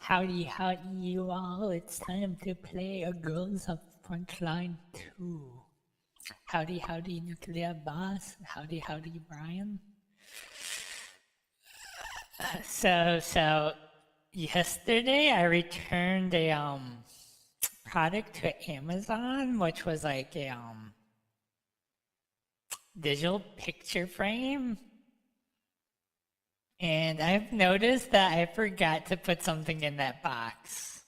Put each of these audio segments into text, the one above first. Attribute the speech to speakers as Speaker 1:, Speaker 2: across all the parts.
Speaker 1: Howdy, howdy, you all. It's time to play a Girls of Frontline 2. Howdy, howdy, Nuclear Boss. Howdy, howdy, Brian. So yesterday I returned a product to Amazon, which was like a digital picture frame. And I've noticed that I forgot to put something in that box.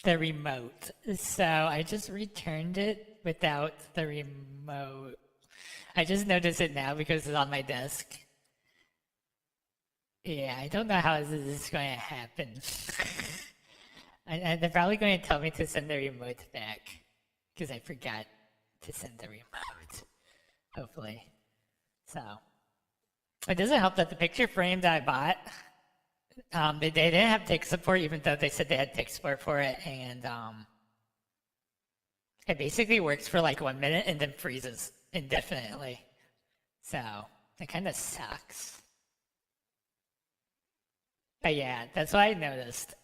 Speaker 1: The remote. So I just returned it without the remote. I just noticed it now because it's on my desk. Yeah, I don't know how this is going to happen. They're probably going to tell me to send the remote back because I forgot to send the remote. Hopefully. So. It doesn't help that the picture frame that I bought, they didn't have tech support even though they said they had tech support for it, and it basically works for like 1 minute and then freezes indefinitely. So it kind of sucks. But yeah, that's what I noticed.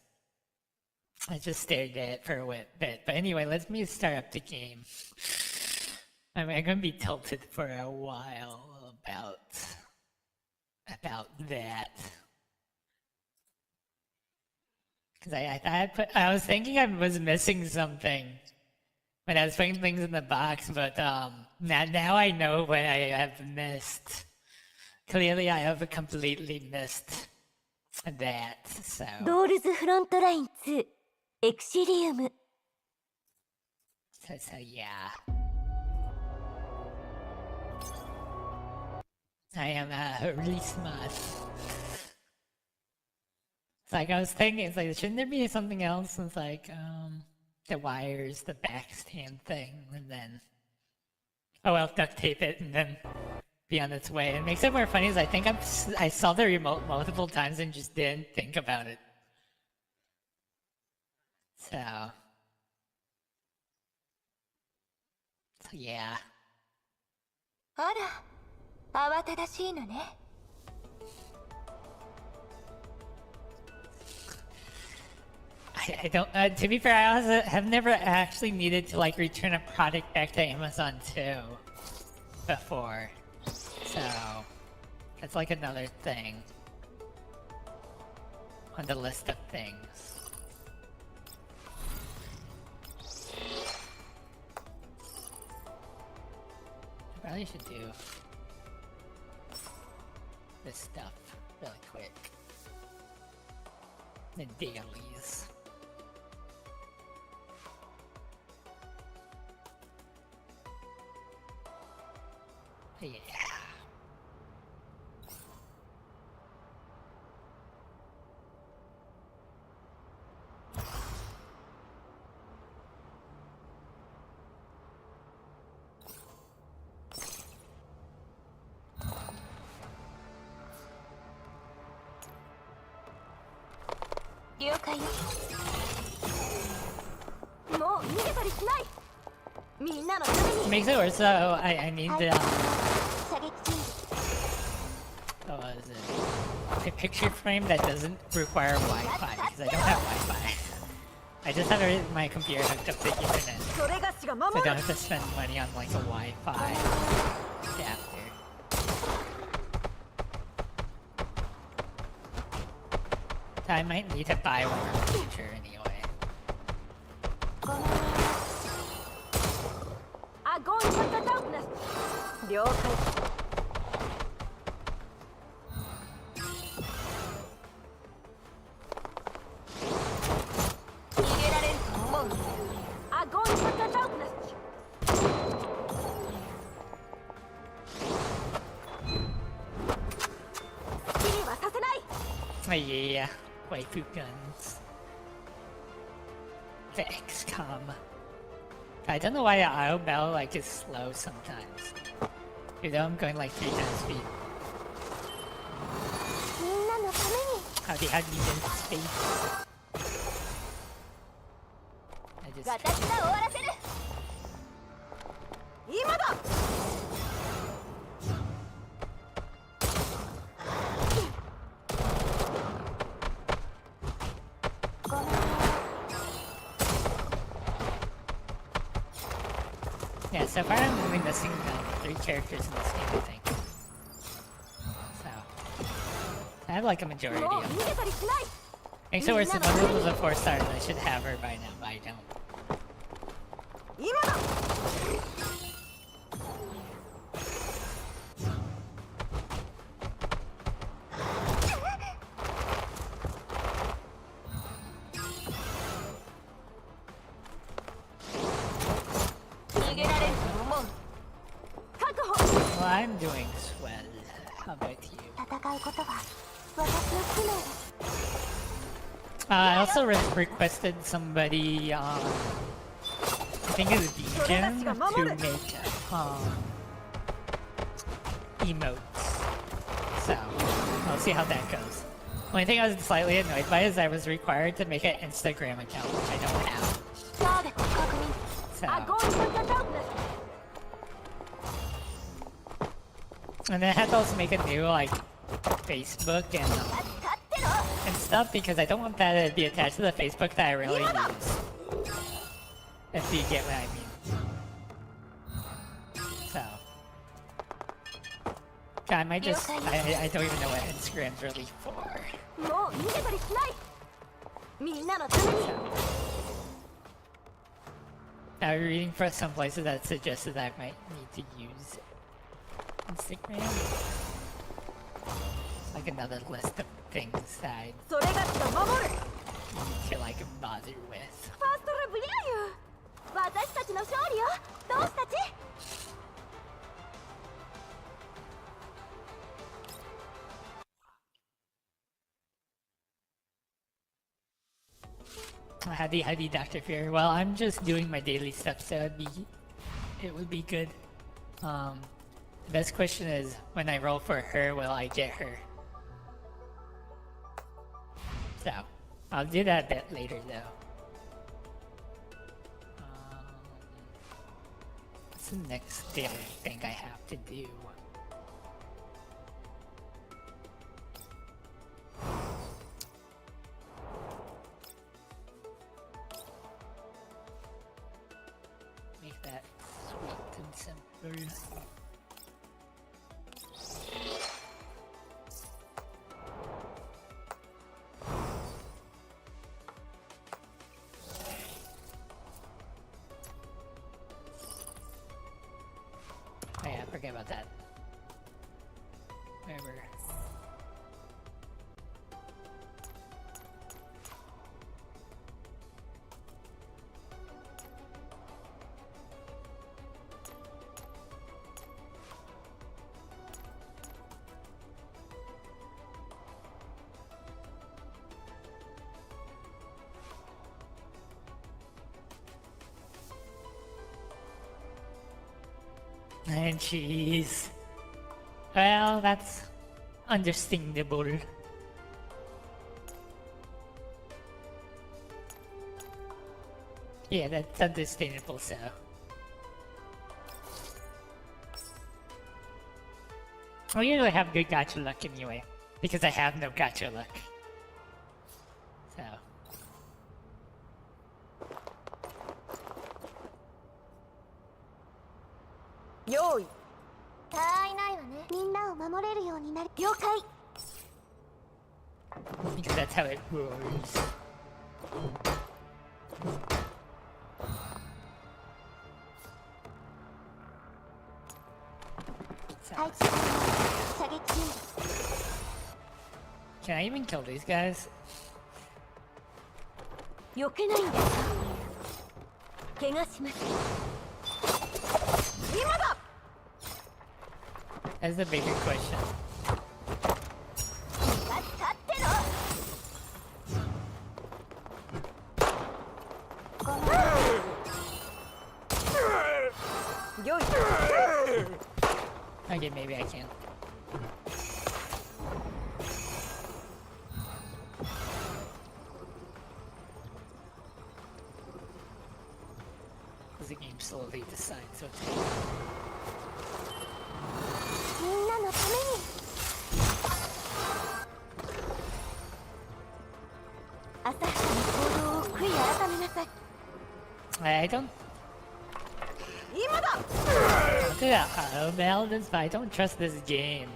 Speaker 1: I just stared at it for a bit. But anyway, let me start up the game. I'm going to be tilted for a while about that, because I was thinking I was missing something when I was putting things in the box, but now I know what I have missed. Clearly, I have completely missed that. So.
Speaker 2: GIRLS FRONTLINE 2 EXILIUM.
Speaker 1: So yeah. I am really smart. It's like I was thinking, it's like, shouldn't there be something else? It's like, the wires, the backstand thing, and then, oh well, duct tape it and then be on its way. It makes it more funny is I think I saw the remote multiple times and just didn't think about it. So yeah. I don't, to be fair, I also have never actually needed to like return a product back to Amazon too before. So that's like another thing on the list of things. I probably should do this stuff really quick. The dailies. Yeah. Makes it worse, so I need to, what is it? A picture frame that doesn't require Wi-Fi, because I don't have Wi-Fi. I just have my computer hooked up to the internet, so I don't have to spend money on like a Wi-Fi adapter. So I might need to buy one in the future anyway. Oh yeah, waifu guns. The XCOM. I don't know why the auto bell like is slow sometimes. Even though I'm going like 3 times speed. How do you get into space? I just... Yeah, so far I'm only missing 3 characters in this game, I think. So, I have like a majority of them. Makes it worse if one of them was a 4-star, I should have her by now, but I don't. Well, I'm doing swell. How about you? I also requested somebody, I think it's Degen, to make emotes. So, I'll see how that goes. Only thing I was slightly annoyed by is I was required to make an Instagram account, which I don't have. So. And then I had to also make a new, like, Facebook and stuff because I don't want that to be attached to the Facebook that I really use. If you get what I mean. So. I might just, I don't even know what Instagram's really for. So. I was reading for some places that suggested that I might need to use Instagram. It's like another list of things that I need to like bother with. Howdy, Dr. Fear. Well, I'm just doing my daily stuff, so it would be good. The best question is, when I roll for her, will I get her? So, I'll do that a bit later, though. What's the next daily thing I have to do? Make that sweet and simple. Oh yeah, forget about that. Whatever. And cheese. Well, that's understandable. Yeah, that's understandable, so. I usually have good gacha luck anyway, because I have no gacha luck. So. Because that's how it rolls. So. Can I even kill these guys? That's the bigger question. Okay, maybe I can. As the game slowly decides what to do. I don't... Don't do that auto mail this, but I don't trust this game.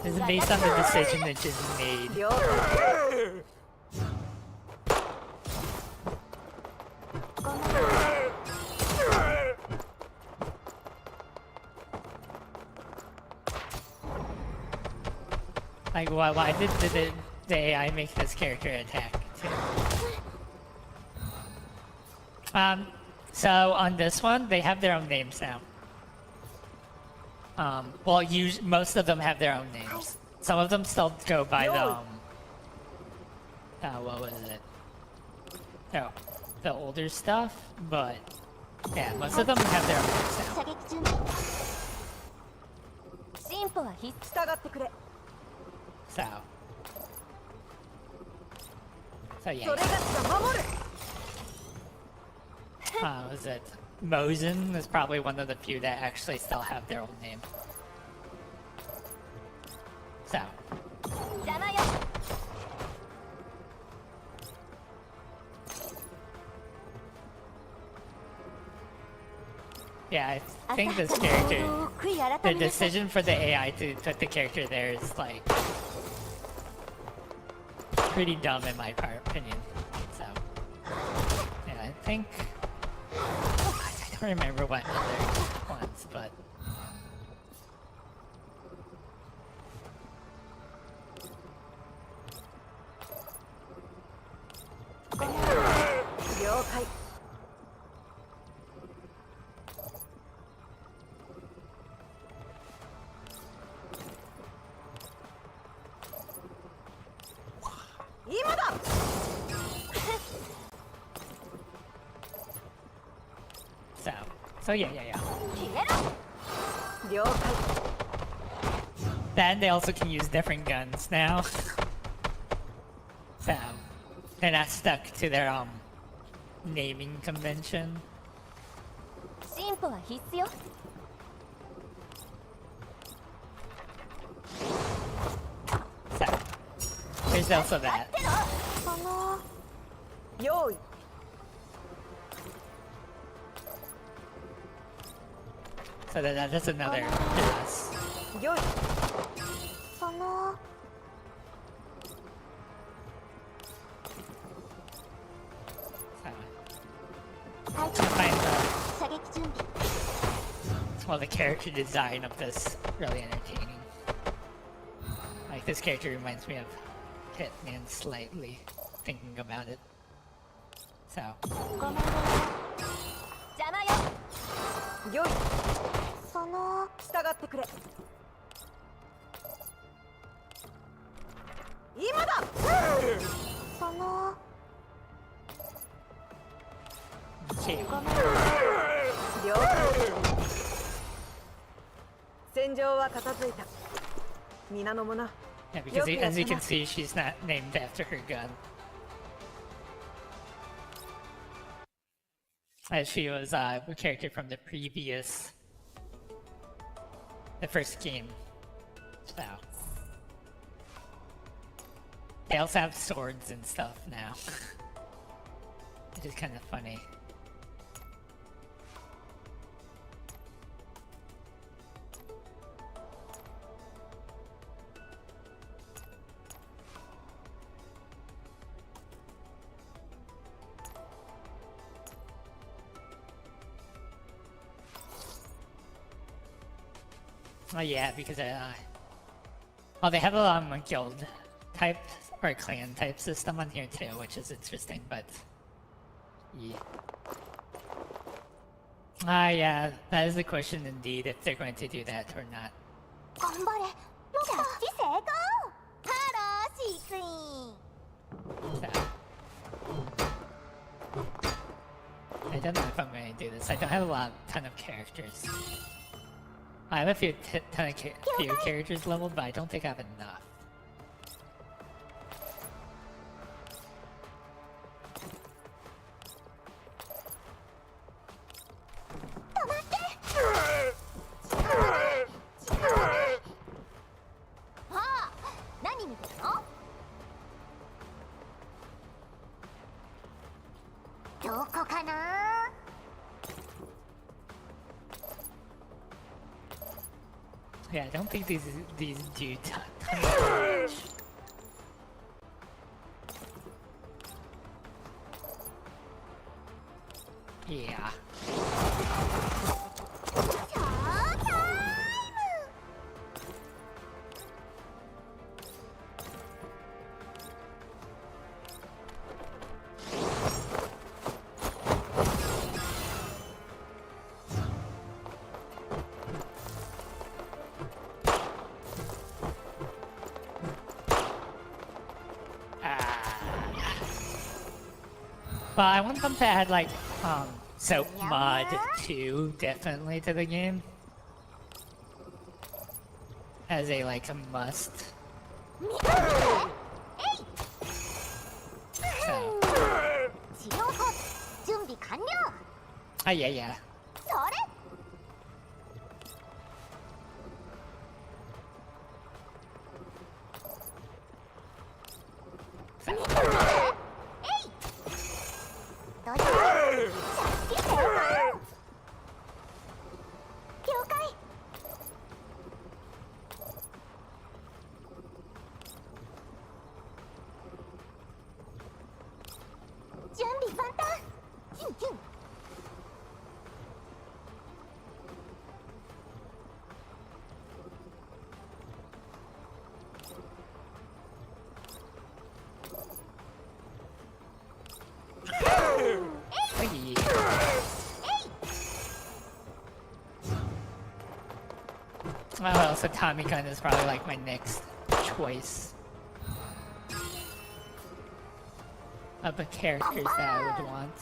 Speaker 1: This is based on the decision that just made. Like, why did the AI make this character attack too? So on this one, they have their own names now. Well, most of them have their own names. Some of them still go by the, what was it? Oh, the older stuff, but yeah, most of them have their own names now. So yeah. Was it Mosin is probably one of the few that actually still have their own name. So. Yeah, I think this character, the decision for the AI to put the character there is like pretty dumb in my opinion. So, yeah, I think I don't remember what other ones, but So yeah. Then they also can use different guns now. So they're not stuck to their naming convention. So there's also that. So that's another class. Well, the character design of this really entertaining. Like, this character reminds me of Hitman slightly, thinking about it. So. Yeah, because as you can see, she's not named after her gun. As she was a character from the first game. So they also have swords and stuff now. Which is kind of funny. Oh yeah, because well, they have a guild type or clan type system on here too, which is interesting. But yeah, yeah, that is the question indeed, if they're going to do that or not. So, I don't know if I'm going to do this. I don't have a ton of characters. I have a few characters leveled, but I don't think I have enough. Yeah, I don't think these do tons of damage. Yeah. But I want them to add like soap mod too, definitely to the game. As a like a must. So. Oh yeah, yeah. Oh, well, so Tommy gun is probably like my next choice of the characters that I would want.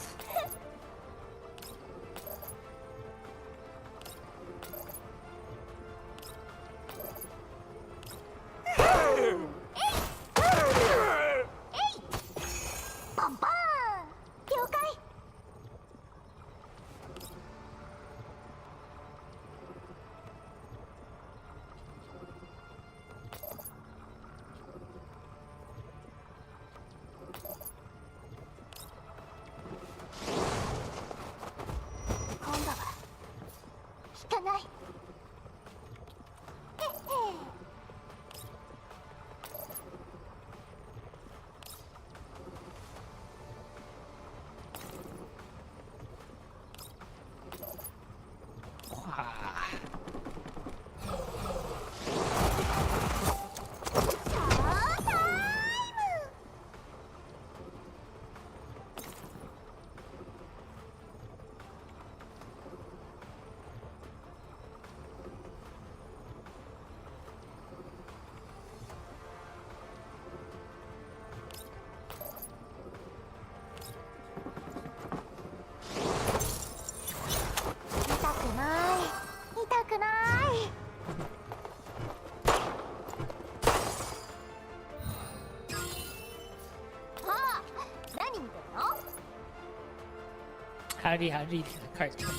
Speaker 1: How do you do the cartoon?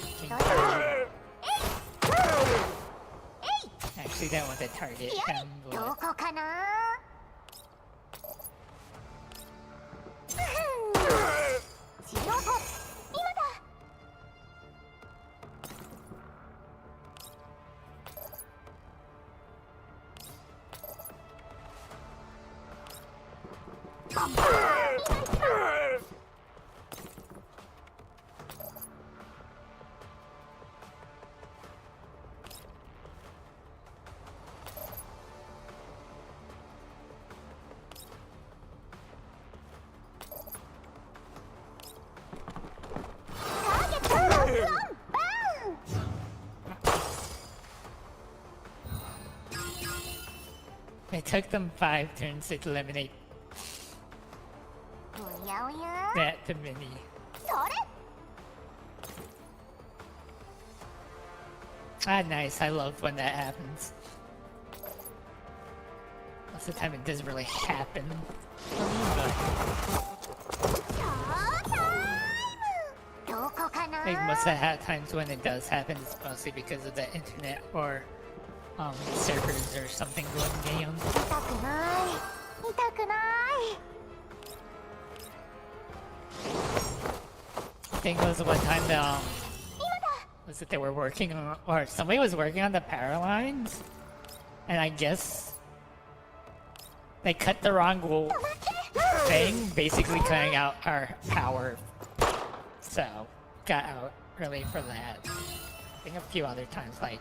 Speaker 1: Actually, don't want to target him, but... It took them 5 turns to eliminate that the mini. Ah, nice. I love when that happens. Most of the time it doesn't really happen for me, but... I think most of the times when it does happen, it's mostly because of the internet or servers or something going down. I think it was the one time that, was it they were working on, or somebody was working on the power lines, And I guess they cut the wrong thing, basically cutting out our power. So, got out early for that. I think a few other times, like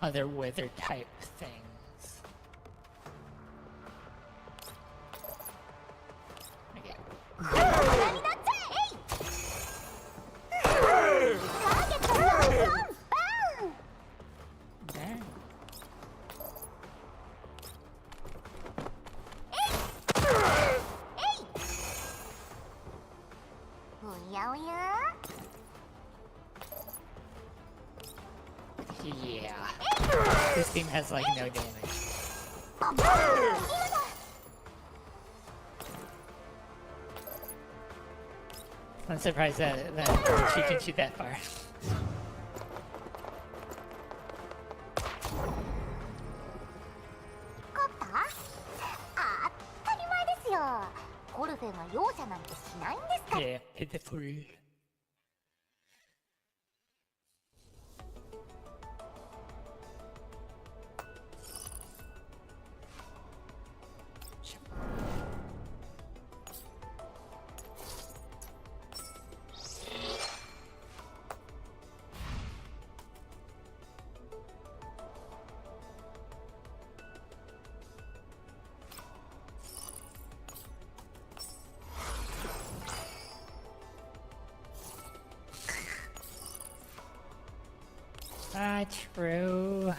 Speaker 1: other wither type things. Okay. Dang. Yeah. This team has like no damage. I'm surprised that she can shoot that far.
Speaker 2: ゴルフェが容赦なんてしないんですから。
Speaker 1: Yeah, pitiful. Ah, true.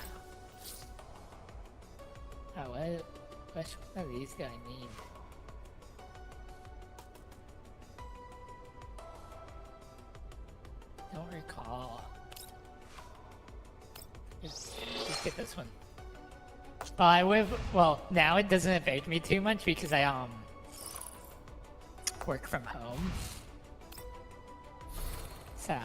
Speaker 1: Oh, which one of these do I need? Don't recall. Just get this one. Well, well, now it doesn't affect me too much because I, work from home. So...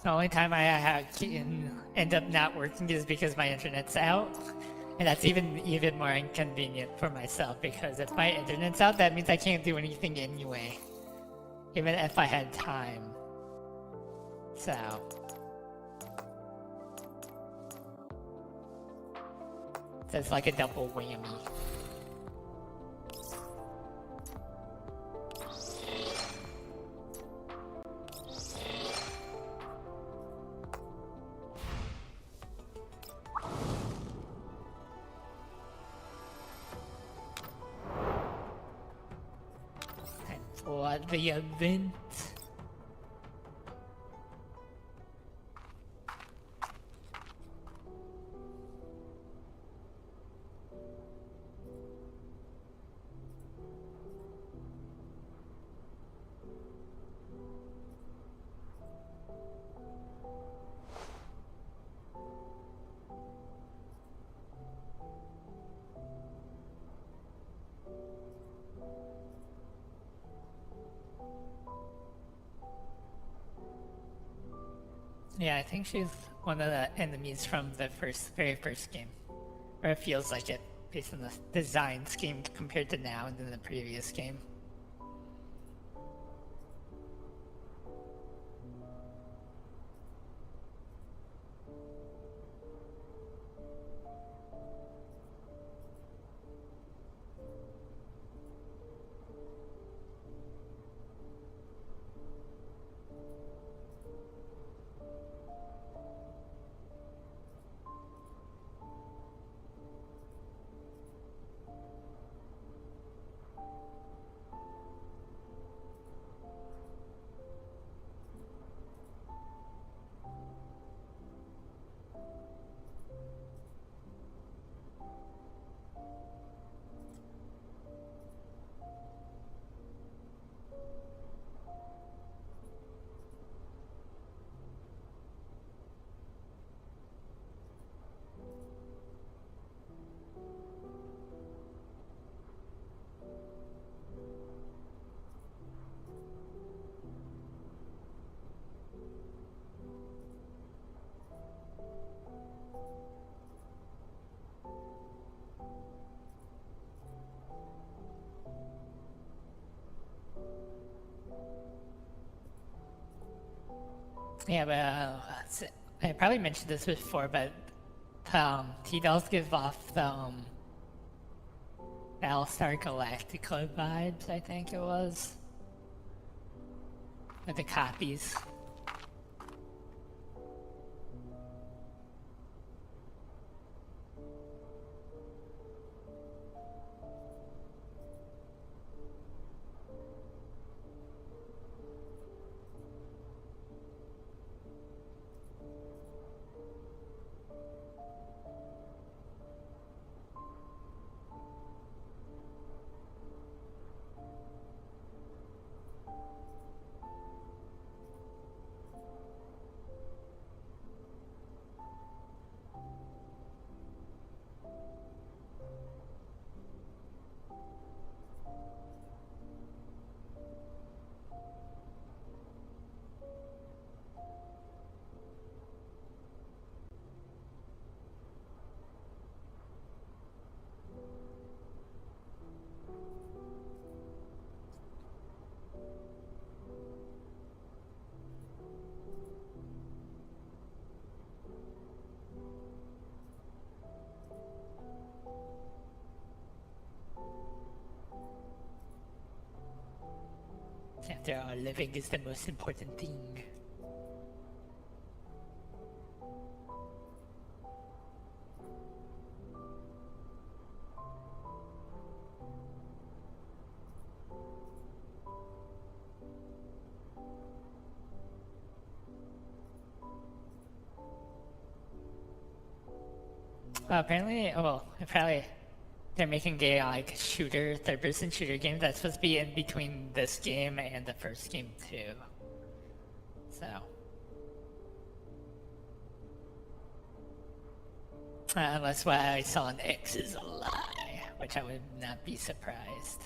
Speaker 1: The only time I can end up not working is because my internet's out. And that's even more inconvenient for myself because if my internet's out, that means I can't do anything anyway. Even if I had time. So... That's like a double whammy. For the event. Yeah, I think she's one of the enemies from the very first game. Or it feels like it, based on the design scheme compared to now and in the previous game. Yeah, but I probably mentioned this before, but T-Dolls give off the Battlestar Galactica vibes, I think it was. With the copies. After all, living is the most important thing. Apparently, they're making a like shooter, third-person shooter game that's supposed to be in between this game and the first game too. So, unless what I saw on X is a lie, which I would not be surprised.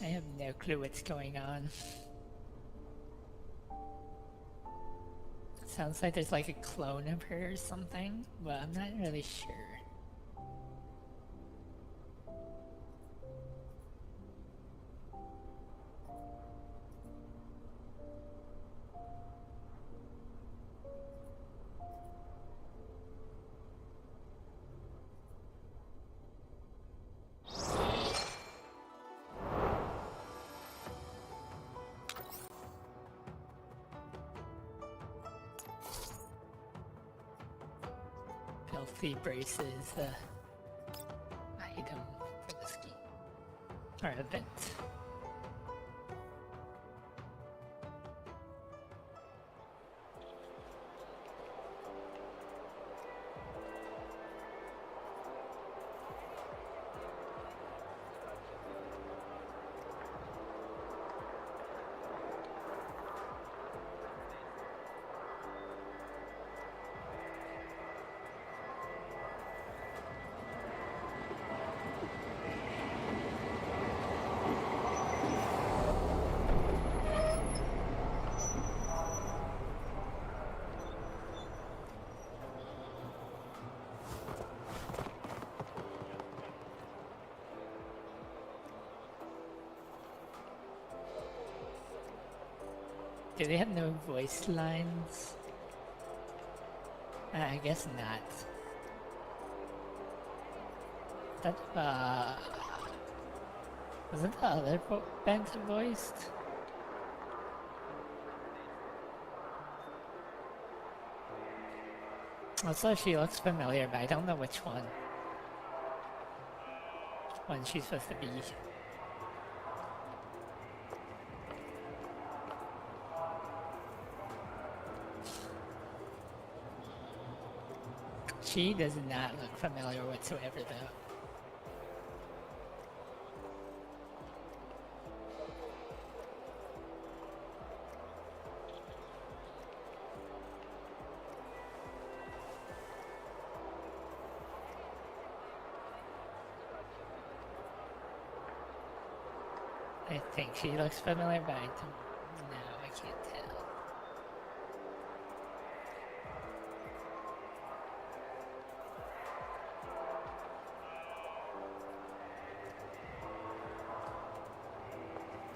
Speaker 1: I have no clue what's going on. Sounds like there's like a clone of her or something, but I'm not really sure. Filthy braces, the item for this game or event. Do they have no voice lines? I guess not. That, wasn't the other band voiced? Also, she looks familiar, but I don't know which one. Which one she's supposed to be. She does not look familiar whatsoever, though. I think she looks familiar, but I don't know. I can't tell.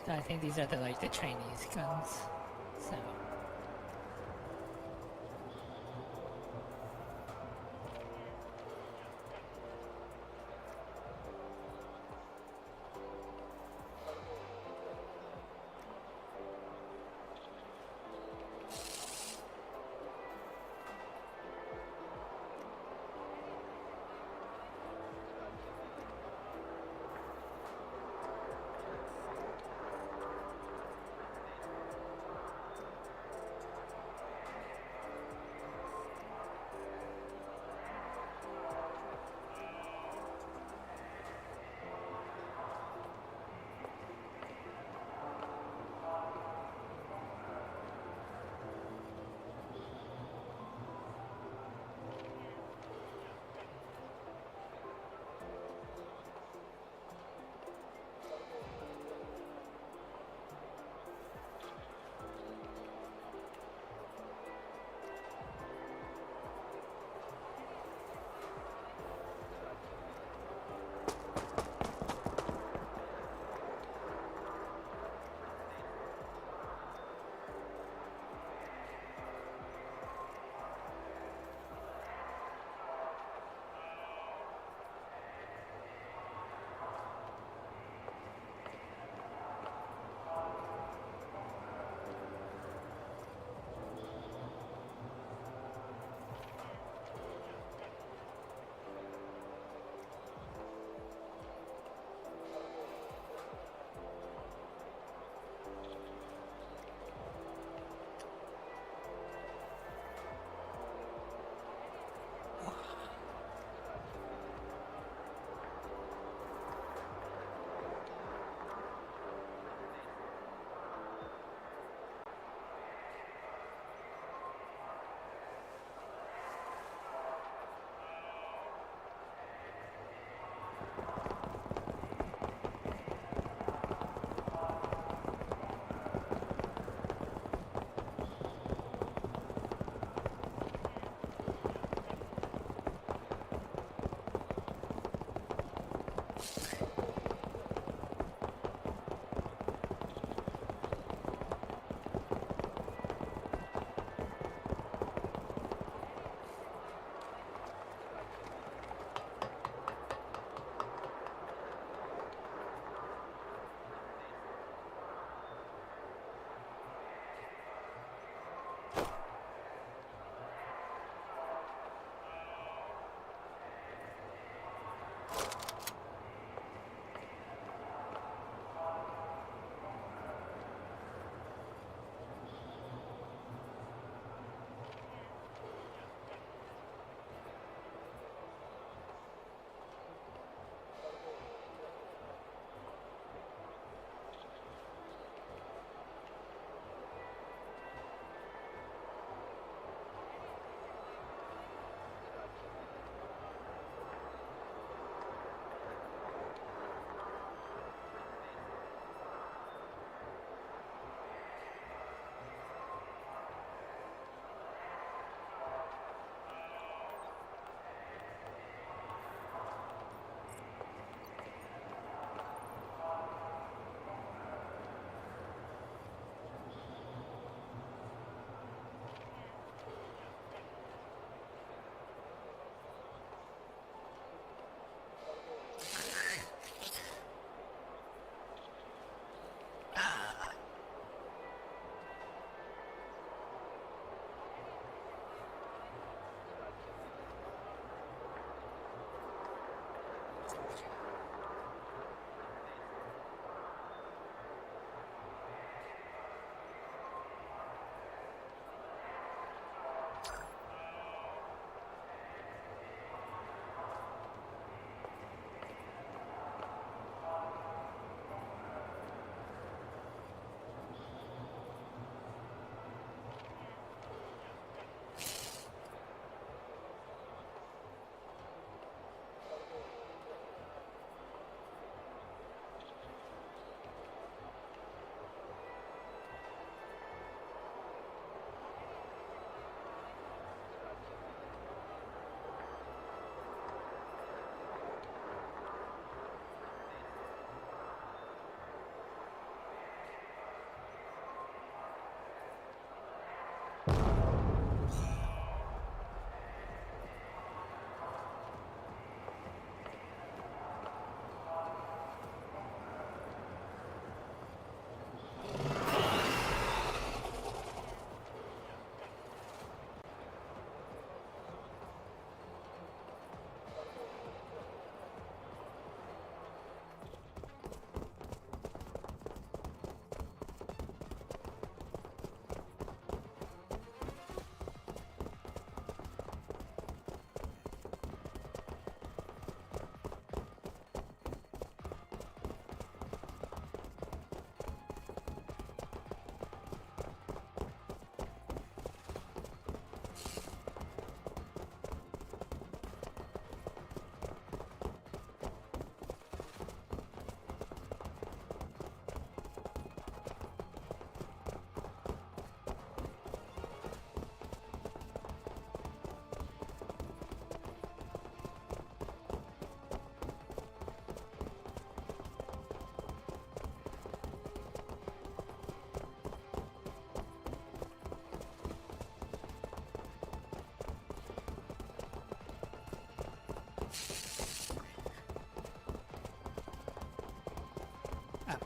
Speaker 1: So I think these are the Chinese guns. So.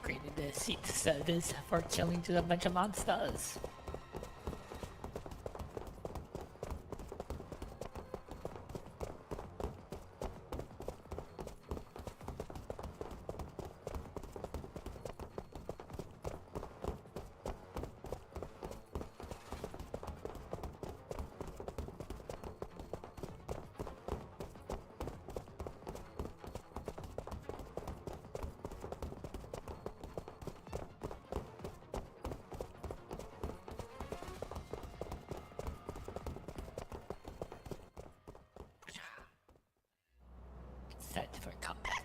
Speaker 1: upgraded the seat service for killing just a bunch of monsters. Set for combat.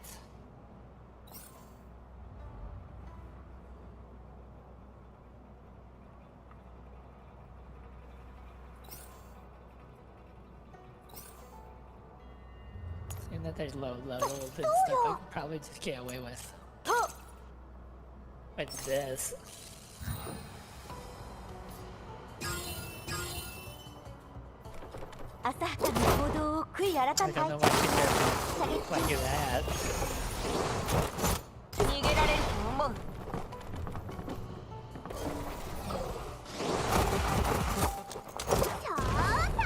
Speaker 1: Seeing that there's low levels and stuff, I can probably just get away with this.
Speaker 2: 浅はかな行動を悔い改
Speaker 1: I
Speaker 2: めた
Speaker 1: don't
Speaker 2: い
Speaker 1: know why you do that.
Speaker 2: 逃げられると思うショータイム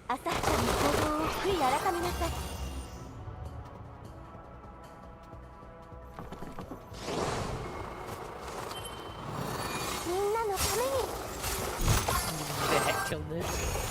Speaker 2: 浅はかな行動を悔い改めなさいみんなのために
Speaker 1: The heck killed this.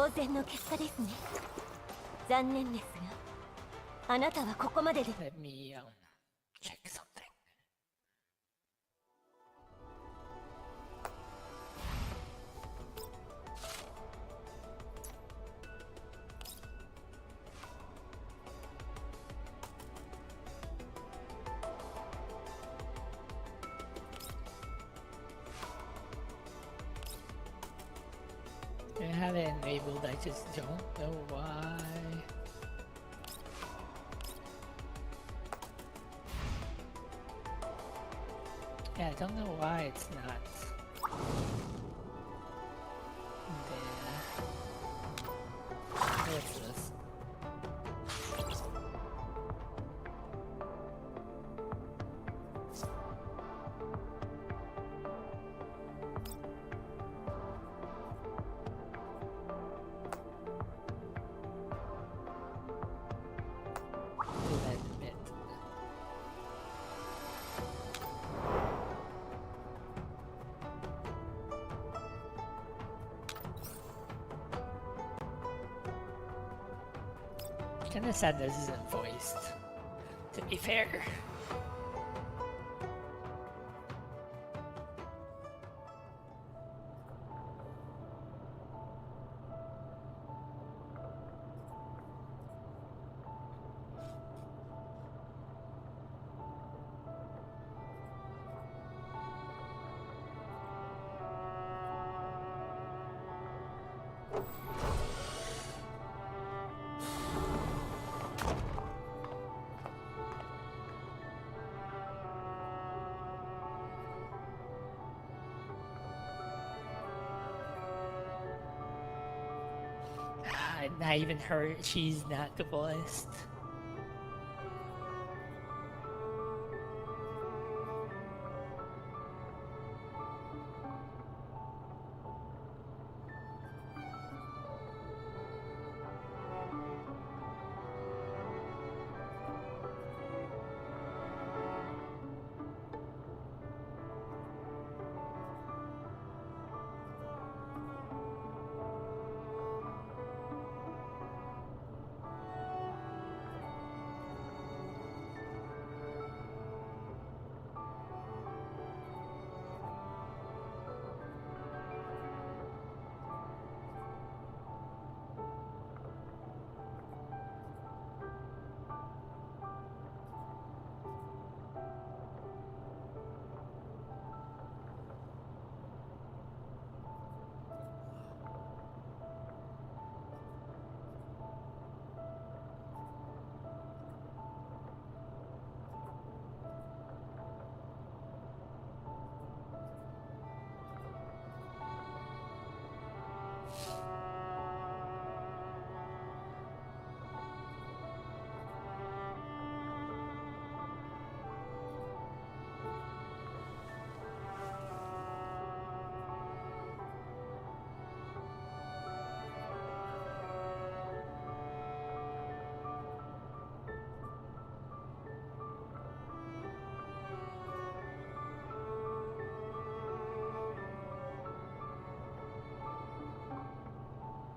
Speaker 3: 当然の結果ですね。残念ですが、あなたはここまでで。
Speaker 1: Let me check something. I have it enabled, I just don't know why. Yeah, I don't know why it's not there. What's this? Kinda sad this isn't voiced, to be fair. Not even her, she's not the voiced.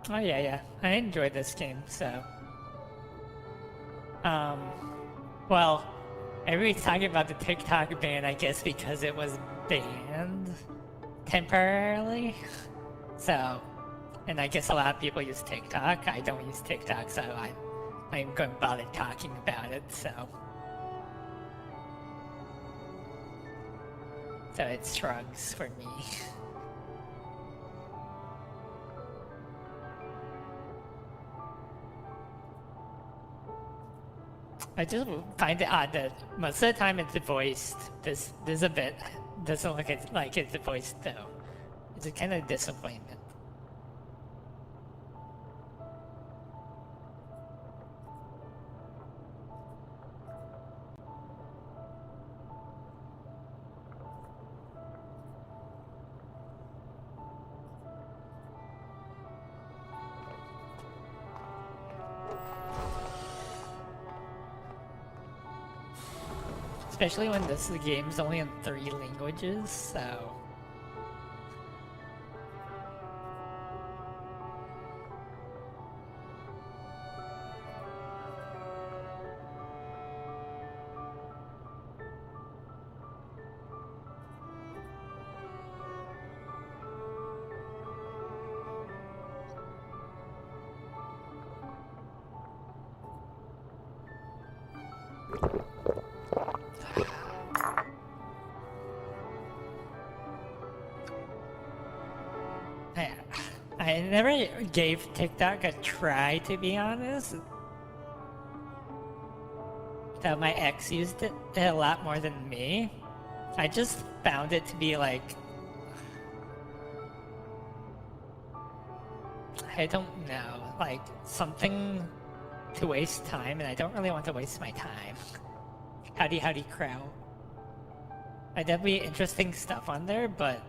Speaker 1: Oh yeah, I enjoyed this game, so... well, everybody's talking about the TikTok ban, I guess because it was banned temporarily. So, and I guess a lot of people use TikTok. I don't use TikTok, so I ain't gonna bother talking about it, so... So it shrugs for me. I just find it odd that most of the time it's voiced. This a bit doesn't look like it's voiced though. It's a kind of disappointment. Especially when this game's only in 3 languages, so... I never gave TikTok a try, to be honest. Though my ex used it a lot more than me. I just found it to be like... I don't know, like something to waste time, and I don't really want to waste my time. Howdy crowd. I definitely interesting stuff on there, but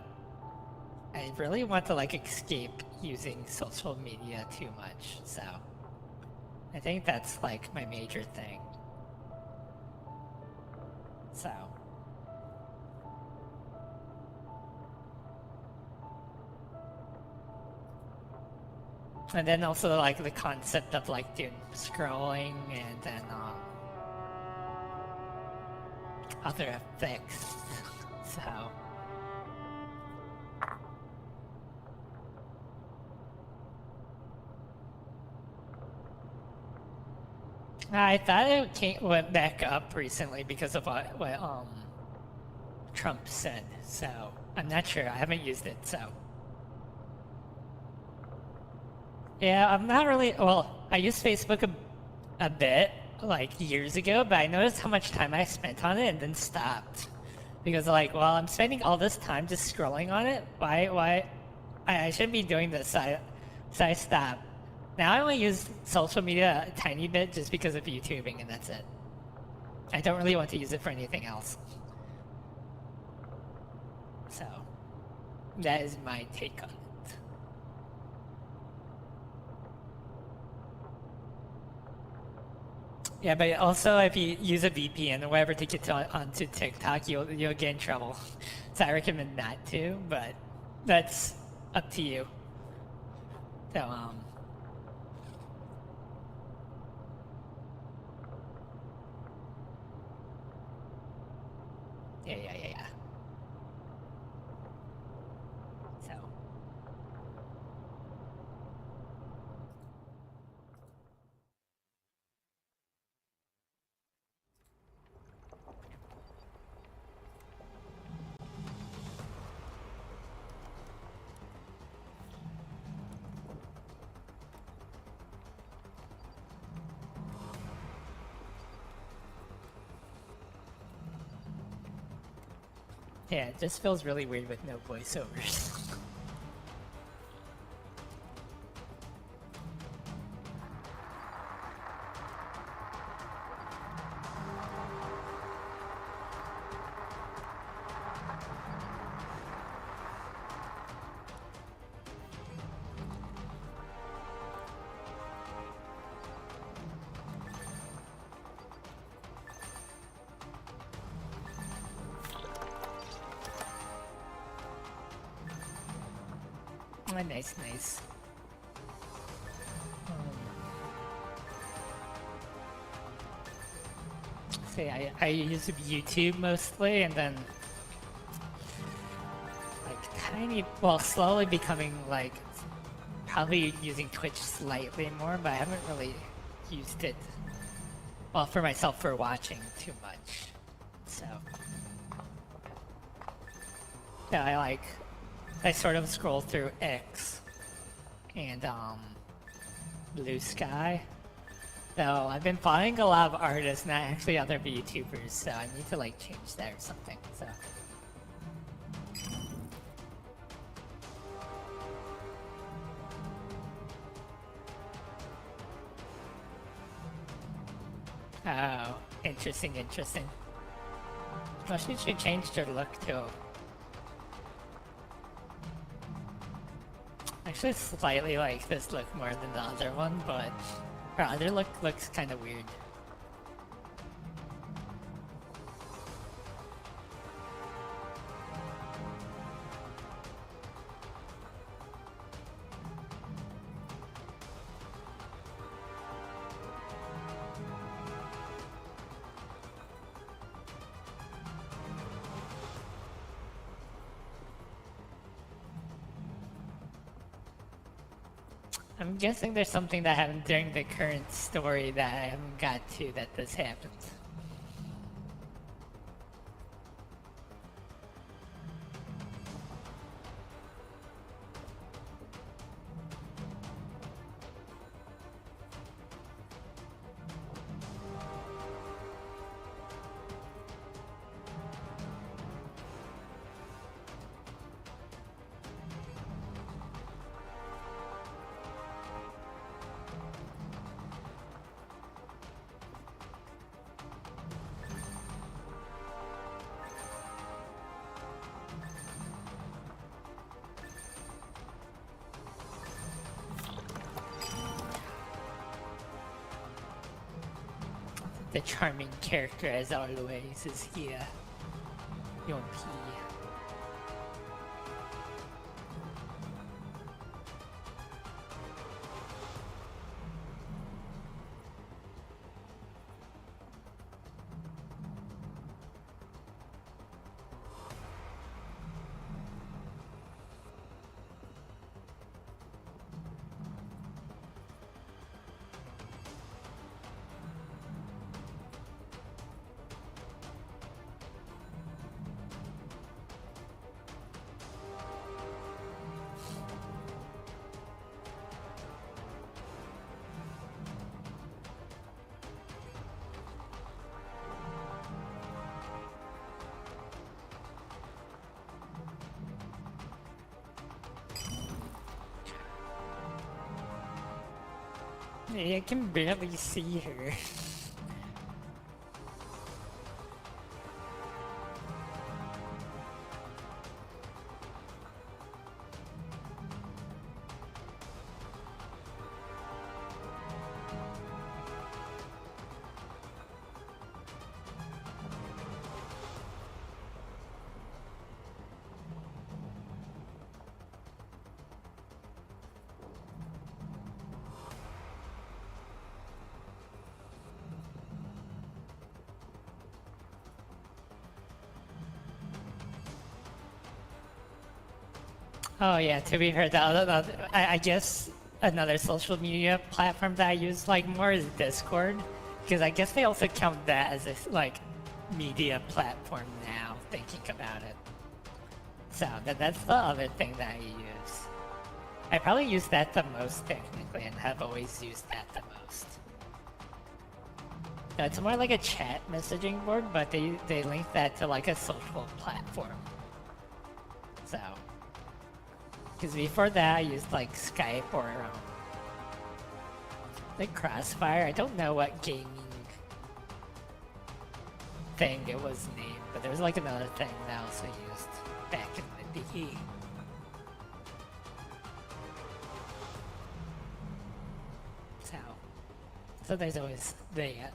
Speaker 1: I really want to like escape using social media too much, so I think that's like my major thing. So and then also like the concept of like doom scrolling and then other effects. So I thought it went back up recently because of what Trump said, so I'm not sure. I haven't used it, so yeah, I'm not really, well, I used Facebook a bit like years ago, but I noticed how much time I spent on it and then stopped because like, well, I'm spending all this time just scrolling on it. Why I shouldn't be doing this, so I stopped. Now I only use social media a tiny bit just because of YouTubing, and that's it. I don't really want to use it for anything else. So that is my take on it. Yeah, but also if you use a VPN or whatever to get onto TikTok, you'll get in trouble. So I recommend not to, but that's up to you. So yeah. So yeah, it just feels really weird with no voiceovers. Oh, nice. See, I use YouTube mostly, and then like slowly becoming like probably using Twitch slightly more, but I haven't really used it well for myself for watching too much. So yeah, I sort of scroll through X and Blue Sky. So I've been following a lot of artists, not actually other VTubers, so I need to like change that or something. So oh, interesting. Well, she should change her look too. Actually, slightly like this look more than the other one, but her other look looks kind of weird. I'm guessing there's something that happened during the current story that I haven't got to that this happened. the charming character as always is here. Yonpi. I can barely see her. Oh yeah, to be fair, I guess another social media platform that I use like more is Discord, because I guess they also count that as a like media platform now, thinking about it. So that's the other thing that I use. I probably use that the most technically, and have always used that the most. It's more like a chat messaging board, but they link that to like a social platform. So. Because before that, I used like Skype or like Crossfire. I don't know what gaming thing it was named, but there was like another thing that I also used back in the day. So there's always that.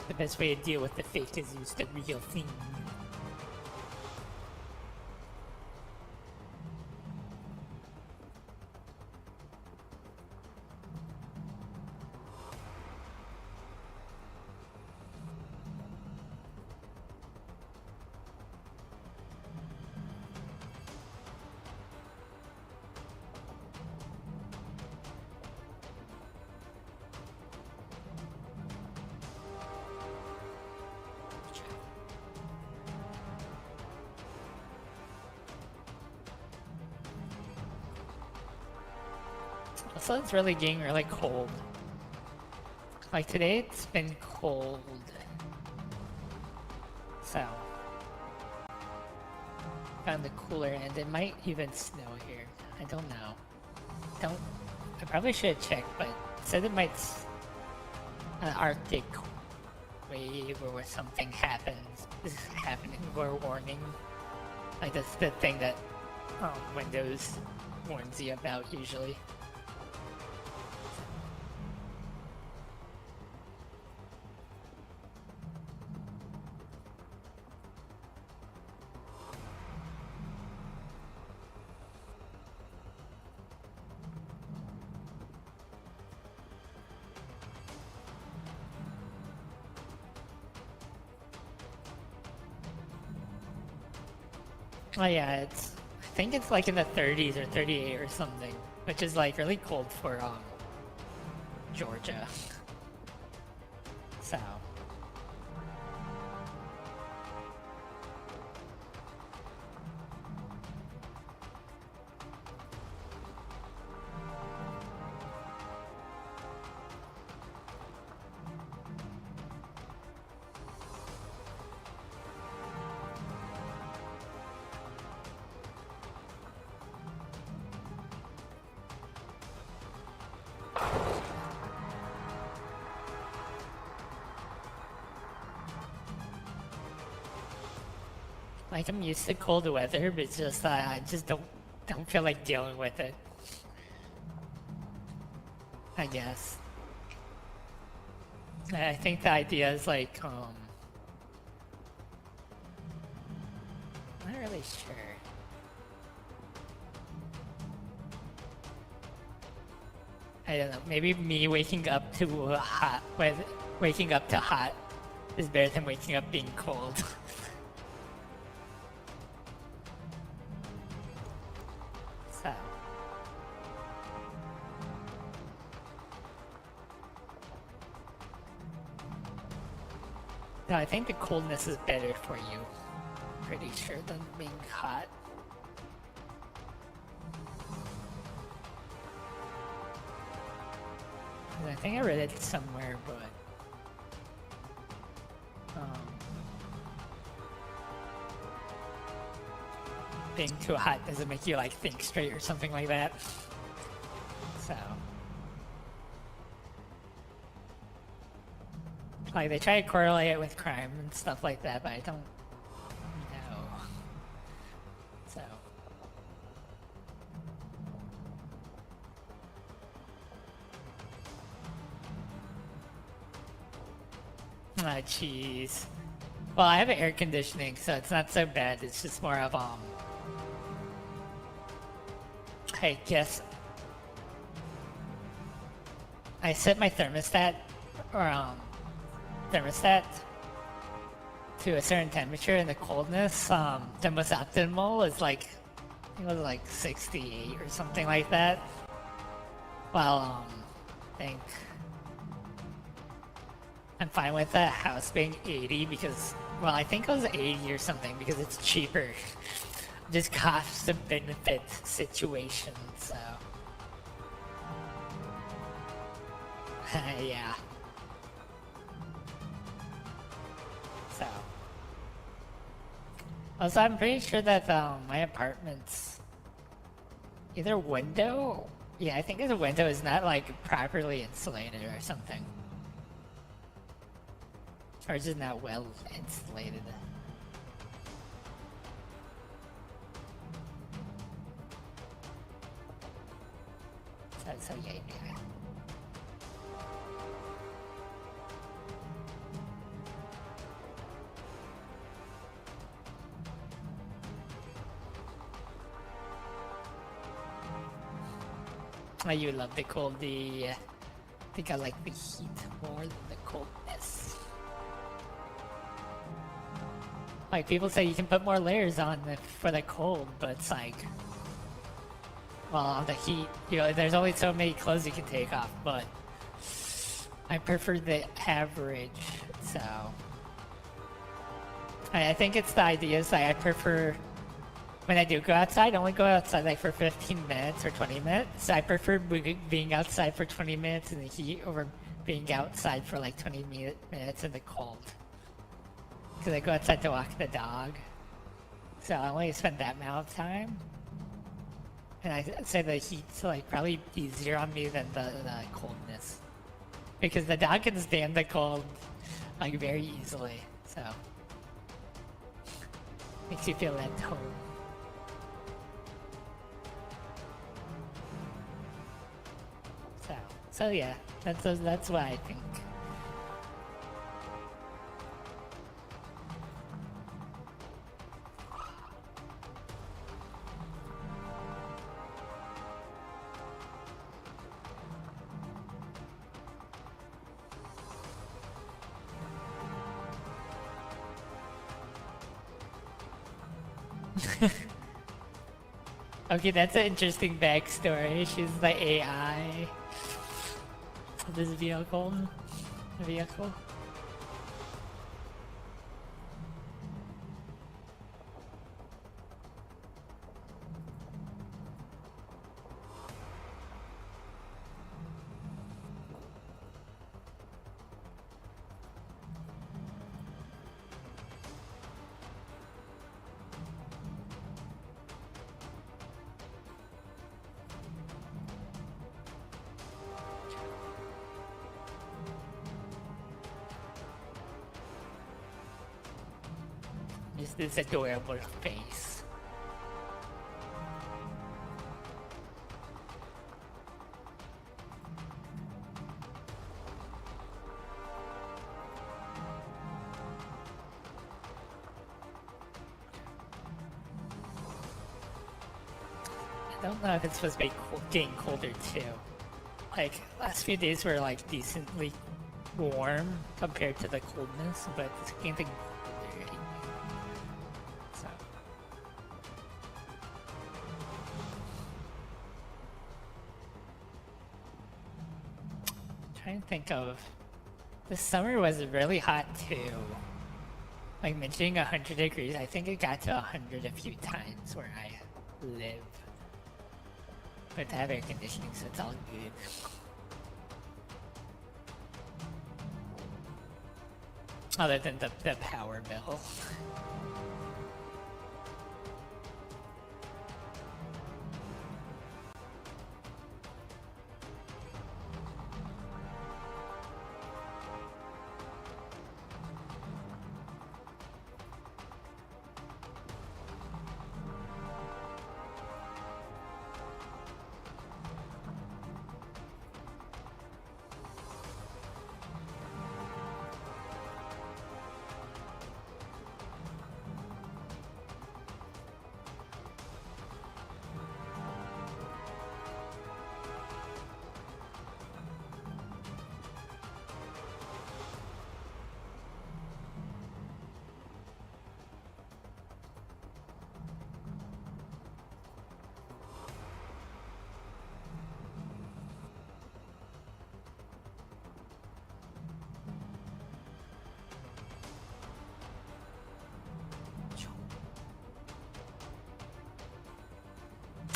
Speaker 1: The best way to deal with the fake is use the real thing. So it's really getting really cold. Like today it's been cold. So on the cooler end, it might even snow here. I don't know. I probably should have checked, but it said it might an Arctic wave or something happens. This is happening or warning. Like that's the thing that Windows warns you about usually. Oh yeah, it's, I think it's like in the 30s or 38 or something, which is like really cold for Georgia. So. Like I'm used to cold weather, but it's just I just don't feel like dealing with it. I guess. I think the idea is like I'm not really sure. I don't know. Maybe me waking up to hot waking up to hot is better than waking up being cold. So. No, I think the coldness is better for you. Pretty sure than being hot. I think I read it somewhere, but being too hot doesn't make you like think straight or something like that. So like they try to correlate it with crime and stuff like that, but I don't know. So ah, jeez. Well, I have air conditioning, so it's not so bad. It's just more of I guess I set my thermostat to a certain temperature, and the coldness, the most optimal is like I think it was like 68 or something like that. Well, I think I'm fine with the house being 80 because, well, I think it was 80 or something because it's cheaper. Just cost and benefit situation, so. Yeah. So. Also, I'm pretty sure that my apartment's either window. Yeah, I think the window is not like properly insulated or something. Or just not well insulated. So yeah. Oh, you love the cold. I think I like the heat more than the coldness. Like people say you can put more layers on for the cold, but it's like, well, on the heat, you know, there's only so many clothes you can take off, but I prefer the average, so. I think it's the idea is like I prefer, when I do go outside, I only go outside like for 15 minutes or 20 minutes. I prefer being outside for 20 minutes in the heat over being outside for like 20 minutes in the cold. Because I go outside to walk the dog, so I only spend that amount of time. And I say the heat's like probably easier on me than the coldness. Because the dog can stand the cold like very easily, so. Makes you feel at home. So yeah, that's what I think. Okay, that's an interesting backstory. She's the AI of this vehicle. Just this adorable face. I don't know if it's supposed to be getting colder too. Like, last few days were like decently warm compared to the coldness, but it's getting colder. So. Trying to think of. This summer was really hot too. Like mentioning 100 degrees, I think it got to 100 a few times where I live. But I have air conditioning, so it's all good. Other than the power bill.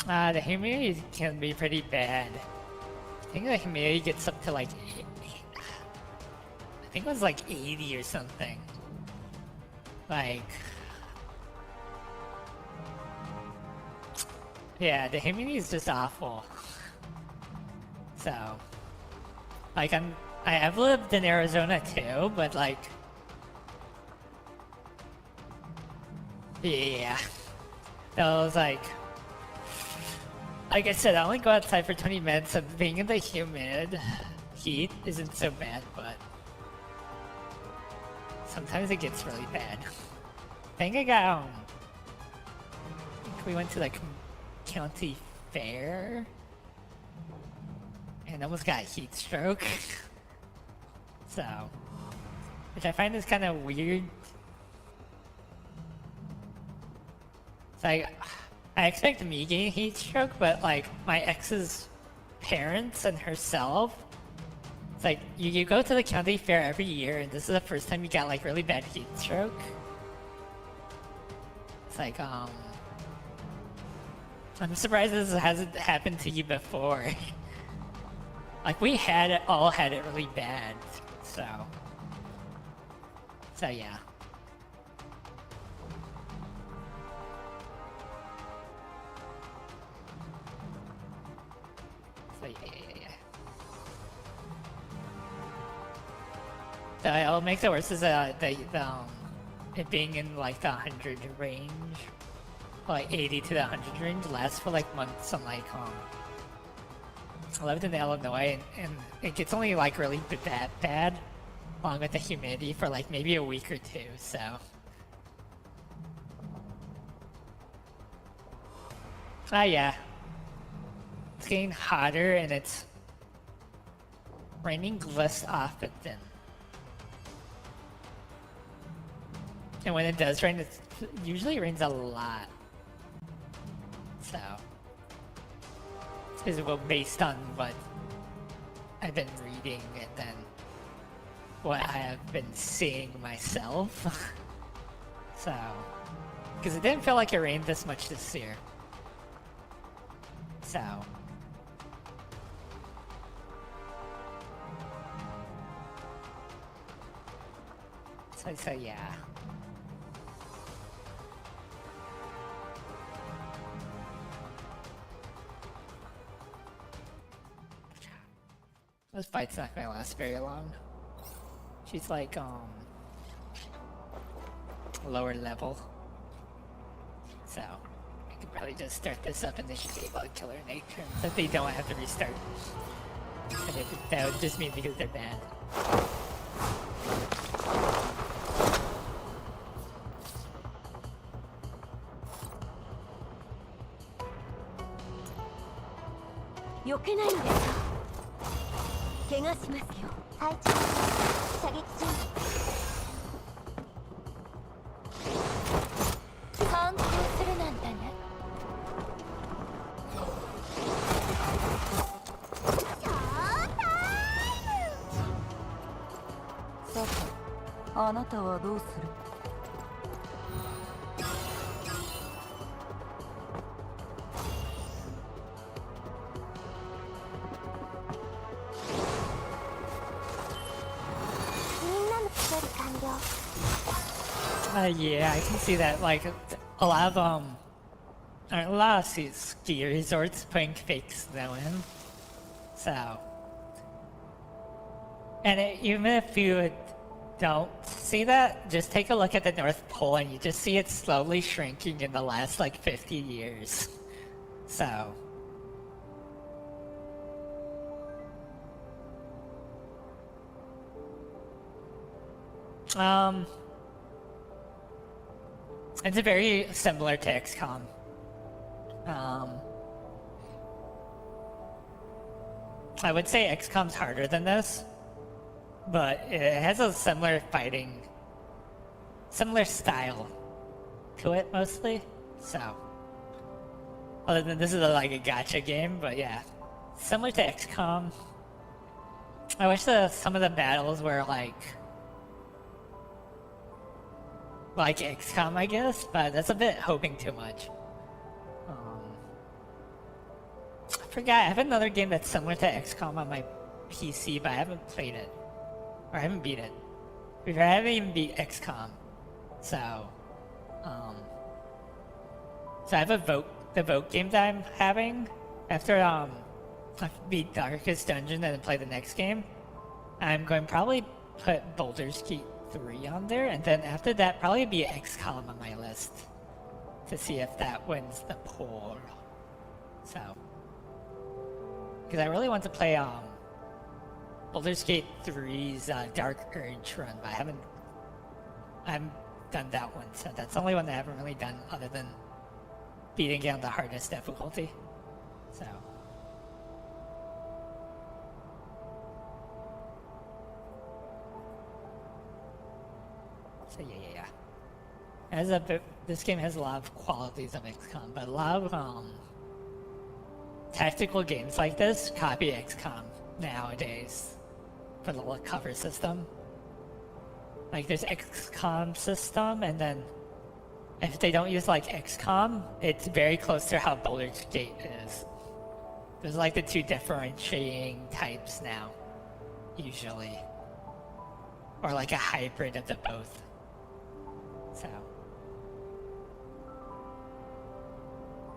Speaker 1: The humidity can be pretty bad. I think the humidity gets up to like, I think it was like 80 or something. Like, yeah, the humidity is just awful. So, like I have lived in Arizona too, but like, yeah, that was like I said, I only go outside for 20 minutes, so being in the humid heat isn't so bad, but sometimes it gets really bad. I think I think we went to the county fair and almost got a heat stroke. So, which I find is kind of weird. It's like, I expect me getting heat stroke, but like my ex's parents and herself, it's like you go to the county fair every year and this is the first time you got like really bad heat stroke. It's like, I'm surprised this hasn't happened to you before. Like we all had it really bad, so yeah. What makes it worse is it being in like the 100 range, like 80 to the 100 range, lasts for like months. I'm like, I lived in Illinois and it gets only like really bad, along with the humidity for like maybe a week or two. So. Yeah. It's getting hotter and it's raining less often. And when it does rain, it usually rains a lot. So this is based on what I've been reading and then what I have been seeing myself. So, because it didn't feel like it rained this much this year. So yeah. This fight's not gonna last very long. She's like, lower level. So, I could probably just start this up and then she should be able to kill her in 8 turns. That they don't have to restart. And that would just mean because they're bad. Yeah, I can see that. Like a lot of ski resorts putting fake snow in. So, and even if you don't see that, just take a look at the North Pole and you just see it slowly shrinking in the last like 50 years. So. It's very similar to XCOM. I would say XCOM's harder than this, but it has a similar style to it mostly. So, other than this is like a gacha game, but yeah, similar to XCOM. I wish some of the battles were like XCOM, I guess, but that's a bit hoping too much. I forgot, I have another game that's similar to XCOM on my PC, but I haven't played it. Or I haven't beat it. I haven't even beat XCOM. So, so I have the vote game that I'm having. After, I beat Darkest Dungeon and then play the next game, I'm going to probably put Baldur's Gate 3 on there, and then after that probably be XCOM on my list to see if that wins the poll. So, because I really want to play Baldur's Gate 3's Dark Urge run, but I haven't done that one, so that's the only one that I haven't really done other than beating it on the hardest difficulty. So. So yeah. This game has a lot of qualities of XCOM, but a lot of tactical games like this copy XCOM nowadays for the cover system. Like there's XCOM system, and then if they don't use like XCOM, it's very close to how Baldur's Gate is. There's like the two differentiating types now, usually, or like a hybrid of the both. So,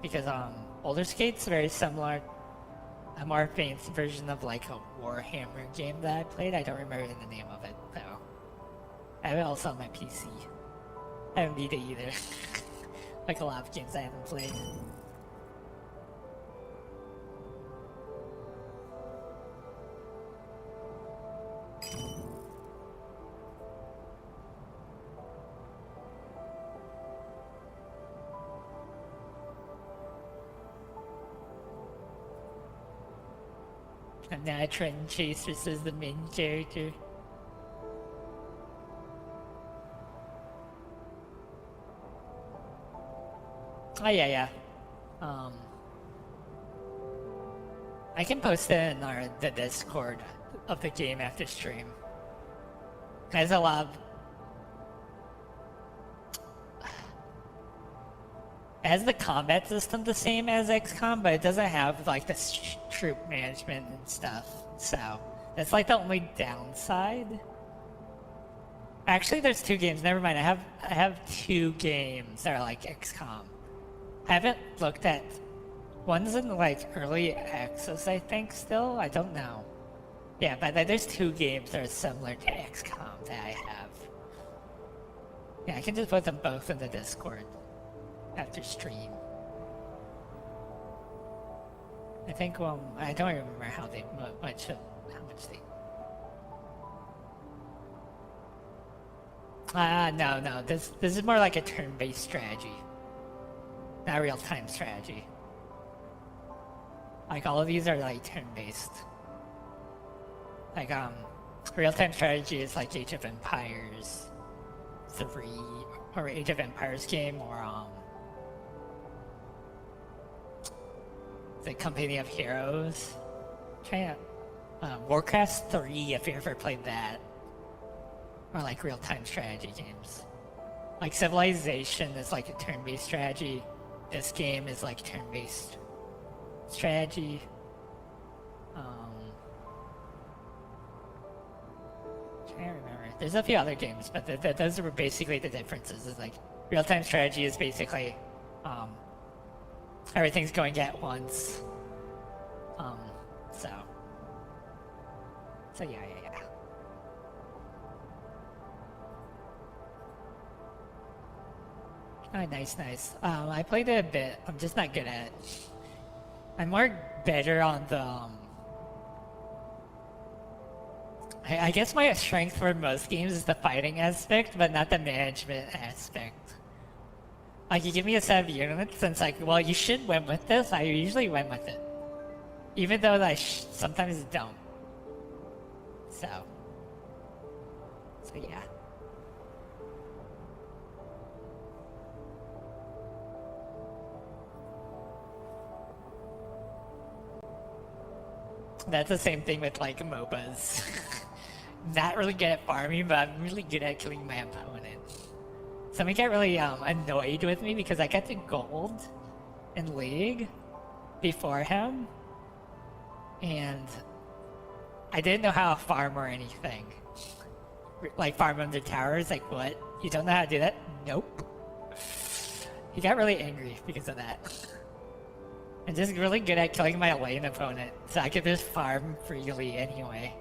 Speaker 1: because Baldur's Gate's very similar, a more fancy version of like a Warhammer game that I played. I don't remember the name of it though. I have it also on my PC. I haven't beat it either. Like a lot of games I haven't played. I'm now a trend chaser, says the main character. Oh yeah. I can post it in the Discord of the game after stream. There's a lot of... It has the combat system the same as XCOM, but it doesn't have like the troop management and stuff. So that's like the only downside. Actually, there's 2 games. Never mind. I have 2 games that are like XCOM. I haven't looked at. One's in like early access, I think. Still, I don't know. Yeah, but there's 2 games that are similar to XCOM that I have. Yeah, I can just put them both in the Discord after stream. I think, well, I don't remember how much they... no, this is more like a turn-based strategy. Not real-time strategy. Like, all of these are like turn-based. Like, real-time strategy is like Age of Empires 3, or Age of Empires game, or, the Company of Heroes. Warcraft 3, if you ever played that. Or like real-time strategy games. Like Civilization is like a turn-based strategy. This game is like turn-based strategy. Can't remember. There's a few other games, but those are basically the differences. Is like real-time strategy is basically everything's going at once. So yeah. Oh, nice. I played it a bit. I'm just not good at it. I'm better on the. I guess my strength for most games is the fighting aspect, but not the management aspect. Like, you give me a set of units, and it's like, well, you should win with this. I usually win with it, even though I sometimes don't. So yeah. That's the same thing with like MOBAs. Not really good at farming, but I'm really good at killing my opponent. Someone got really annoyed with me because I got to gold in League before him, and I didn't know how to farm or anything. Like farm under towers, like what? You don't know how to do that? Nope. He got really angry because of that. I'm just really good at killing my lane opponent, so I can just farm freely anyway.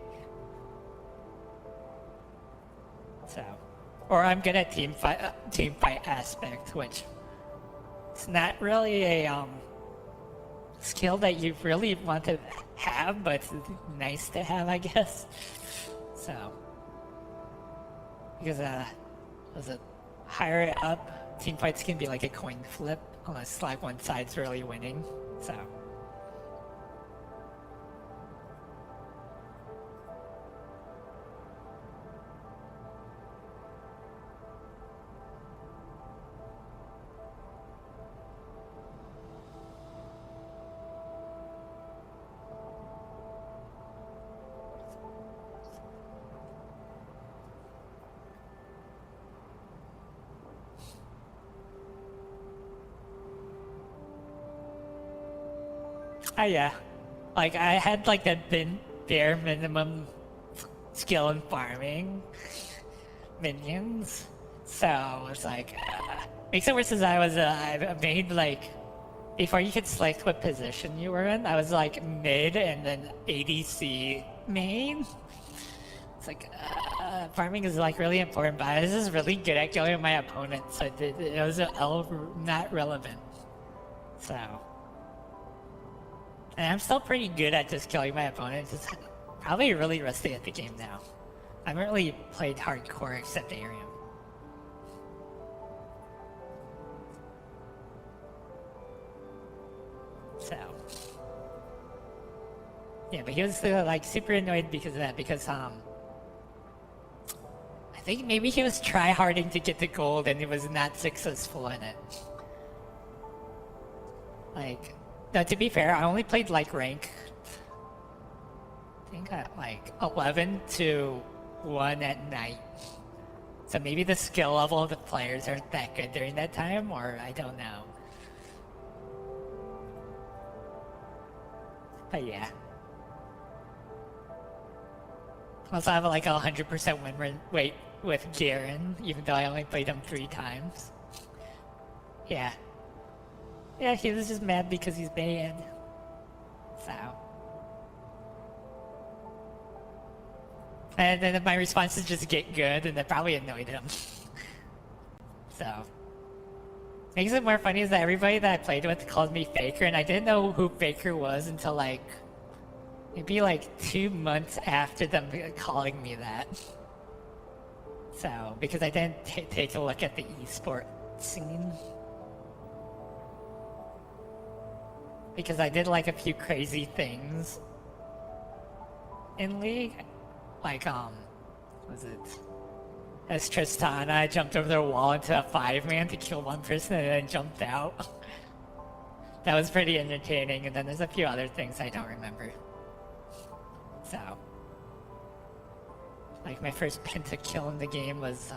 Speaker 1: So, or I'm good at team fight aspect, which it's not really a skill that you really want to have, but it's nice to have, I guess. So, because was it higher it up, team fights can be like a coin flip unless like one side's really winning. So. Yeah, like I had like a bare minimum skill in farming minions, so I was like, makes it worse as I made like, before you could select what position you were in, I was like mid and then ADC main. It's like, farming is like really important, but I was just really good at killing my opponents, so it was not relevant, so. And I'm still pretty good at just killing my opponents. Just probably really rusty at the game now. I haven't really played hardcore except Arium. So. Yeah, but he was like super annoyed because of that, because I think maybe he was try-harding to get the gold and he was not successful in it. Like, no, to be fair, I only played like rank, I think at like 11 to 1 at night. So maybe the skill level of the players aren't that good during that time, or I don't know. But yeah. Also, I have like a 100% win rate with Garen, even though I only played him 3 times. Yeah. Yeah, he was just mad because he's banned. So. And then my response is just get good, and that probably annoyed him. So. Makes it more funny is that everybody that I played with called me Faker, and I didn't know who Faker was until like maybe like 2 months after them calling me that. So, because I didn't take a look at the esport scene. Because I did like a few crazy things in League. Like, was it? As Tristana, I jumped over their wall into a 5-man to kill one person and then jumped out. That was pretty entertaining, and then there's a few other things I don't remember. So, like my first pentakill in the game was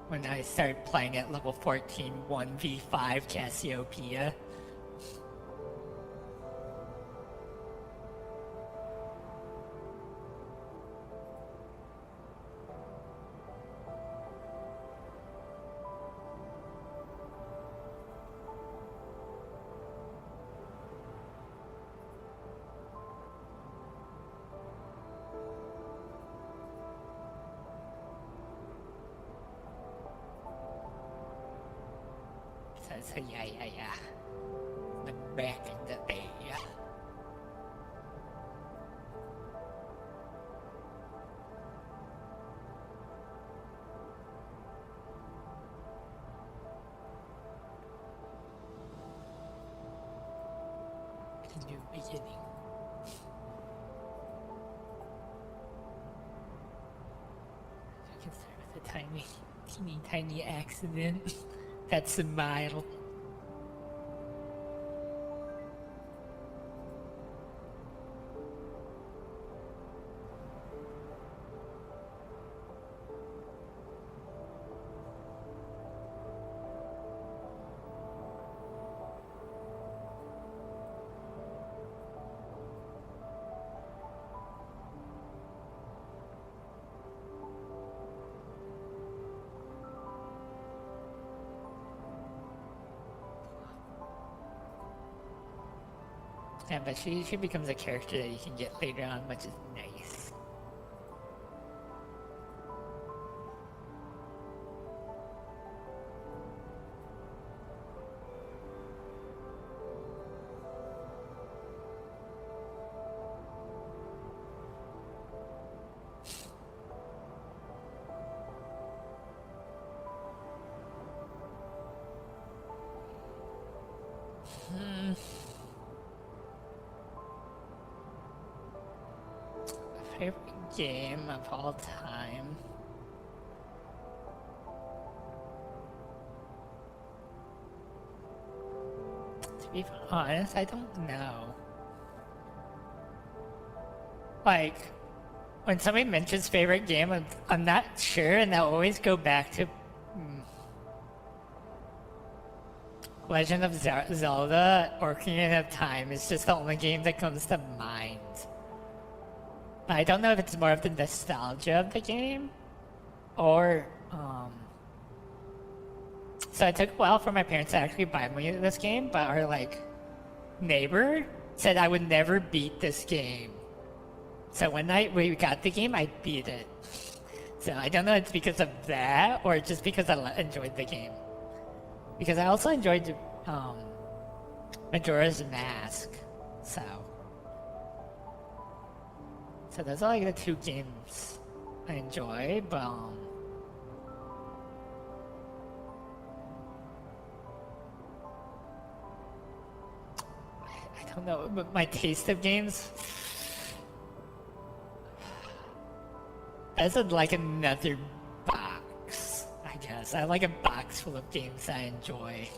Speaker 1: when I started playing at level 14, 1v5 Cassiopeia. So yeah. But back in the day. New beginning. You can start with a tiny accident. That's a mile. Yeah, but she becomes a character that you can get later on, which is nice. Favorite game of all time? To be honest, I don't know. Like, when somebody mentions favorite game, I'm not sure, and I'll always go back to Legend of Zelda Ocarina of Time. It's just the only game that comes to mind. I don't know if it's more of the nostalgia of the game, or, so it took a while for my parents to actually buy me this game, but our, like, neighbor said I would never beat this game. So when we got the game, I beat it. So I don't know if it's because of that, or just because I enjoyed the game. Because I also enjoyed, Majora's Mask, so. So those are like the 2 games I enjoy, but I don't know, but my taste of games, that's like another box, I guess. I have like a box full of games I enjoy.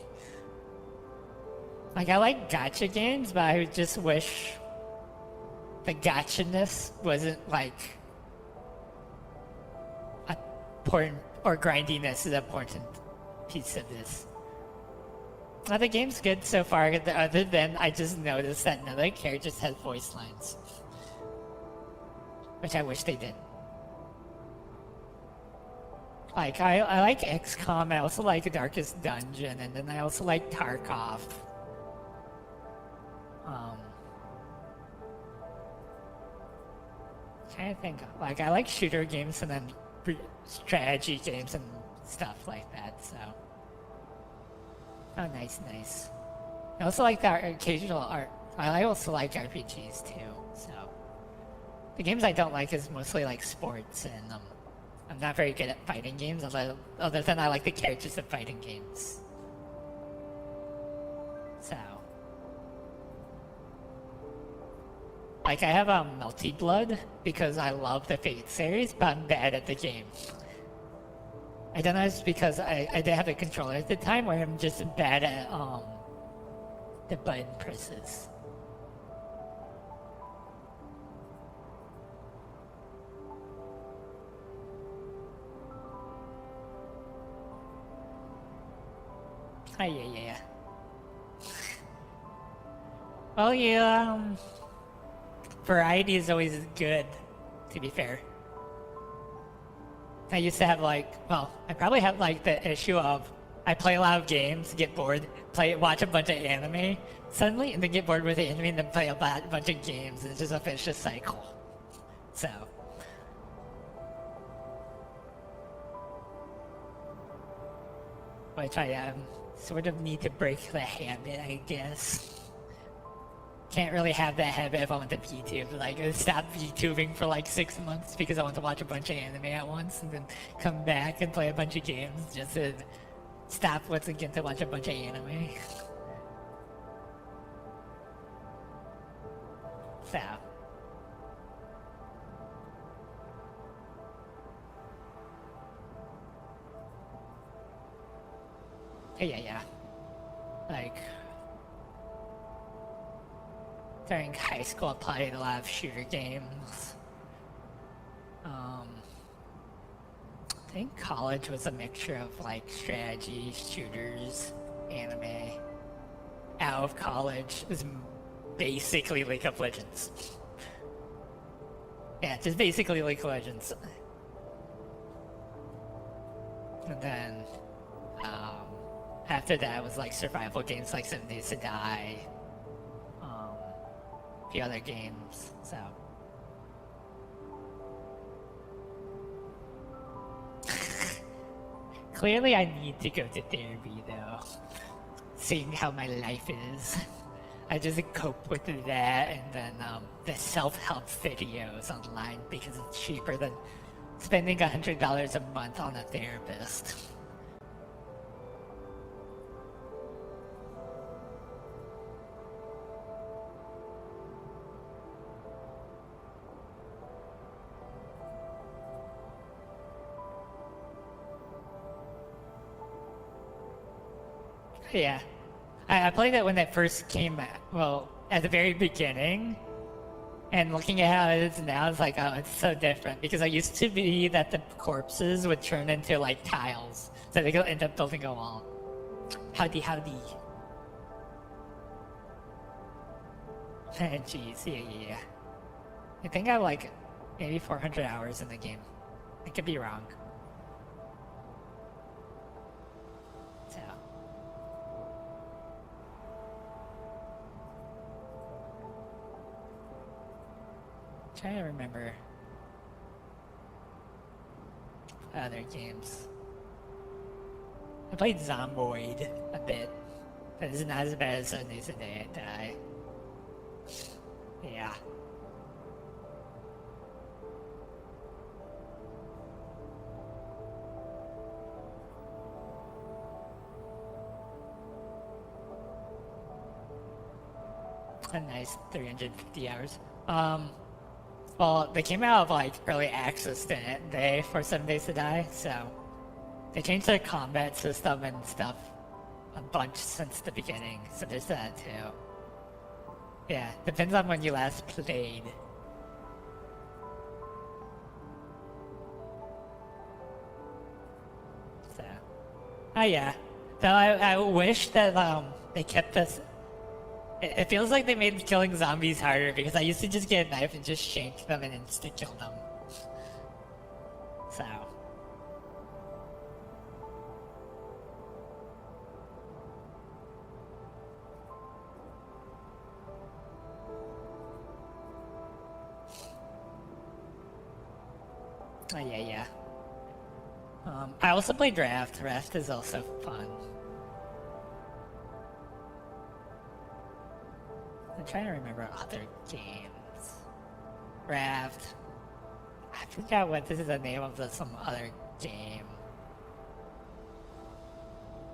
Speaker 1: Like, I like gacha games, but I just wish the gotcha-ness wasn't like a important, or grindiness is an important piece of this. The game's good so far, other than I just noticed that none of the characters has voice lines. Which I wish they did. Like, I like XCOM, I also like Darkest Dungeon, and then I also like Tarkov. Trying to think, like, I like shooter games and then strategy games and stuff like that, so. Oh, nice, nice. I also like the occasional art. I also like RPGs too, so. The games I don't like is mostly like sports, and I'm not very good at fighting games, other than I like the characters of fighting games. So. Like, I have a Multi-Blood because I love the Fate series, but I'm bad at the game. I don't know if it's because I didn't have a controller at the time, where I'm just bad at the button presses. Oh, yeah. Well, yeah, variety is always good, to be fair. I used to have like, well, I probably have like the issue of I play a lot of games, get bored, watch a bunch of anime suddenly, and then get bored with the anime, and then play a bunch of games, and it's just a vicious cycle. So. Which I sort of need to break the habit, I guess. Can't really have that habit if I want to VTube. Like, I stopped VTubing for like 6 months because I want to watch a bunch of anime at once, and then come back and play a bunch of games just to stop once again to watch a bunch of anime. So. Yeah. Like, during high school, I played a lot of shooter games. I think college was a mixture of like strategy, shooters, anime. Out of college was basically League of Legends. Yeah, just basically League of Legends. And then, after that was like survival games like 7 Days to Die, a few other games, so. Clearly I need to go to therapy though, seeing how my life is. I just cope with that, and then the self-help videos online because it's cheaper than spending $100 a month on a therapist. Yeah, I played it when it first came out, well, at the very beginning, and looking at how it is now, it's like, oh, it's so different, because it used to be that the corpses would turn into like tiles, so they could end up building a wall. Howdy. Jeez, yeah. I think I have like maybe 400 hours in the game. I could be wrong. So. Trying to remember other games. I played Zomboid a bit, but it's not as bad as 7 Days to Die. Yeah. A nice 350 hours. Well, they came out of like early access day for 7 Days to Die, so they changed their combat system and stuff a bunch since the beginning, so there's that too. Yeah, depends on when you last played. So, oh yeah. So I wish that they kept this. It feels like they made killing zombies harder because I used to just get a knife and just shank them and insta kill them. So. Oh yeah. I also play Draft. Draft is also fun. I'm trying to remember other games. Raft. I forgot what this is the name of some other game.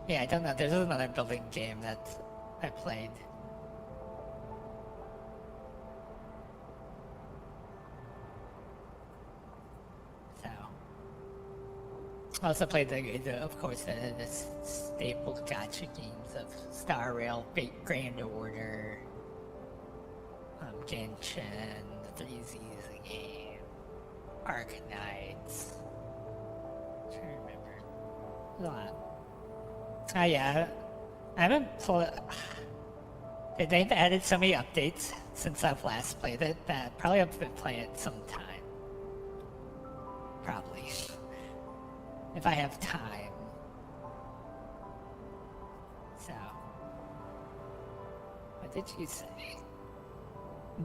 Speaker 1: Yeah, I don't know. There's another building game that I played. So. I also played of course, the staple gacha games of Star Rail, Grand Order, Genshin, the 3Z's game, Arknights. I'm trying to remember. There's a lot. Oh yeah, I haven't played. They've added so many updates since I've last played it that probably I've been playing it sometime. Probably. If I have time. So. What did you say?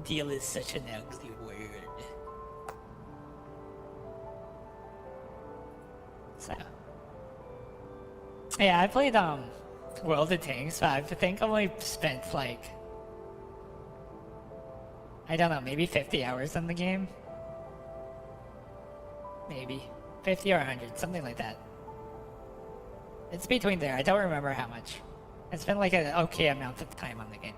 Speaker 1: Deal is such an ugly word. So. Yeah, I played World of Tanks, but I think I only spent like, I don't know, maybe 50 hours on the game? Maybe. 50 or 100, something like that. It's between there, I don't remember how much. It's been like an okay amount of time on the game.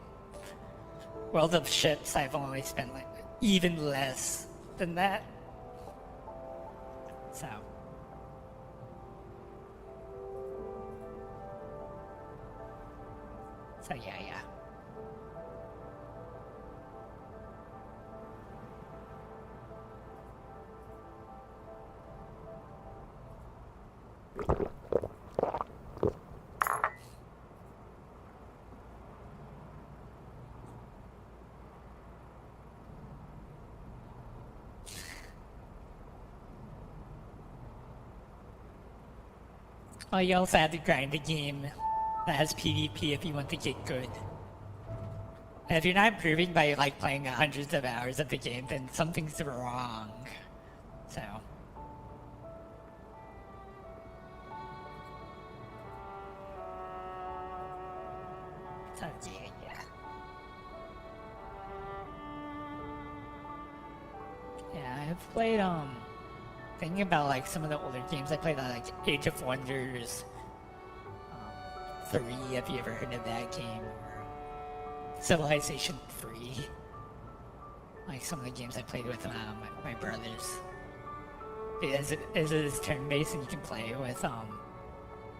Speaker 1: World of Ships, I've only spent like even less than that. So. So yeah. Oh, you also have to grind a game that has PvP if you want to get good. And if you're not improving by like playing hundreds of hours of the game, then something's wrong. So. Yeah. Yeah, I've played thinking about like some of the older games I played, like Age of Wonders 3, have you ever heard of that game? Or Civilization 3. Like some of the games I played with my brothers. It is turn-based and you can play with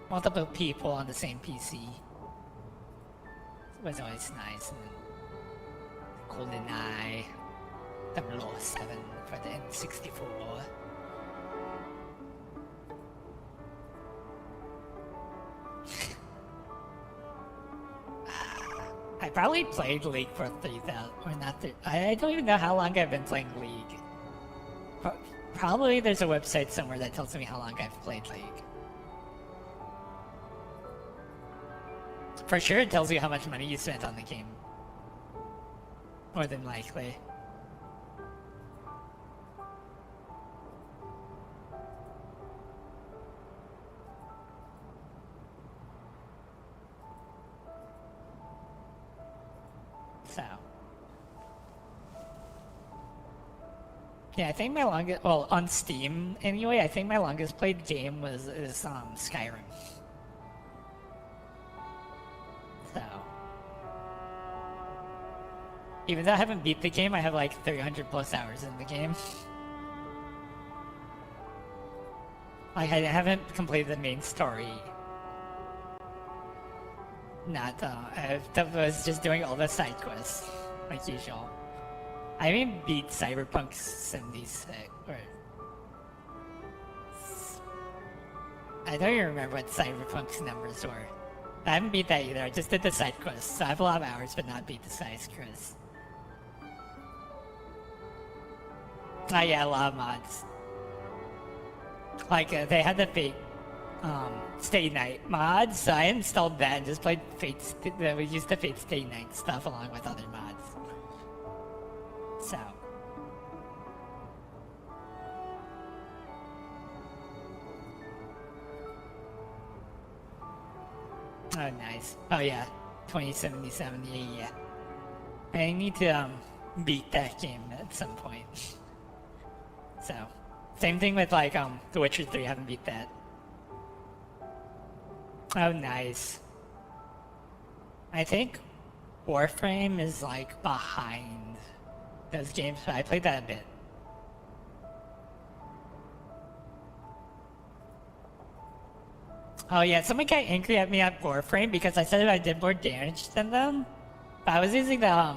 Speaker 1: multiple people on the same PC. It was always nice. And GoldenEye 007 for the N64. I probably played League for 3,000, or not. I don't even know how long I've been playing League. Probably there's a website somewhere that tells me how long I've played League. For sure it tells you how much money you spent on the game. More than likely. So. Yeah, I think my longest, well, on Steam anyway, I think my longest played game is Skyrim. So. Even though I haven't beat the game, I have like 300 plus hours in the game. Like, I haven't completed the main story. not that was just doing all the side quests like usual. I even beat Cyberpunk 76 or I don't even remember what Cyberpunk's numbers were. I haven't beat that either. I just did the side quests, so I have a lot of hours, but not beat the side quests. Oh yeah, a lot of mods. Like they had the fake Stay Night mod, so I installed that and just played we used the Fate Stay Night stuff along with other mods. So. Oh, nice. Oh yeah, 2077, yeah. I need to beat that game at some point. So, same thing with like The Witcher 3, I haven't beat that. Oh, nice. I think Warframe is like behind those games, but I played that a bit. Oh yeah, someone got angry at me at Warframe because I said I did more damage than them. But I was using the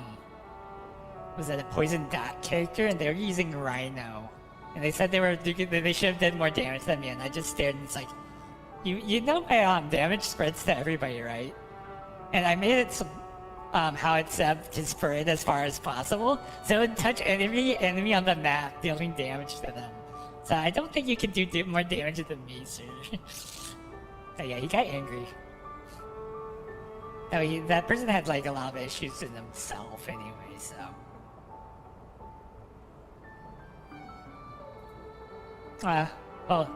Speaker 1: was it a poison dot character, and they were using Rhino, and they said they should have did more damage than me, and I just stared and it's like, you know my damage spreads to everybody, right? And I made it how it's set up to spread as far as possible, so it would touch enemy on the map, dealing damage to them. So I don't think you can do more damage than me, sir. Oh yeah, he got angry. Oh, that person had like a lot of issues with himself anyway, so. Well,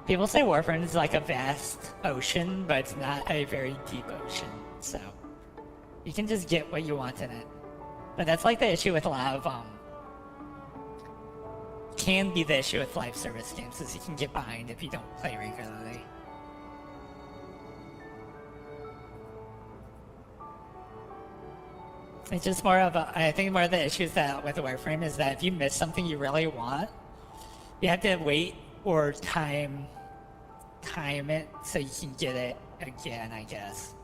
Speaker 1: people say Warframe is like a vast ocean, but it's not a very deep ocean, so. You can just get what you want in it. But that's like the issue with a lot of, can be the issue with live service games, is you can get behind if you don't play regularly. It's just more of I think more of the issues that with Warframe is that if you miss something you really want, you have to wait or time it so you can get it again, I guess.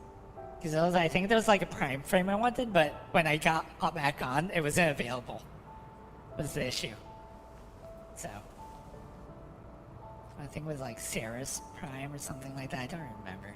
Speaker 1: Because I think there was like a prime frame I wanted, but when I got back on, it wasn't available. Was the issue. So I think it was like Sarah's Prime or something like that. I don't remember.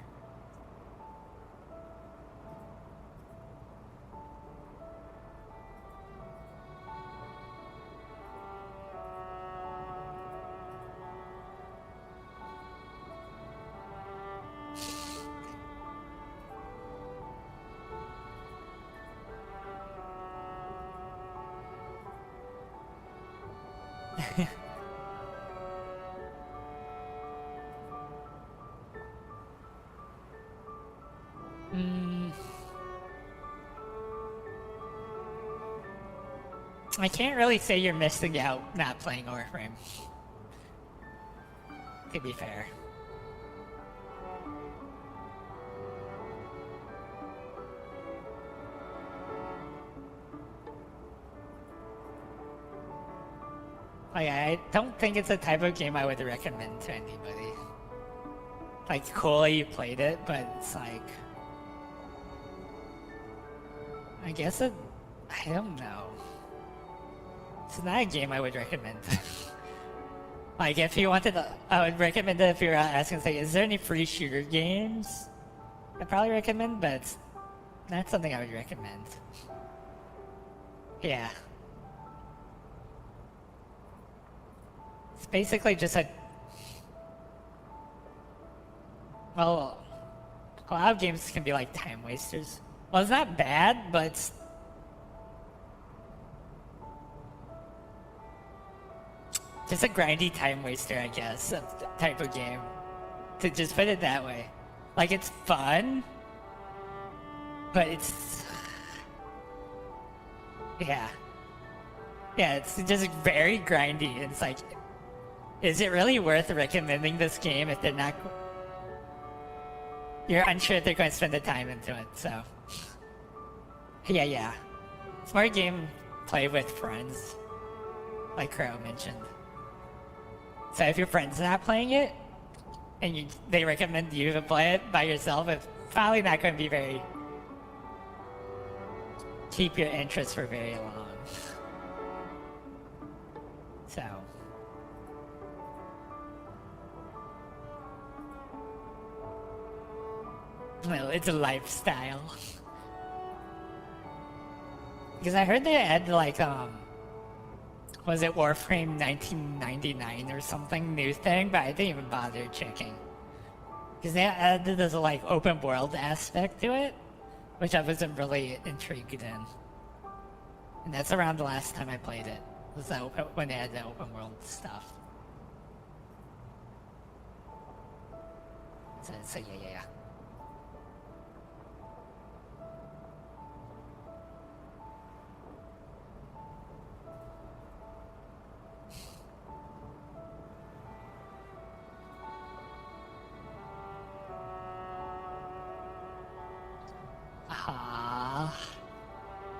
Speaker 1: I can't really say you're missing out not playing Warframe. To be fair. Oh yeah, I don't think it's a type of game I would recommend to anybody. Like, cool you played it, but it's like... I guess I don't know. It's not a game I would recommend. Like, if you wanted to, I would recommend it if you're asking, say, is there any free shooter games? I'd probably recommend, but it's not something I would recommend. Yeah. It's basically just a... Well, a lot of games can be like time wasters. Well, it's not bad, but it's... just a grindy time waster, I guess, type of game. To just put it that way. Like, it's fun, but it's... Yeah. Yeah, it's just very grindy. It's like, is it really worth recommending this game if they're not... You're unsure if they're going to spend the time into it, so... Yeah. It's more a game played with friends, like Crow mentioned. So if your friend's not playing it, and they recommend you to play it by yourself, it's probably not going to be very keep your interest for very long. So well, it's a lifestyle. Because I heard they had like was it Warframe 1999 or something new thing, but I didn't even bother checking. Because they added this like open world aspect to it, which I wasn't really intrigued in. And that's around the last time I played it, was the when they had the open world stuff. So yeah.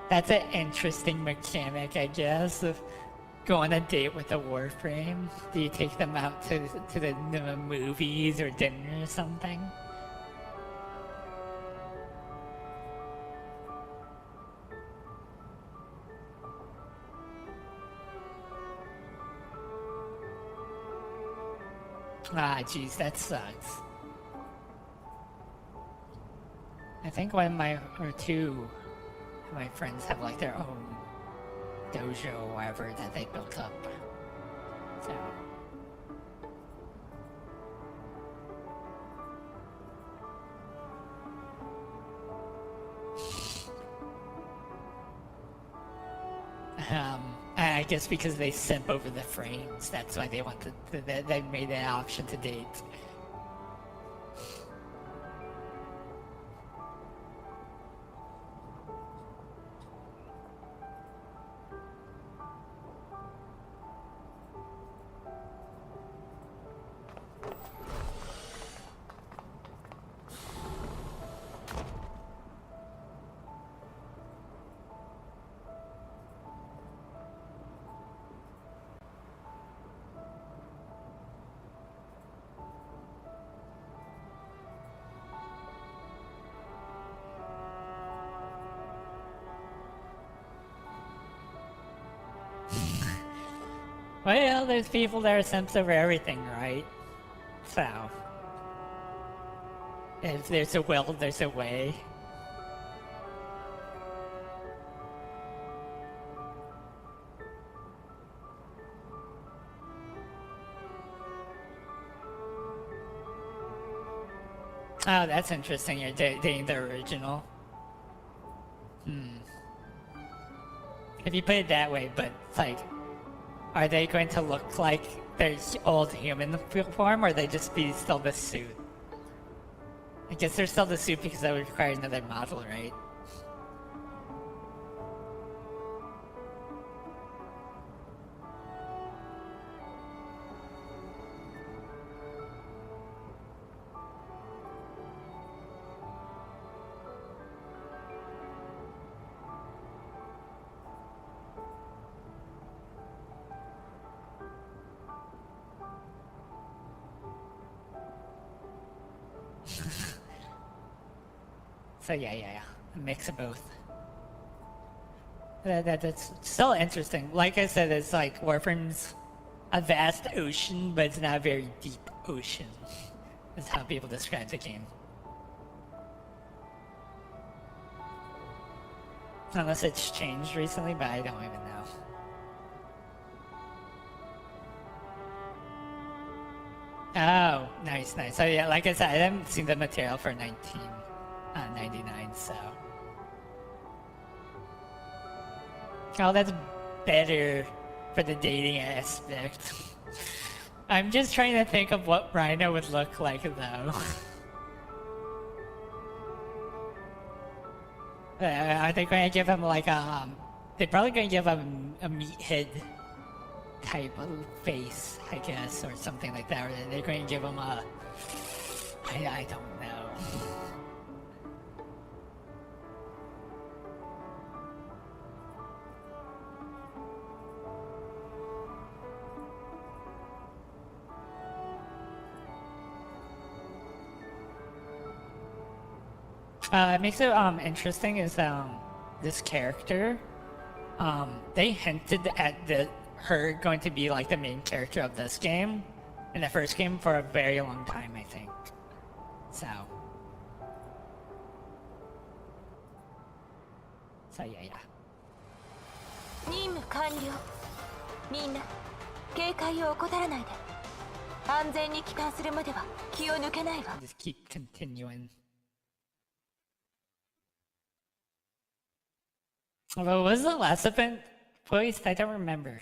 Speaker 1: That's an interesting mechanic, I guess, of going on a date with a Warframe. Do you take them out to the movies or dinner or something? Ah, jeez, that sucks. I think one of my, or two of my friends have like their own dojo or whatever that they built up. So. I guess because they simp over the frames, that's why they want they made an option to date. Well, there's people that are simps over everything, right? So, if there's a will, there's a way. Oh, that's interesting. You're dating the original. If you put it that way, but it's like, are they going to look like their old human form, or they just be still the suit? I guess they're still the suit because that would require another model, right? So yeah, a mix of both. That's still interesting. Like I said, it's like Warframe's a vast ocean, but it's not a very deep ocean. That's how people describe the game. Unless it's changed recently, but I don't even know. Oh, nice. So yeah, like I said, I haven't seen the material for 1999, so. Oh, that's better for the dating aspect. I'm just trying to think of what Rhino would look like, though. Are they going to give him like a... they're probably going to give him a meathead type of face, I guess, or something like that. Or they're going to give him a... I don't know. It makes it interesting is this character, they hinted at her going to be like the main character of this game in the first game for a very long time, I think. So yeah.
Speaker 3: 任務完了。みんな警戒を怠らないで。安全に帰還するまでは気を抜けないわ。
Speaker 1: Just keep continuing. What was the last event voiced? I don't remember.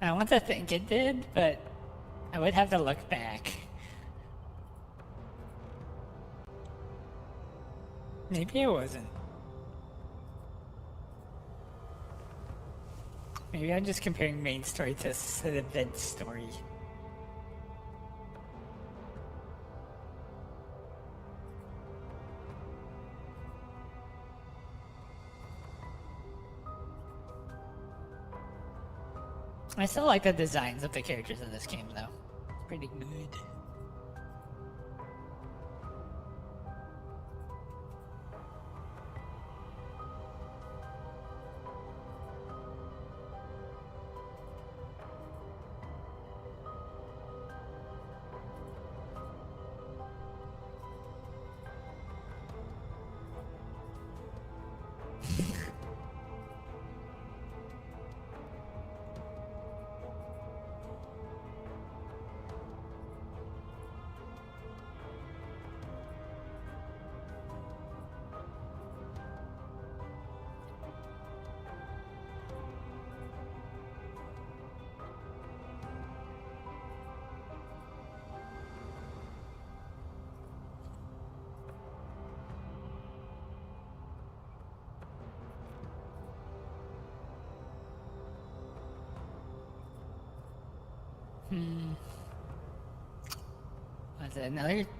Speaker 1: I want to think it did, but I would have to look back. Maybe it wasn't. Maybe I'm just comparing main story to the event story. I still like the designs of the characters in this game, though. It's pretty good.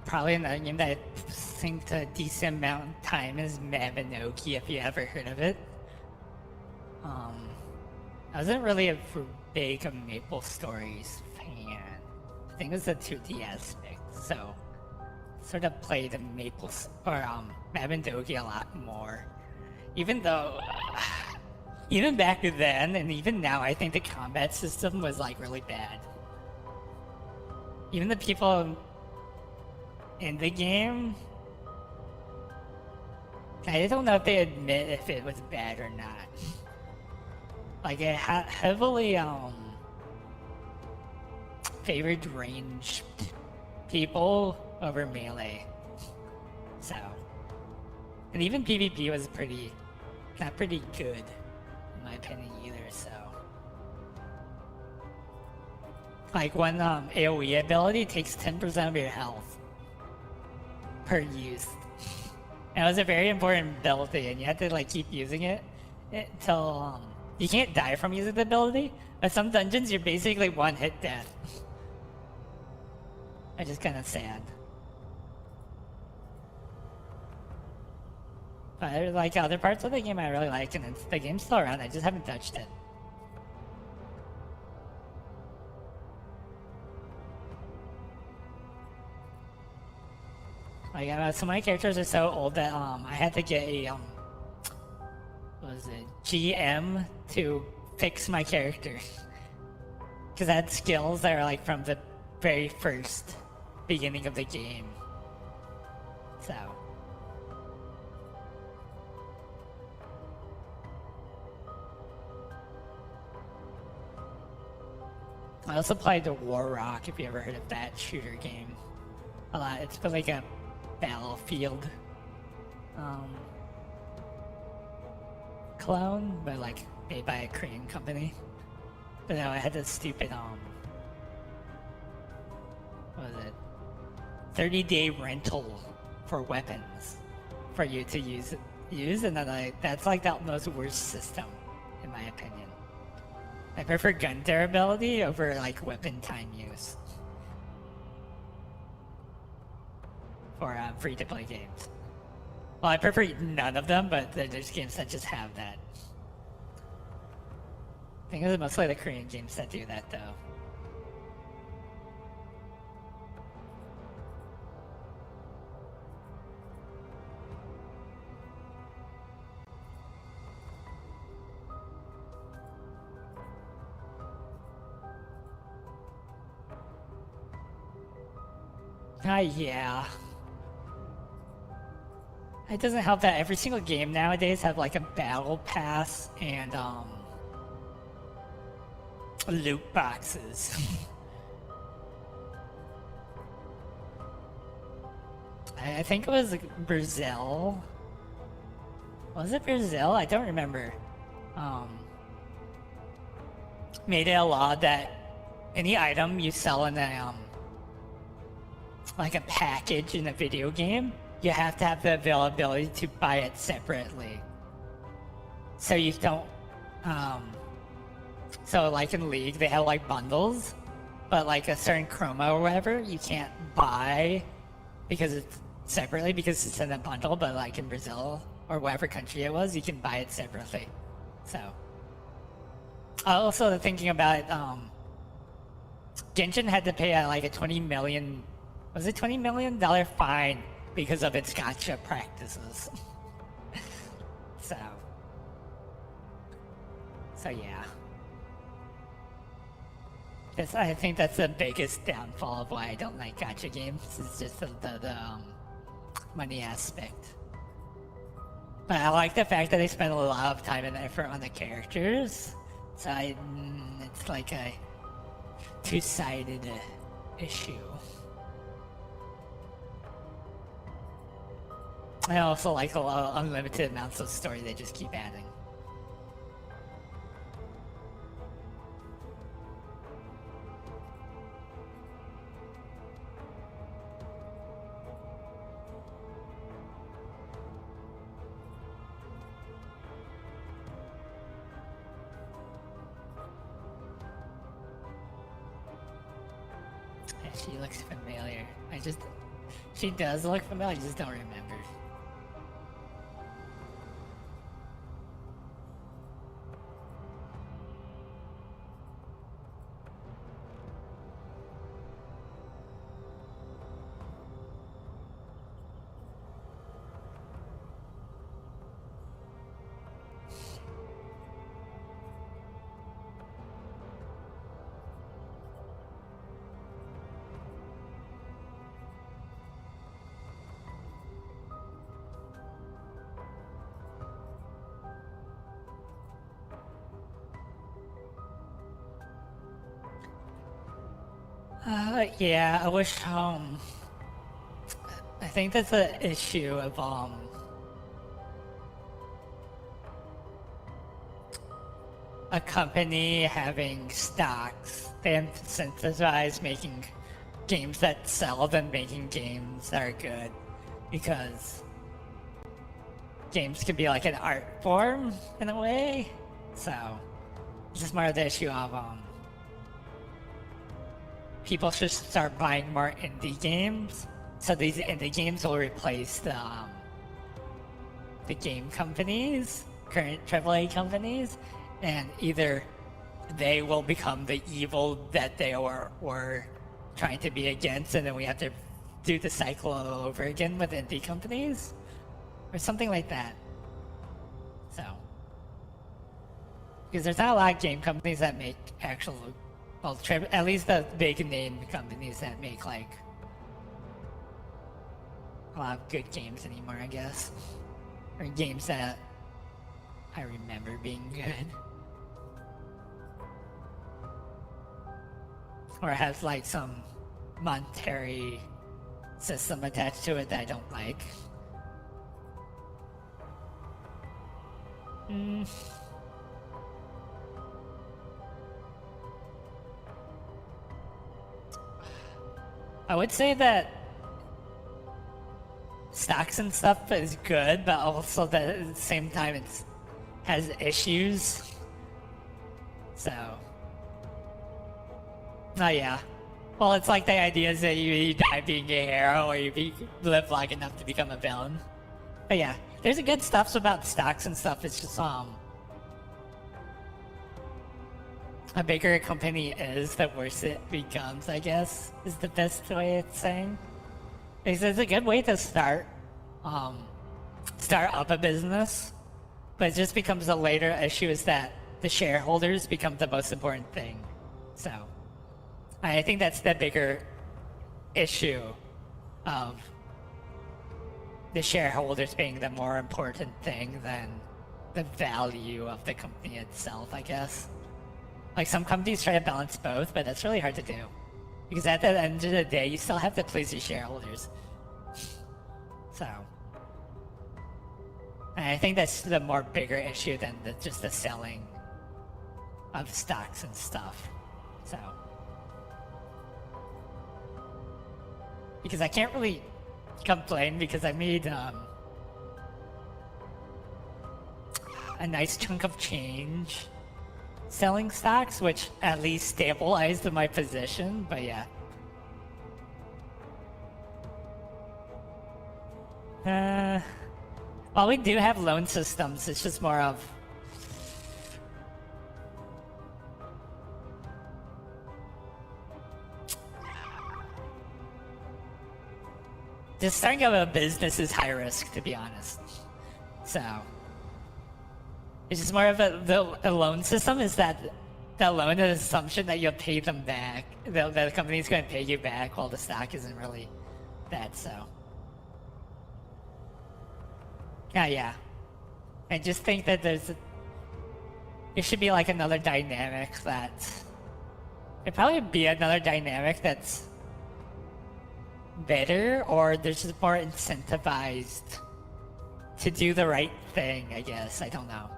Speaker 1: Probably another game that I synced a decent amount of time is Mabinogi, if you ever heard of it. I wasn't really a big Maple Stories fan. I think it was the 2D aspect, so sort of played Mabinogi a lot more. Even though, even back then and even now, I think the combat system was like really bad. Even the people in the game, I don't know if they admit if it was bad or not. Like it heavily favored ranged people over melee. So, and even PvP was not pretty good in my opinion either. So, like one AoE ability takes 10% of your health per use. And it was a very important ability, and you had to like keep using it until you can't die from using the ability. But some dungeons, you're basically one-hit death. Which is kind of sad. But like other parts of the game I really like, and the game's still around, I just haven't touched it. Like, so my characters are so old that I had to get a what was it, GM to fix my character, because I had skills that are like from the very first beginning of the game. So I also played the War Rock, if you ever heard of that shooter game. A lot. It's been like a Battlefield clone, but like made by a Korean company. But no, I had this stupid what was it? 30-day rental for weapons for you to use, and then that's like the most worst system in my opinion. I prefer gun durability over like weapon time use for free-to-play games. Well, I prefer none of them, but there's games that just have that. I think it's mostly the Korean games that do that, though. Yeah. It doesn't help that every single game nowadays have like a battle pass and loot boxes. I think it was like Brazil. Was it Brazil? I don't remember. Made it a law that any item you sell in a like a package in a video game, you have to have the availability to buy it separately. So you don't so like in League they have like bundles, but like a certain chroma or whatever you can't buy because it's separately because it's in a bundle, but like in Brazil or whatever country it was, you can buy it separately. So also thinking about it, Genshin had to pay like a $20 million fine because of its gacha practices. so yeah. I think that's the biggest downfall of why I don't like gacha games. It's just the money aspect. But I like the fact that they spend a lot of time and effort on the characters. So it's like a two-sided issue. I also like a lot of unlimited amounts of story they just keep adding. She looks familiar. She does look familiar, I just don't remember. Yeah, I wish, I think that's an issue of, a company having stocks. They incentivize making games that sell than making games that are good. Because games can be like an art form, in a way. So, it's just more of the issue of, people should start buying more indie games, so these indie games will replace the game companies, current AAA companies, and either they will become the evil that they were trying to be against, and then we have to do the cycle all over again with indie companies, or something like that. So, because there's not a lot of game companies that make actual, well, at least the big name companies that make like a lot of good games anymore, I guess. Or games that I remember being good. Or has like some monetary system attached to it that I don't like. I would say that stocks and stuff is good, but also that at the same time it has issues. So, oh yeah. Well, it's like the idea is that you die being a hero, or you live long enough to become a villain. But yeah, there's a good stuff about stocks and stuff. It's just a bigger a company is, the worse it becomes, I guess, is the best way of saying. Because it's a good way to start up a business, but it just becomes a later issue is that the shareholders become the most important thing. So, I think that's the bigger issue of the shareholders being the more important thing than the value of the company itself, I guess. Like, some companies try to balance both, but that's really hard to do. Because at the end of the day, you still have to please your shareholders. So, and I think that's the more bigger issue than just the selling of stocks and stuff. So, because I can't really complain because I made a nice chunk of change selling stocks, which at least stabilized my position, but yeah. Well, we do have loan systems, it's just more of just starting up a business is high risk, to be honest. So it's just more of a loan system is that the loan is an assumption that you'll pay them back. The company's going to pay you back while the stock isn't really that, so. Yeah. I just think that there should be like another dynamic it'd probably be another dynamic that's better, or there's just more incentivized to do the right thing, I guess. I don't know.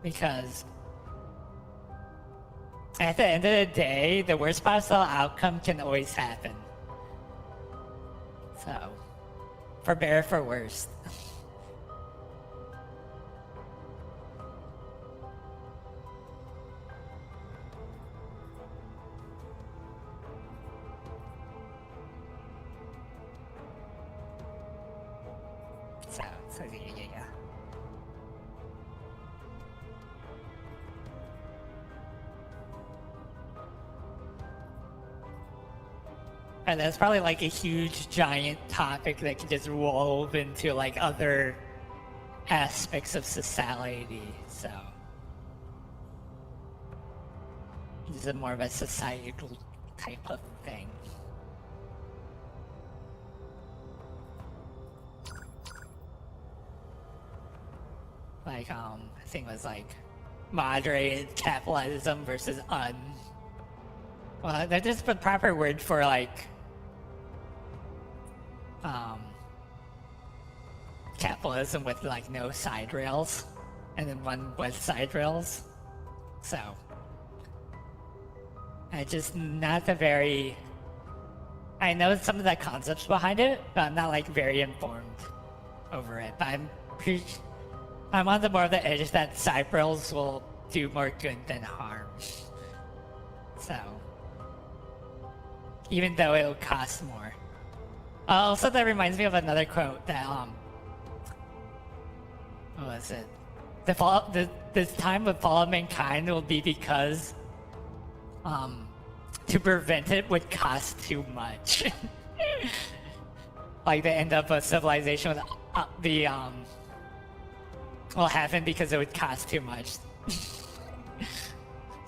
Speaker 1: Because at the end of the day, the worst possible outcome can always happen. So, for better or for worse. So yeah. And that's probably like a huge giant topic that can just wove into like other aspects of society, so this is more of a societal type of thing. Like, I think it was like moderated capitalism versus well, there's just a proper word for like capitalism with like no side rails, and then one with side rails. So, I just not a very. I know some of the concepts behind it, but I'm not like very informed over it. But I'm on the more of the edge that side rails will do more good than harm. So, even though it'll cost more. Also, that reminds me of another quote that what was it? The time of fall of mankind will be because to prevent it would cost too much. Like the end of a civilization with will happen because it would cost too much.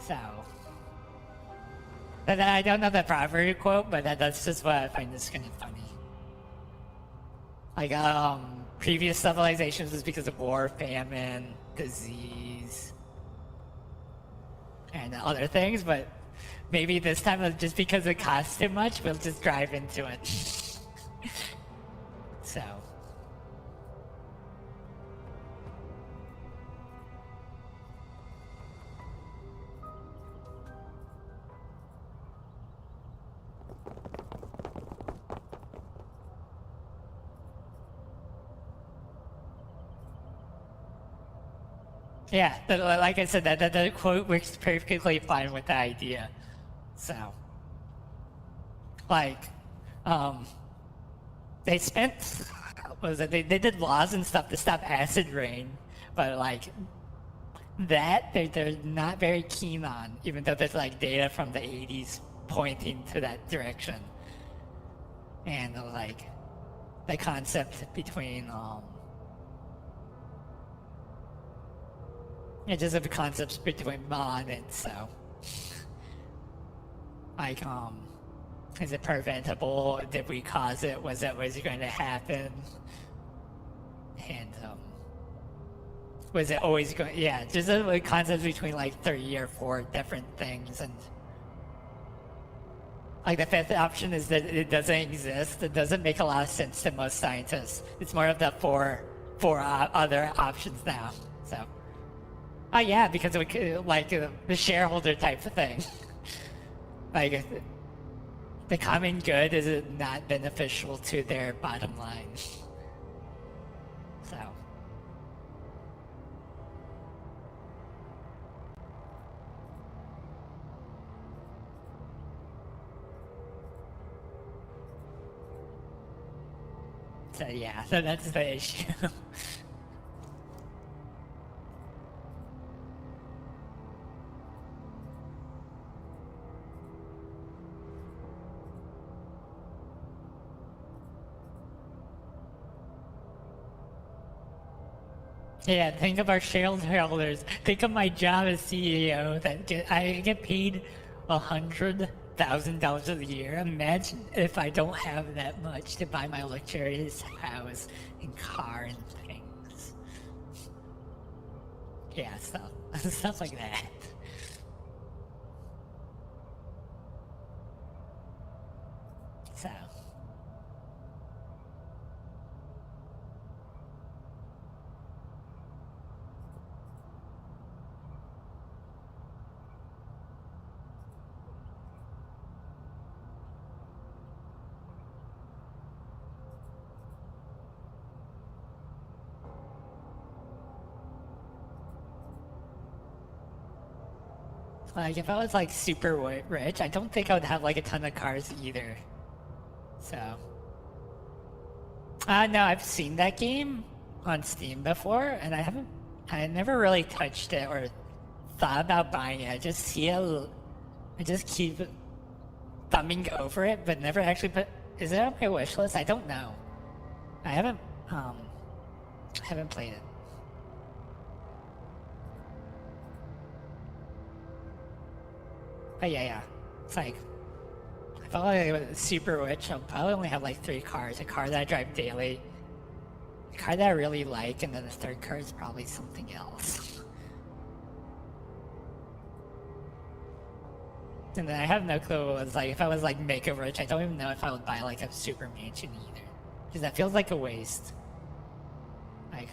Speaker 1: So, but I don't know the proper quote, but that's just what I find is kind of funny. Like, previous civilizations was because of war, famine, disease, and other things, but maybe this time, just because it costs too much, we'll just drive into it. So. Yeah, like I said, that quote works perfectly fine with the idea. So, like, they spent, what was it? They did laws and stuff to stop acid rain, but like that they're not very keen on, even though there's like data from the 80s pointing to that direction. And like the concept between just the concepts between mod and so. Like, is it preventable? Did we cause it? Was it going to happen? And, was it always going? Yeah, just a concept between like 3 or 4 different things, and like the 5th option is that it doesn't exist. It doesn't make a lot of sense to most scientists. It's more of the four other options now. So, oh yeah, because we could, like the shareholder type of thing. Like the common good is not beneficial to their bottom line. So. So yeah, so that's the issue. Yeah, think of our shareholders. Think of my job as CEO. I get paid $100,000 a year. Imagine if I don't have that much to buy my luxurious house and car and things. Yeah, stuff like that. So. Like, if I was, like, super rich, I don't think I would have, like, a ton of cars either. So. No, I've seen that game on Steam before, and I never really touched it or thought about buying it. I just keep thumbing over it, but never actually is it on my wish list? I don't know. I haven't played it. But yeah. It's like, if I was super rich, I'll probably only have like 3 cars. A car that I drive daily, a car that I really like, and then the 3rd car is probably something else. And then I have no clue what it was like. If I was like mega rich, I don't even know if I would buy like a super mansion either. Because that feels like a waste. Like,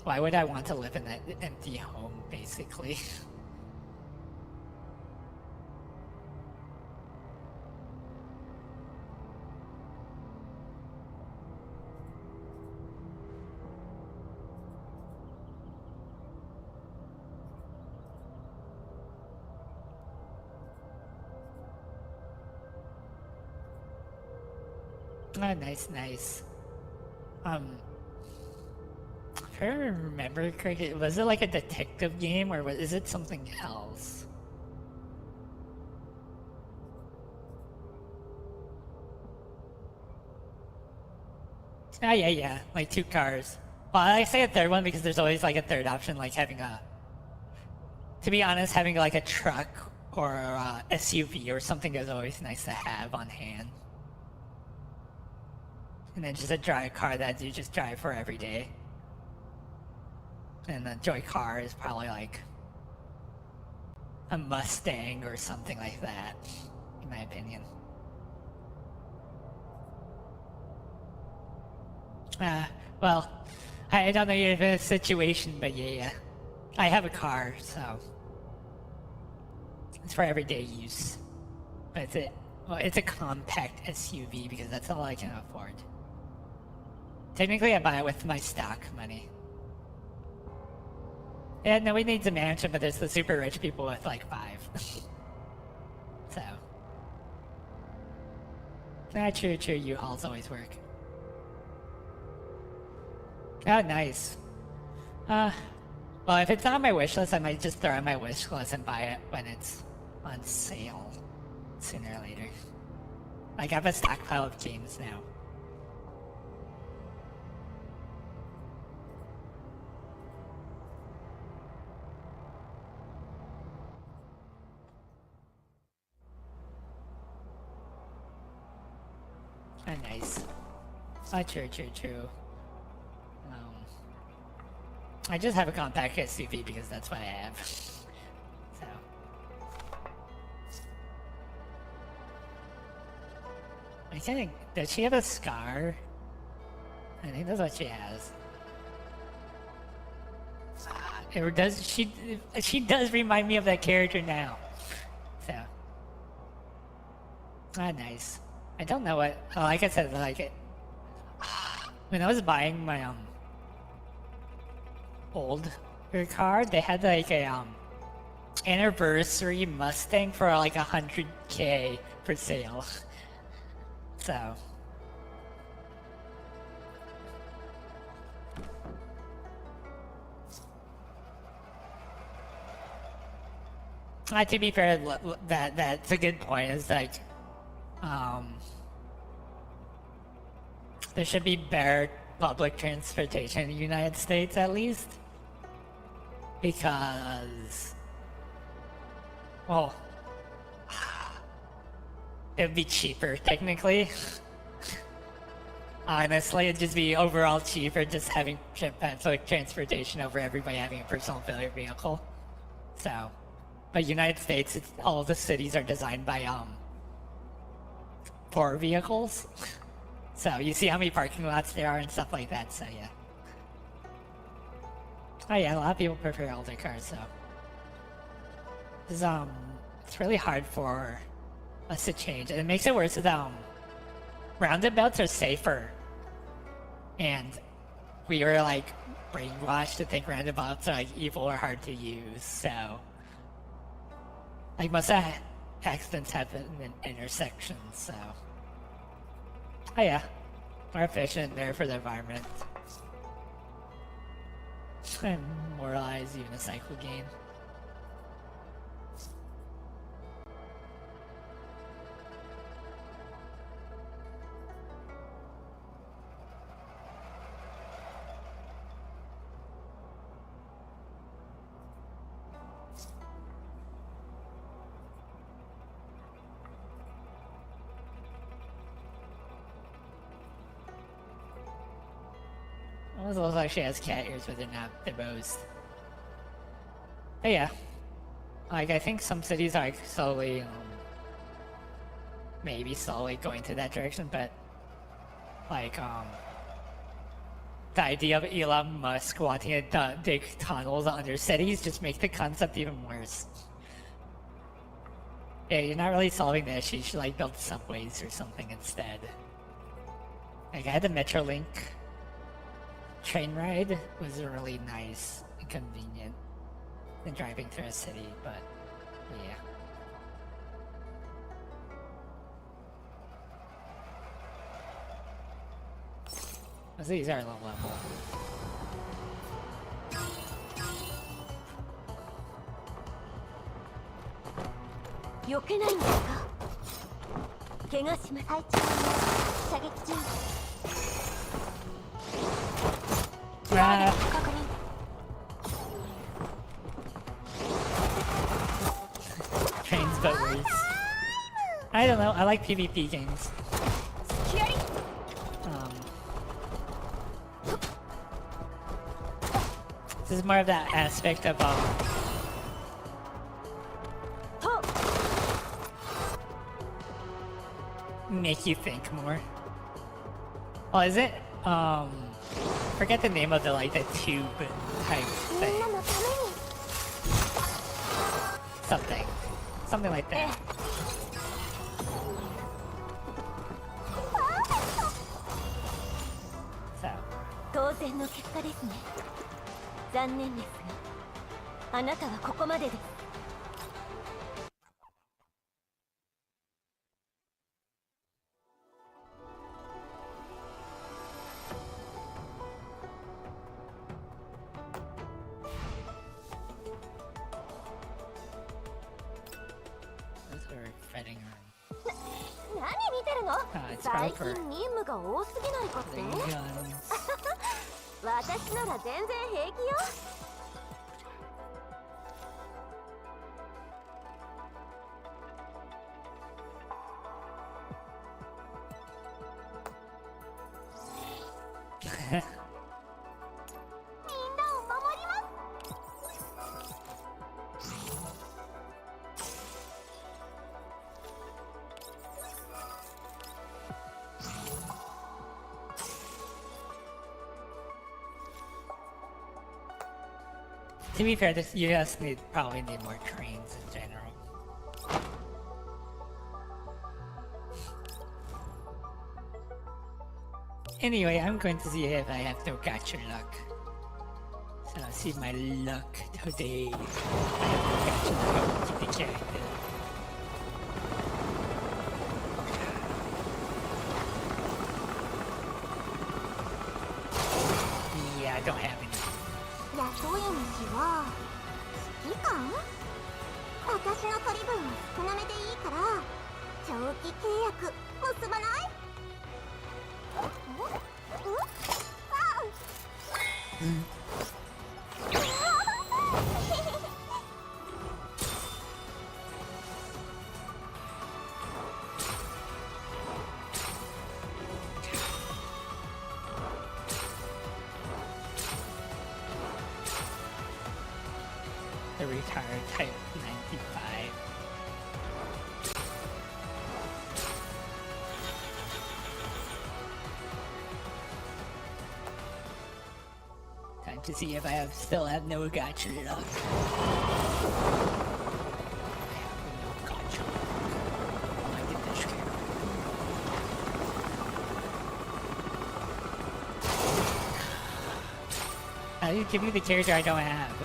Speaker 1: why would I want to live in an empty home, basically? Oh, nice. If I remember correctly, was it like a detective game, or is it something else? Oh, yeah, like 2 cars. Well, I say a 3rd one because there's always like a 3rd option, like having to be honest, having like a truck or a SUV or something is always nice to have on hand. And then just a car that you just drive for every day. And the joy car is probably like a Mustang or something like that, in my opinion. Well, I don't know your situation, but yeah. I have a car, so it's for everyday use. But it's a compact SUV because that's all I can afford. Technically, I buy it with my stock money. Yeah, no, we need a mansion, but there's the super rich people with like 5. So. True, U-Hauls always work. Oh, nice. Well, if it's not on my wish list, I might just throw it on my wish list and buy it when it's on sale sooner or later. Like, I have a stockpile of games now. Ah, nice. Ah, true. I just have a compact SUV because that's what I have. So. I think, does she have a scar? I think that's what she has. Or does she does remind me of that character now. So. Ah, nice. I don't know what, like I said, like it. When I was buying my, old car, they had like a, anniversary Mustang for like 100K for sale. So. To be fair, that's a good point. It's like, there should be better public transportation in the United States, at least, because, well, it would be cheaper technically. Honestly, it'd just be overall cheaper just having public transportation over everybody having a personal vehicle. So. But United States, all the cities are designed by for vehicles. So you see how many parking lots there are and stuff like that. So yeah. Oh yeah, a lot of people prefer older cars. So it's really hard for us to change, and it makes it worse that roundabouts are safer, and we were like brainwashed to think roundabouts are like evil or hard to use. So. Like most accidents happen in intersections, so. Oh yeah, more efficient, there for the environment. And moralize unicycle game. It looks like she has cat ears, but they're not the most. But yeah, like I think some cities are like slowly, maybe slowly going to that direction, but like the idea of Elon Musk wanting to dig tunnels under cities just makes the concept even worse. Yeah, you're not really solving the issue. You should like build subways or something instead. Like I had the Metrolink train ride was really nice and convenient than driving through a city, but yeah. These are low level. Trains but worse. I don't know, I like PvP games. This is more of that aspect of make you think more. Oh, is it? Forget the name of the like the tube type thing. Something like that. So.
Speaker 3: 当然の結果ですね。残念ですが、あなたはここまでです。何見てるの？最近任務が多すぎないかって？私なら全然平気よ。
Speaker 2: を守ります。
Speaker 1: To be fair, this US probably need more trains in general. Anyway, I'm going to see if I have no gacha luck. So I'll see my luck today. I have no gacha luck. I'll keep the character. Yeah, I don't have any.
Speaker 2: 雇い主は指揮官？私の取り分は少なめでいいから長期契約結ばない？The
Speaker 1: retired type 95. Time to see if I still have no gacha luck. I have no gacha luck. I get this character. How do you give me the character I don't have?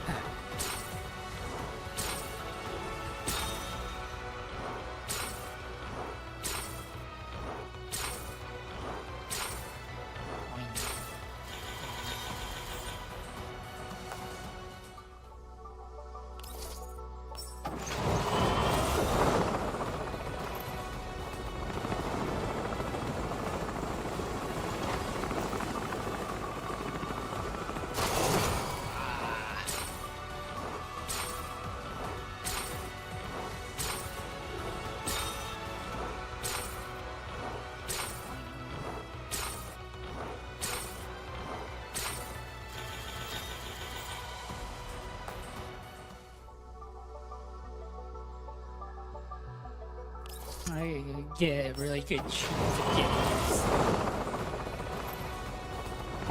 Speaker 1: I get a really good chance of getting this.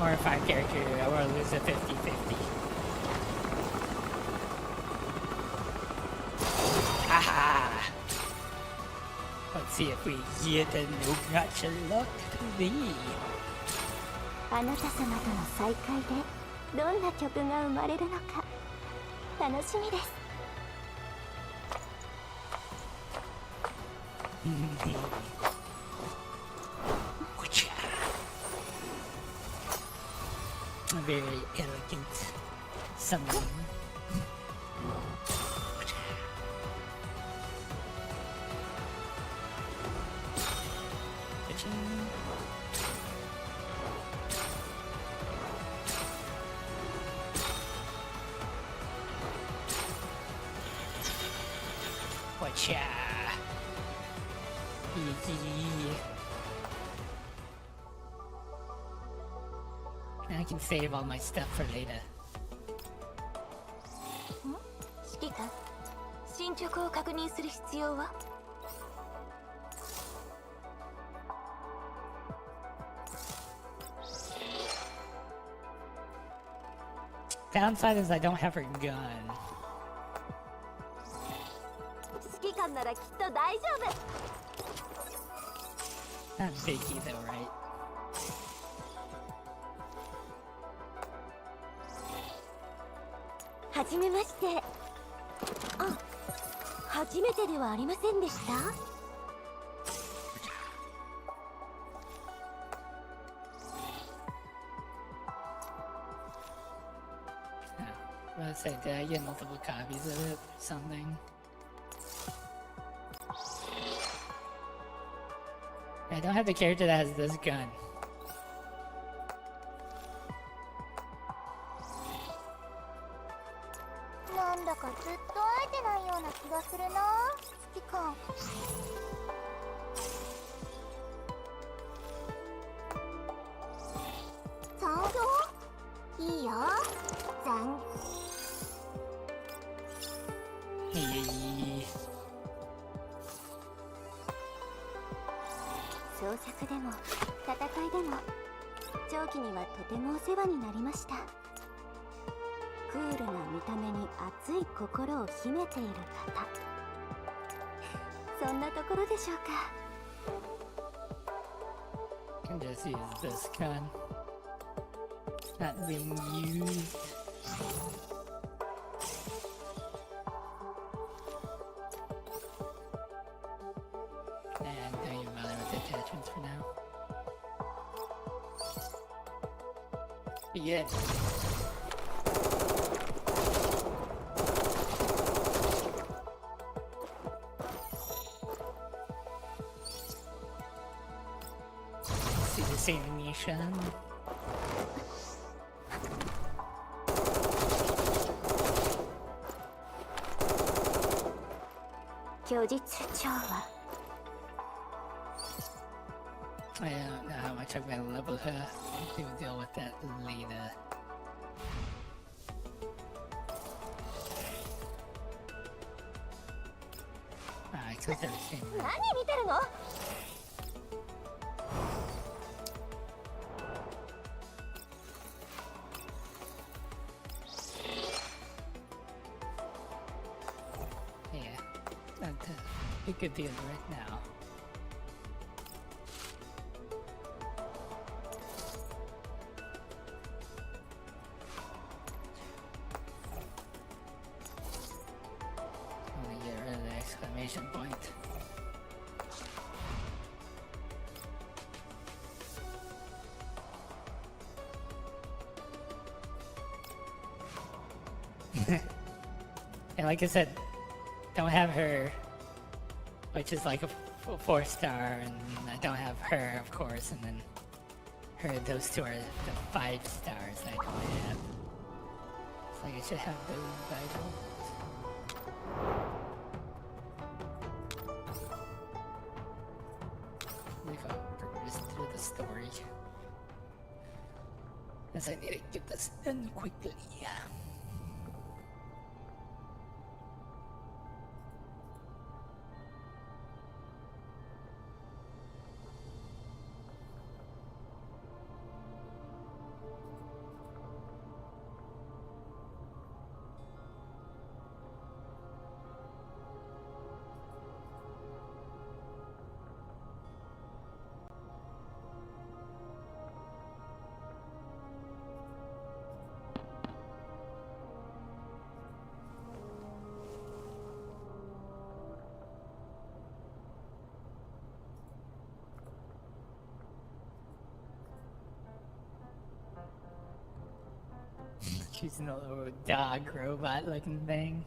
Speaker 1: Or if I character, I will lose a 50-50. Haha! Let's see if we get a no gacha luck today.
Speaker 2: あなた様との再会でどんな曲が生まれるのか楽しみです。
Speaker 1: A very elegant summon. Whatcha? I can save all my stuff for later.
Speaker 3: 指揮官、進捗を確認する必要は？Downside
Speaker 1: is I don't have her gun.
Speaker 2: 指揮官ならきっと大丈夫。
Speaker 1: Not big either, right?
Speaker 2: はじめまして。あ、初めてではありませんでした？
Speaker 1: I was say, did I get multiple copies of it or something? I don't have the character that has this gun.
Speaker 2: 創作でも戦いでも長期にはとてもお世話になりました。クールな見た目に熱い心を秘めている方、そんなところでしょうか。
Speaker 1: Can just use this gun. Not being used. And don't even bother with the attachments for now. Yeah. See the same animation.
Speaker 2: 虚実調和
Speaker 1: I don't know how much I'm gonna level her. We'll deal with that later. I clicked everything.
Speaker 2: 何見てるの？
Speaker 1: Yeah, not a good deal right now. Only get rid of the exclamation point. And like I said, don't have her, which is like a 4-star, and I don't have her, of course, and then her, those two are the 5 stars I don't have. It's like I should have those Bibles. Let me go peruse through the story. As I need to get this done quickly. She's a little dog robot looking thing.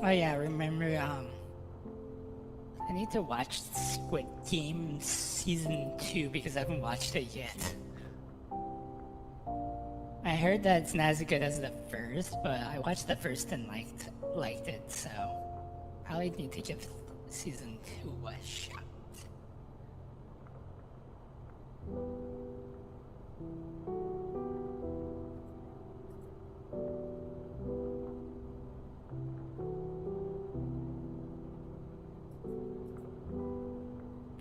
Speaker 1: Oh yeah, remember, I need to watch Squid Game Season 2 because I haven't watched it yet. I heard that it's not as good as the first, but I watched the first and liked it, so probably need to give Season 2 a shot.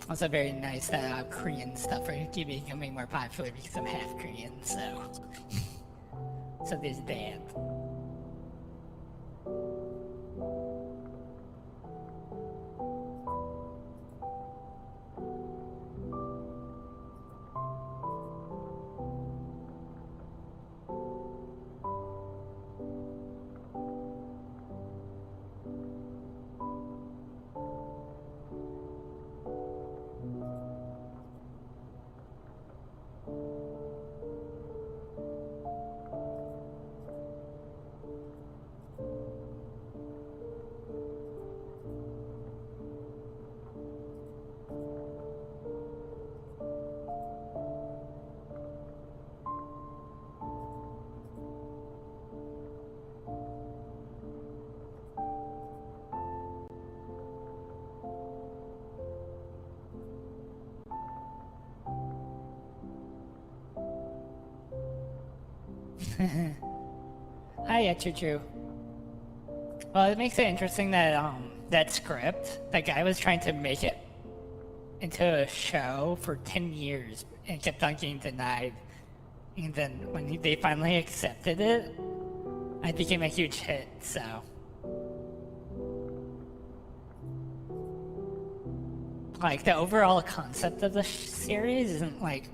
Speaker 1: Also very nice that Korean stuff are becoming more popular because I'm half Korean, so so there's that. Hi, yeah, True. Well, it makes it interesting that that script, that guy was trying to make it into a show for 10 years and kept on getting denied. And then when they finally accepted it, it became a huge hit, so. Like, the overall concept of the series isn't, like,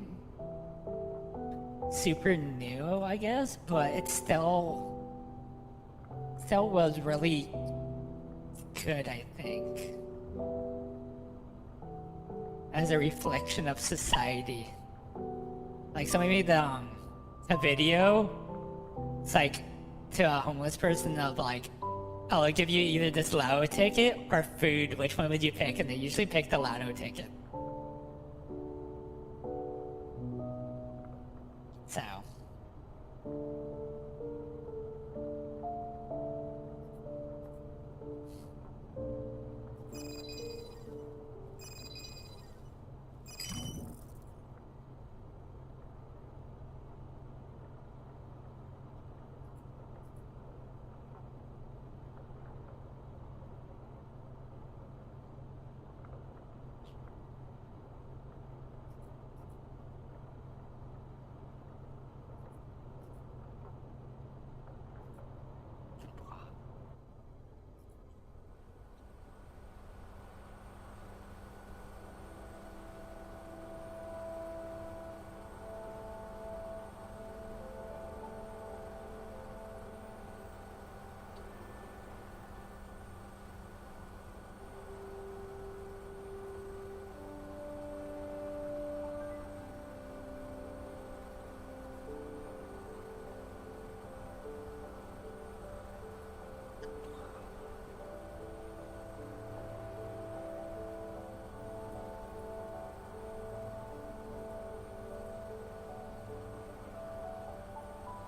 Speaker 1: super new, I guess, but it still was really good, I think, as a reflection of society. Like, somebody made a video, it's like to a homeless person of like, I'll give you either this lotto ticket or food, which one would you pick? And they usually pick the lotto ticket. So.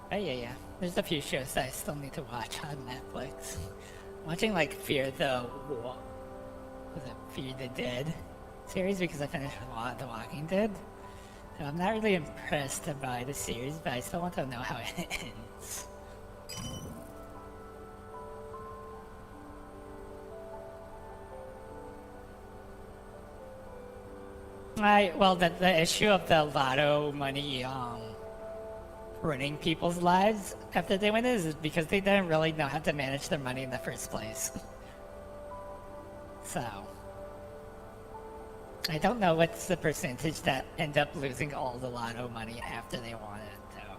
Speaker 1: Oh yeah. There's a few shows that I still need to watch on Netflix. I'm watching like Fear the Dead series because I finished The Walking Dead. So I'm not really impressed by the series, but I still want to know how it ends. Well, the issue of the lotto money ruining people's lives after they win is because they didn't really know how to manage their money in the first place. So, I don't know what's the percentage that end up losing all the lotto money after they won it, though.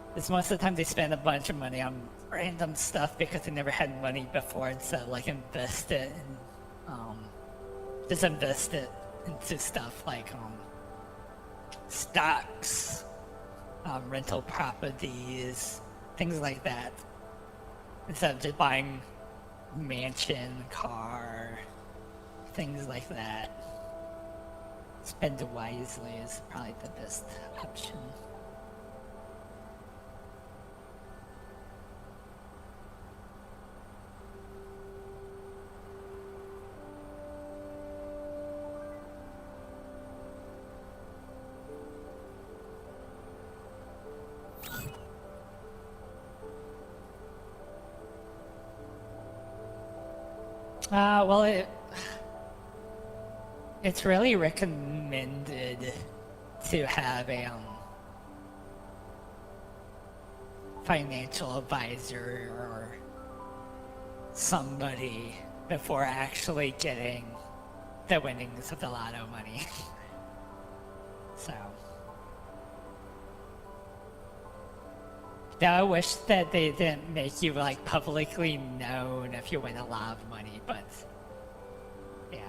Speaker 1: Because most of the time they spend a bunch of money on random stuff because they never had money before, and so like invest it and just invest it into stuff like stocks, rental properties, things like that. instead of just buying mansion, car, things like that. Spend it wisely is probably the best option. Well, it's really recommended to have a financial advisor or somebody before actually getting the winnings of the lotto money. So, now I wish that they didn't make you like publicly known if you win a lot of money, but yeah.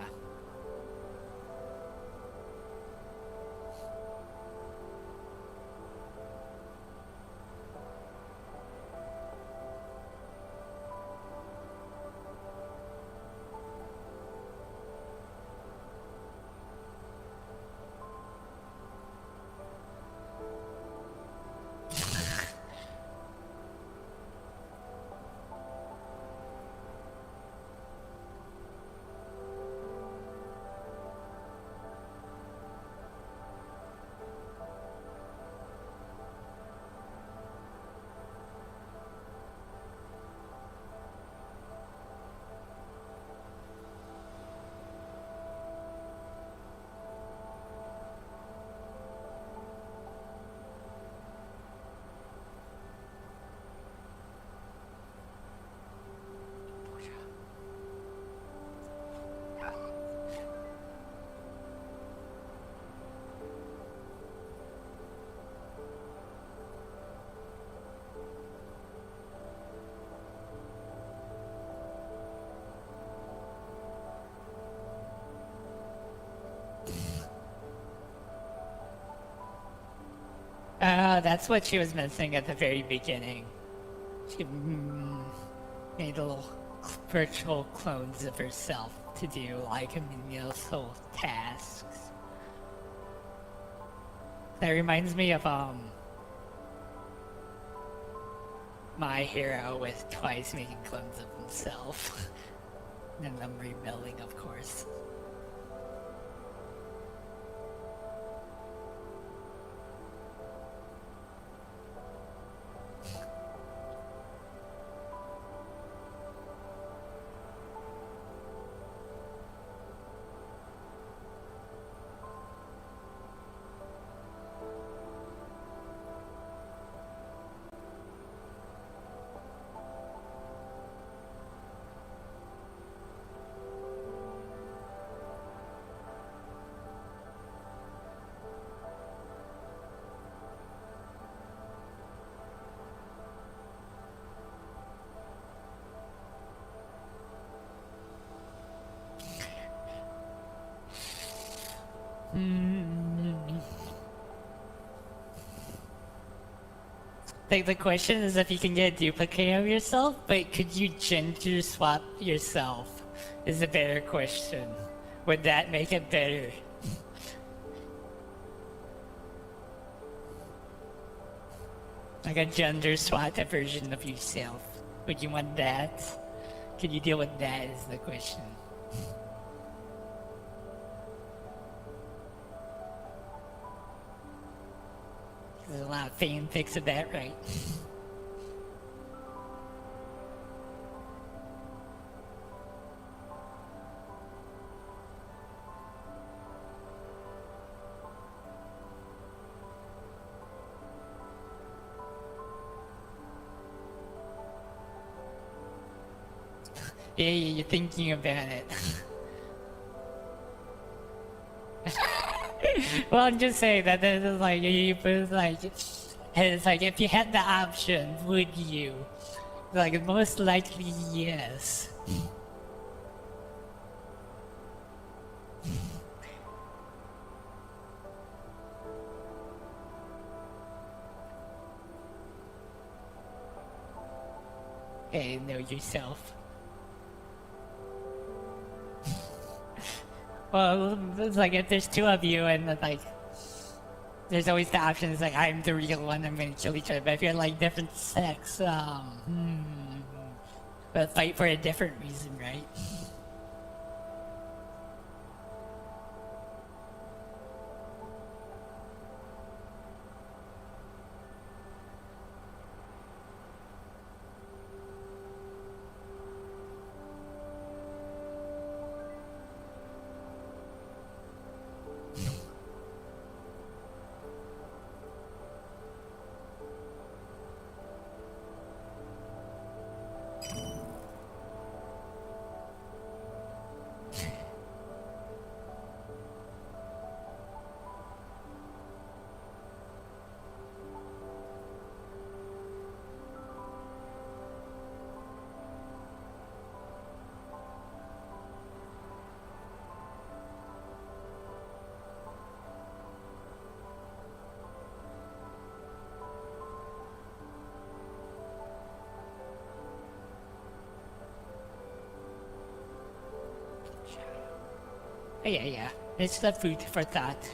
Speaker 1: That's what she was missing at the very beginning. She made little virtual clones of herself to do like menial tasks. That reminds me of my hero with twice making clones of himself. And them rebuilding, of course. The question is if you can get a duplicate of yourself, but could you gender swap yourself? Is a better question. Would that make it better? Like a gender swapped version of yourself. Would you want that? Could you deal with that is the question. There's a lot of fanfics of that, right? Yeah, you're thinking about it. Well, I'm just saying that this is like, it's like if you had the option, would you? Like, most likely, yes. Hey, know yourself. Well, it's like if there's two of you and like there's always the option, it's like I'm the real one, I'm gonna kill each other. But if you're like different sex, but fight for a different reason, right? Oh, yeah. It's the food for thought.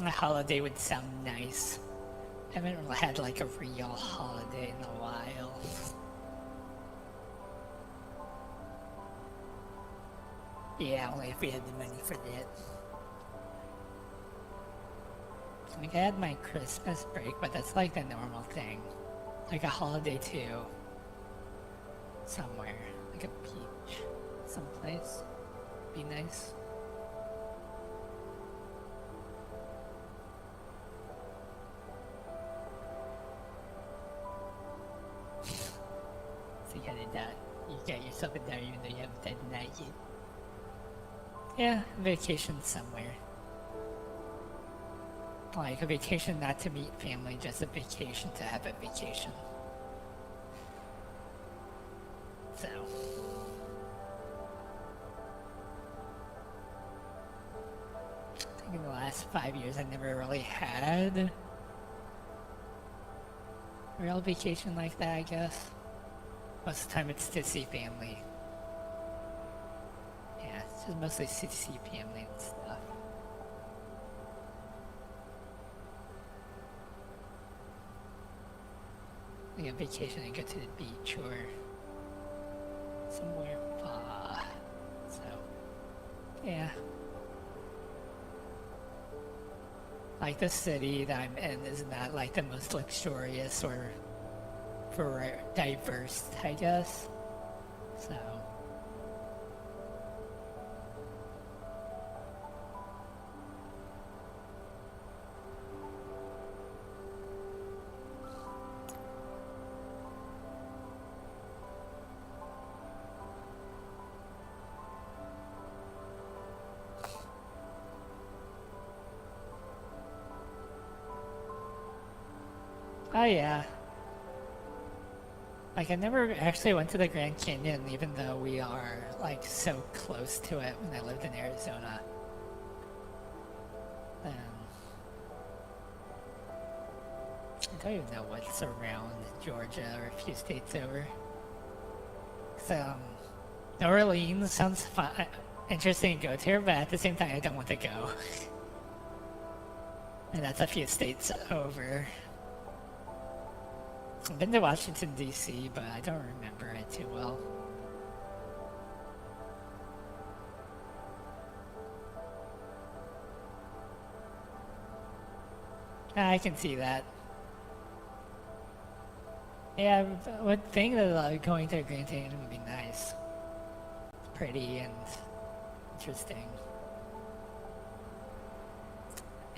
Speaker 1: A holiday would sound nice. I haven't really had like a real holiday in a while. Yeah, only if we had the money for that. I think I had my Christmas break, but that's like the normal thing. Like a holiday too. Somewhere. Like a beach. Someplace. Be nice. So you gotta die. You get yourself a die even though you haven't died tonight yet. Yeah, vacation somewhere. Like a vacation not to meet family, just a vacation to have a vacation. So. I think in the last 5 years I never really had a real vacation like that, I guess. Most of the time it's to see family. Yeah, it's just mostly to see family and stuff. Like a vacation and go to the beach or somewhere far. So, yeah. Like the city that I'm in is not like the most luxurious or for diverse, I guess. So. Oh yeah. Like I never actually went to the Grand Canyon even though we are like so close to it when I lived in Arizona. I don't even know what's around Georgia or a few states over. New Orleans sounds fun, interesting to go to, but at the same time, I don't want to go. And that's a few states over. I've been to Washington, D.C., but I don't remember it too well. I can see that. Yeah, I would think that going to a Grand Canyon would be nice. It's pretty and interesting.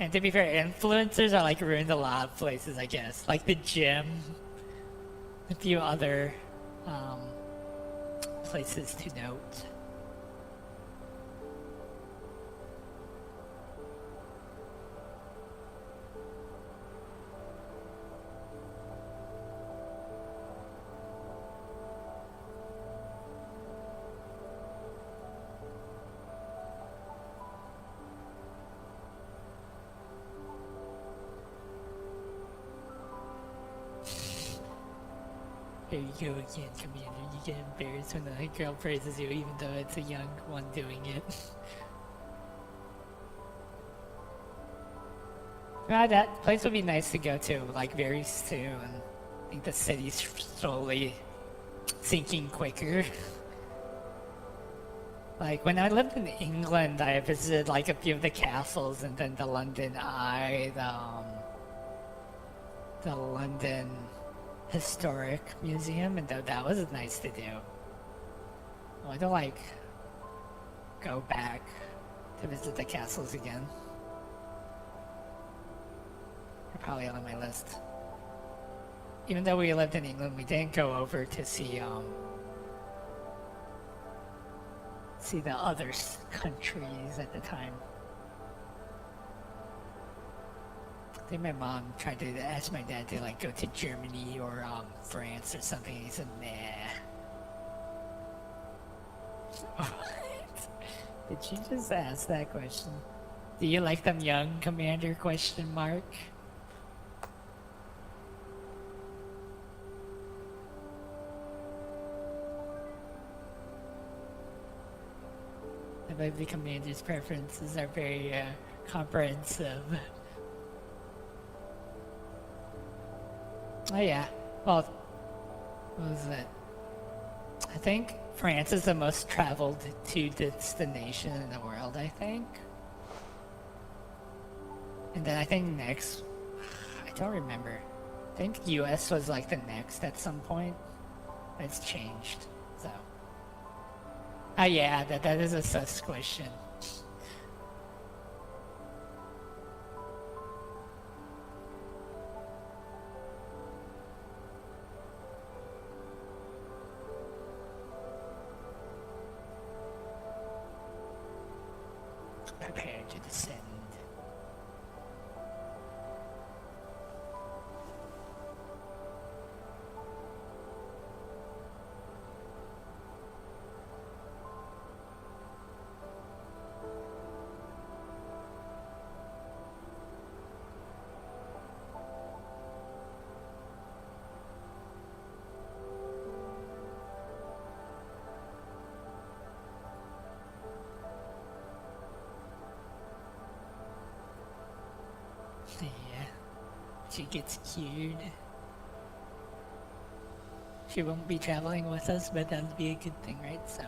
Speaker 1: And to be fair, influencers are like ruined a lot of places, I guess. Like the gym, a few other places to note. There you go again, Commander. You get embarrassed when the girl praises you, even though it's a young one doing it. That place would be nice to go to, like, very soon. I think the city's slowly sinking quicker. Like, when I lived in England, I visited, like, a few of the castles, and then the London Eye, the London Historic Museum, and that was nice to do. I want to like go back to visit the castles again. They're probably on my list. Even though we lived in England, we didn't go over to see the other countries at the time. I think my mom tried to ask my dad to like go to Germany or France or something. He said, nah. What? Did she just ask that question? Do you like them young, Commander? Question mark. I believe the Commander's preferences are very comprehensive. Oh yeah, well, what was it? I think France is the most traveled to destination in the world, I think. And then I think next, I don't remember. I think US was like the next at some point. It's changed, so. Oh yeah, that is a sus question. Prepare to descend. Yeah, she gets cured. She won't be traveling with us, but that would be a good thing, right? So.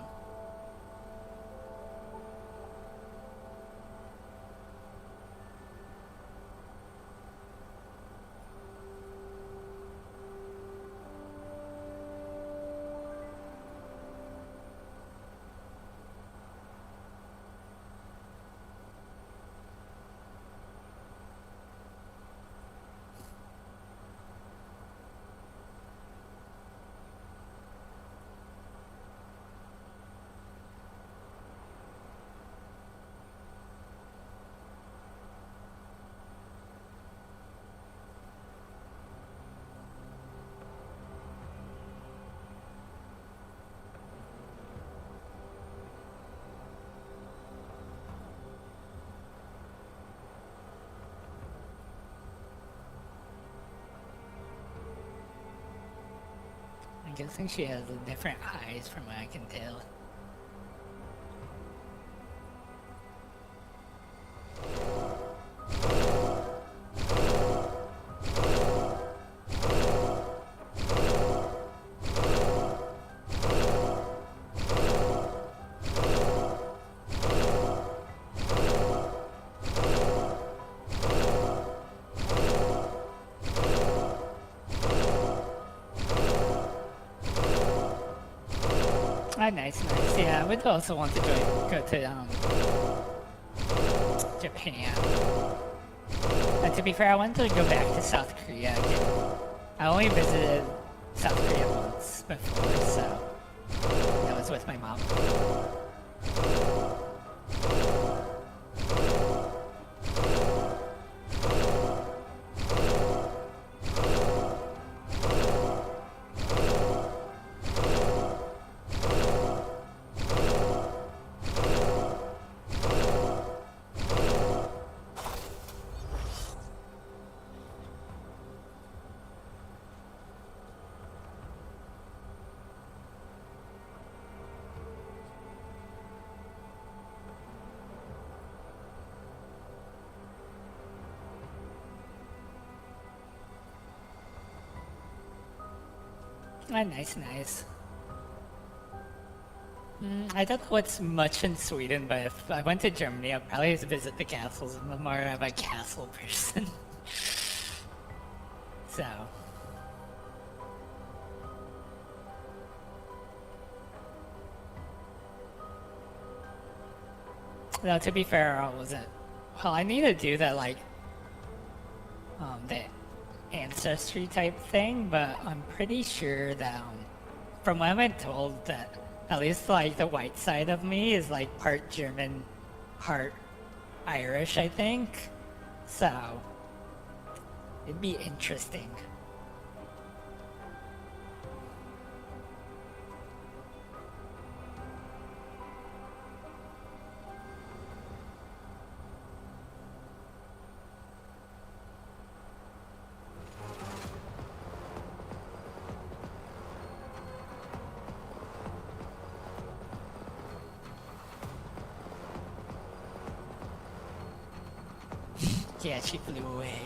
Speaker 1: guessing she has different eyes from what I can tell. Nice. Yeah, I would also want to go to Japan. And to be fair, I wanted to go back to South Korea again. I only visited South Korea once before, so that was with my mom. Nice. I don't know what's much in Sweden, but if I went to Germany, I'd probably just visit the castles. I'm more of a castle person. So. No, to be fair, I wasn't. Well, I need to do that, like, the ancestry type thing, but I'm pretty sure that, from what I've been told, that at least, like, the white side of me is, like, part German, part Irish, I think. So, it'd be interesting. Yeah, she flew away.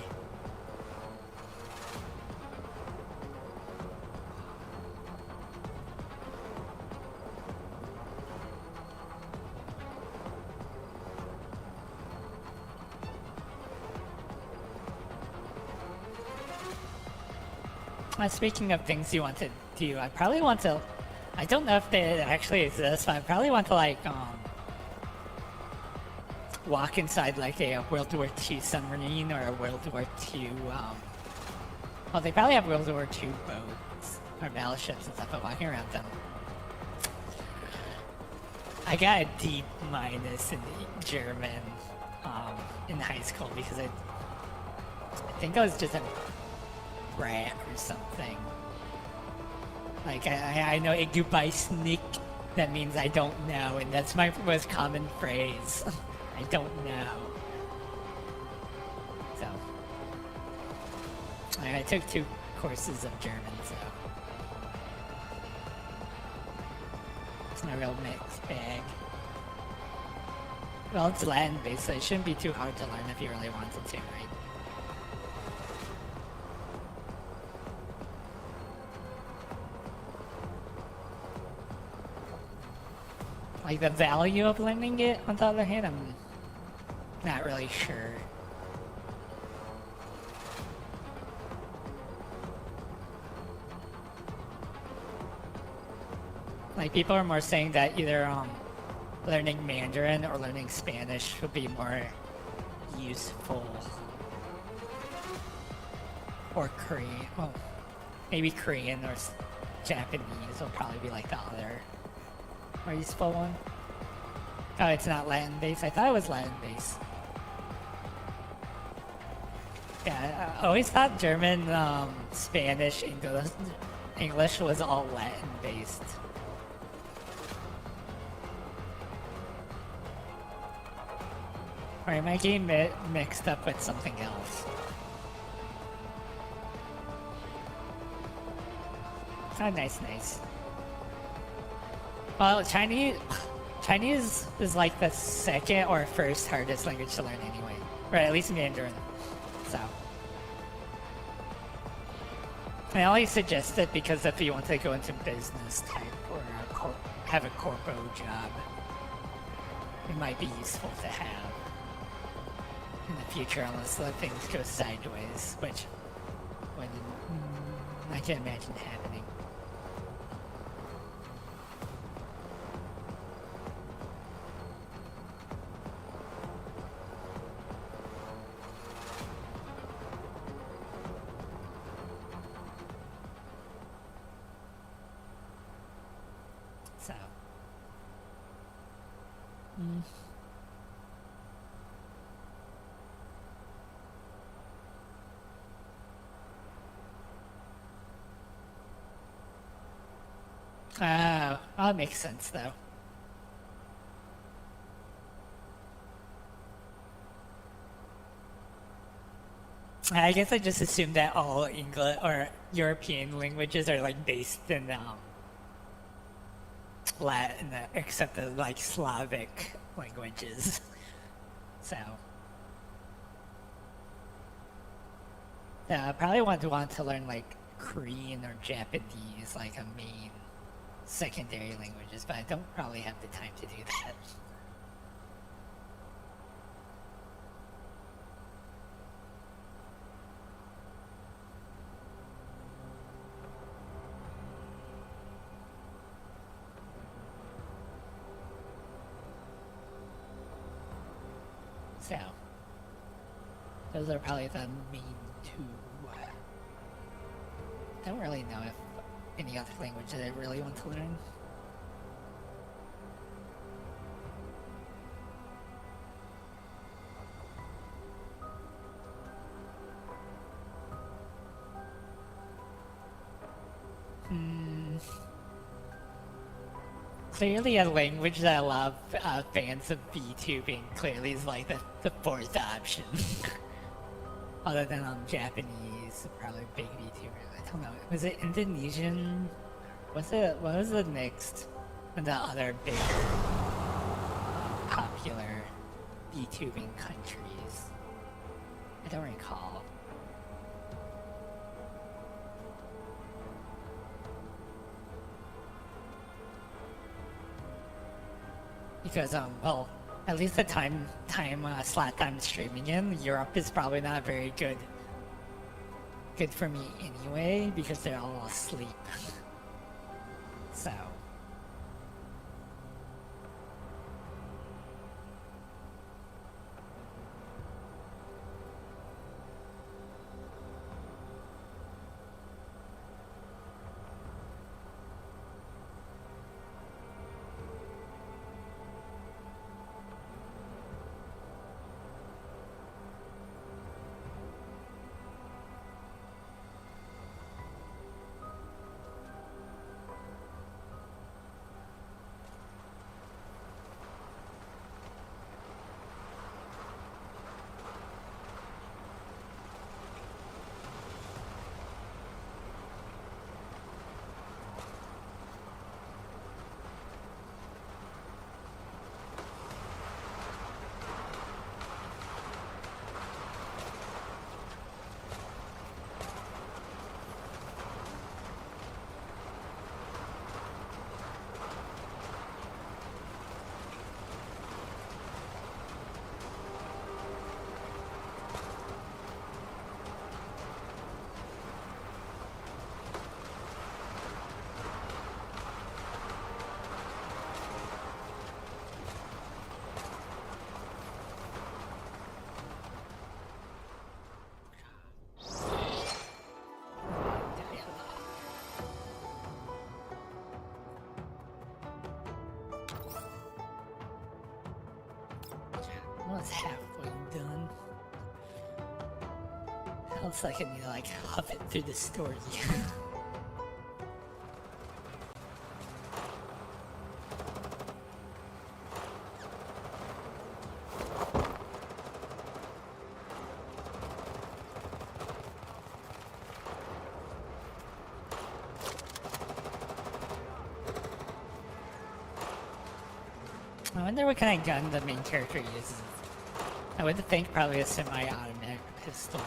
Speaker 1: Speaking of things you want to do, I probably want to. I don't know if they actually exist, but I probably want to, like, walk inside like a World War II submarine or a World War II, well, they probably have World War II boats or battleships and stuff, but walking around them. I got a D- in German in high school because I think I was just a brat or something. Like, I know ich weiß nicht, that means I don't know, and that's my most common phrase. I don't know. So, I took 2 courses of German, so it's a real mixed bag. Well, it's Latin based, so it shouldn't be too hard to learn if you really wanted to, right? Like, the value of learning it, on the other hand, I'm not really sure. Like, people are more saying that either learning Mandarin or learning Spanish would be more useful. Or Korean. Well, maybe Korean or Japanese will probably be like the other more useful one. Oh, it's not Latin based. I thought it was Latin based. Yeah, I always thought German, Spanish, English was all Latin based. Or am I getting mixed up with something else? Oh, nice, nice. Well, Chinese is like the second or first hardest language to learn anyway, or at least Mandarin. So I only suggest it because if you want to go into business type or have a corpo job, it might be useful to have in the future unless things go sideways, which I can imagine happening. So, oh, that makes sense though. I guess I just assumed that all English or European languages are like based in Latin, except the like Slavic languages. So, I probably want to learn like Korean or Japanese, like a main secondary languages, but I don't probably have the time to do that. So, those are probably the main two. I don't really know if any other language that I really want to learn. Clearly a language that a lot of fans of VTubing clearly is like the fourth option. Other than Japanese, probably big VTuber. I don't know. Was it Indonesian? What was the next? The other big popular VTubing countries? I don't recall. Because well, at least the slot time streaming in Europe is probably not very good for me anyway because they're all asleep. So almost halfway done. Looks like I need to like huff it through the story. I wonder what kind of gun the main character uses. I would think probably a semi-automatic pistol.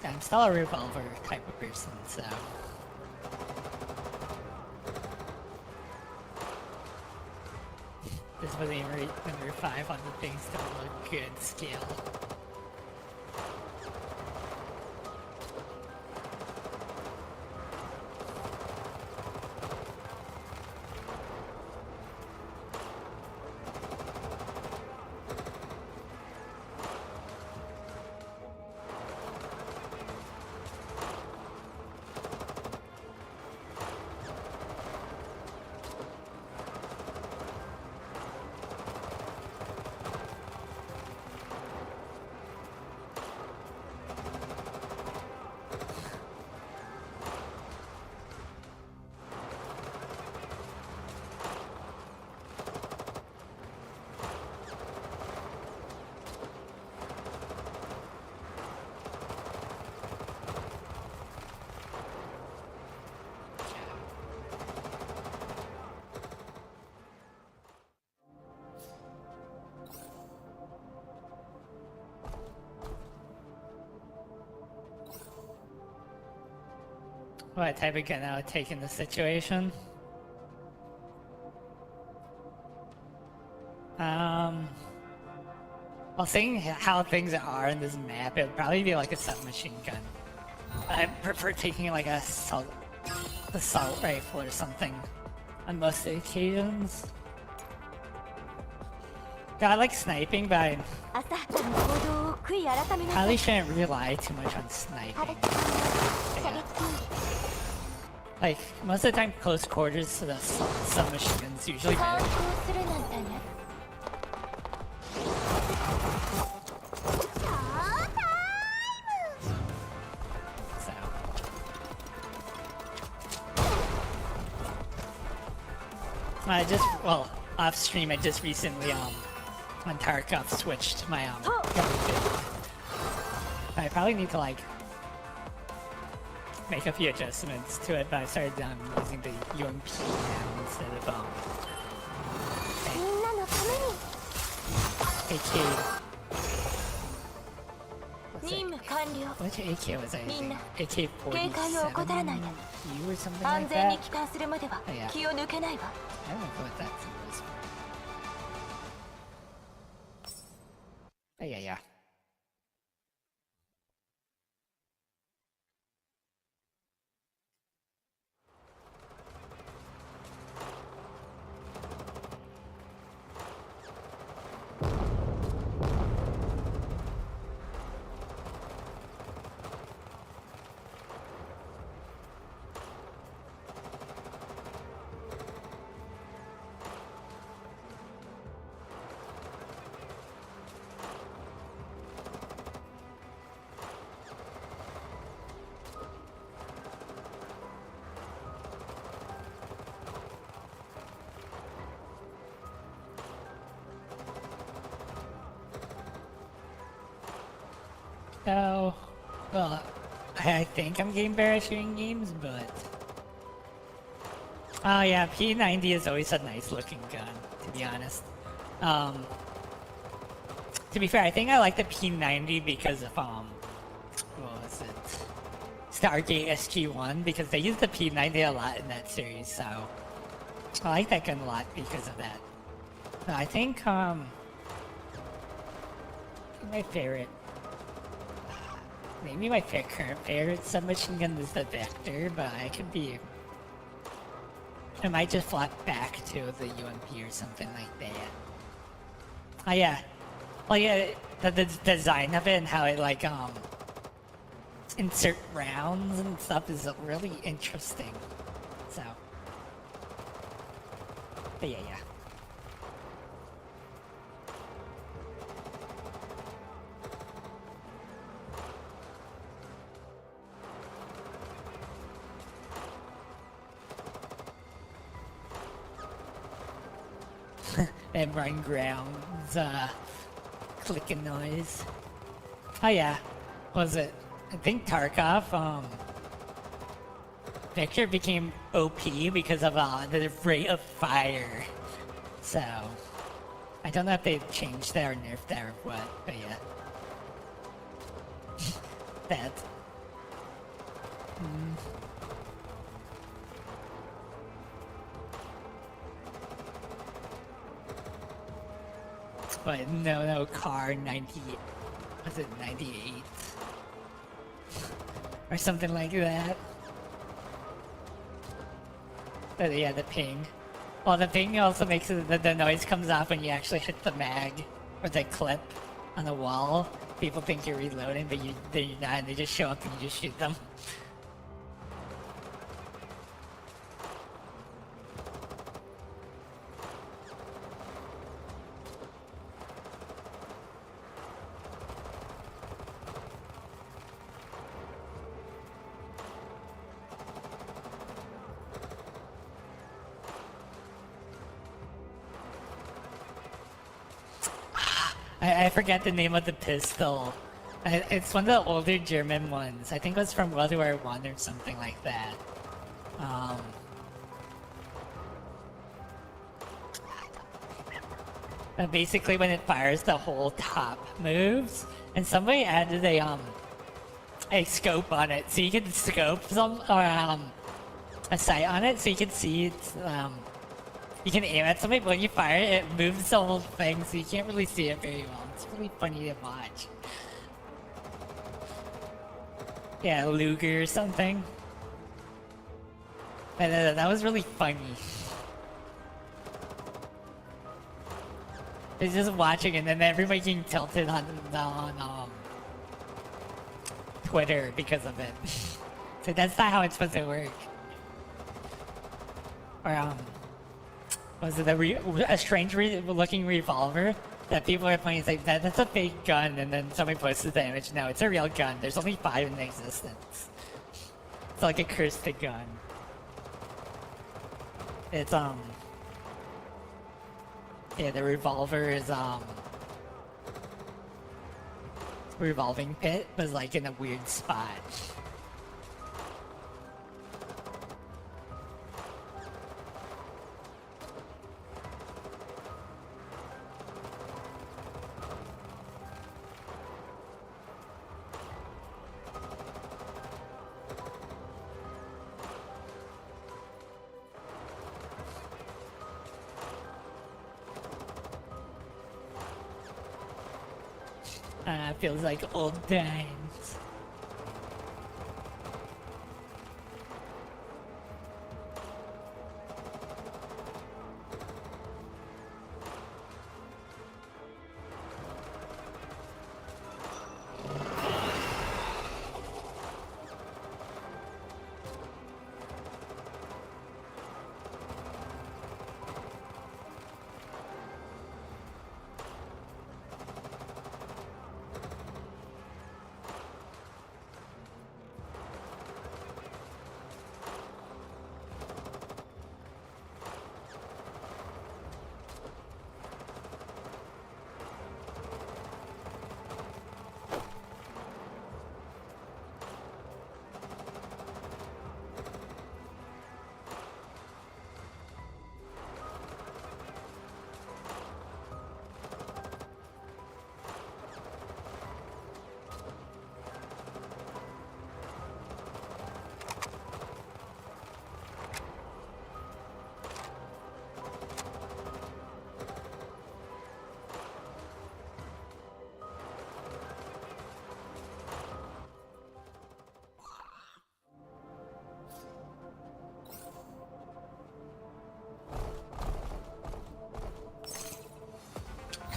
Speaker 1: I'm still a revolver type of person, so... This wasn't even number 5 on the things that look good scale. What type of gun I would take in this situation? Well, seeing how things are in this map, it would probably be like a submachine gun. I prefer taking like a assault rifle or something on most occasions. God, I like sniping, but I probably shouldn't rely too much on sniping. Yeah. Like, most of the time, close quarters to the submachine gun's usually better. So. Well, off stream, I just recently, on Tarkov switched my, gun fit. I probably need to, like, make a few adjustments to it, but I started using the UMP now instead of AK. Which AK was I using? AK-47U or something like that? Oh, yeah. I don't know what that was. Oh, yeah. Oh, well, I think I'm getting better at shooting games, but... Oh yeah, P90 is always a nice looking gun, to be honest. To be fair, I think I like the P90 because of, what was it? Stargate SG-1, because they use the P90 a lot in that series, so... I like that gun a lot because of that. So I think, my favorite... Maybe my current favorite submachine gun is the Vector, but I could be... I might just flop back to the UMP or something like that. Oh yeah. Well yeah, the design of it and how it like, insert rounds and stuff is really interesting. So. But yeah. And run grounds, clicking noise. Oh yeah, what was it? I think Tarkov, Victor became OP because of the rate of fire. So, I don't know if they've changed that or nerfed that or what, but yeah. That. But no, car 90, was it 98? Or something like that. But yeah, the ping. Well, the ping also makes it that the noise comes off when you actually hit the mag or the clip on the wall. People think you're reloading, but you're not, and they just show up and you just shoot them. I forget the name of the pistol. It's one of the older German ones. I think it was from World War I or something like that. And basically when it fires, the whole top moves. And somebody added a scope on it, so you can scope some, or a sight on it, so you can see it's, you can aim at somebody, but when you fire it, it moves the whole thing, so you can't really see it very well. It's really funny to watch. Yeah, Luger or something. And that was really funny. It's just watching, and then everybody getting tilted on Twitter because of it. So that's not how it's supposed to work. Or was it a strange looking revolver that people are playing? It's like that's a fake gun, and then somebody posted the image. No, it's a real gun. There's only 5 in existence. It's like a cursed gun. It's yeah, the revolver is revolving pit was like in a weird spot. Feels like old times.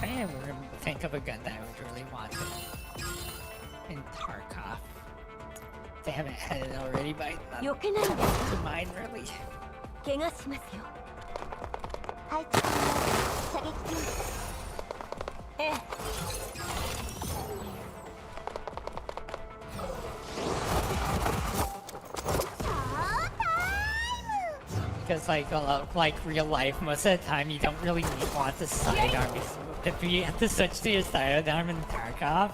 Speaker 1: I would think of a gun that I would really want in Tarkov. They haven't had it already, but not to mine really.
Speaker 2: 怪我しますよ。配置射撃中。
Speaker 3: ええ。
Speaker 1: Because like real life, most of the time you don't really want the sidearm. If you have to switch to your sidearm in Tarkov,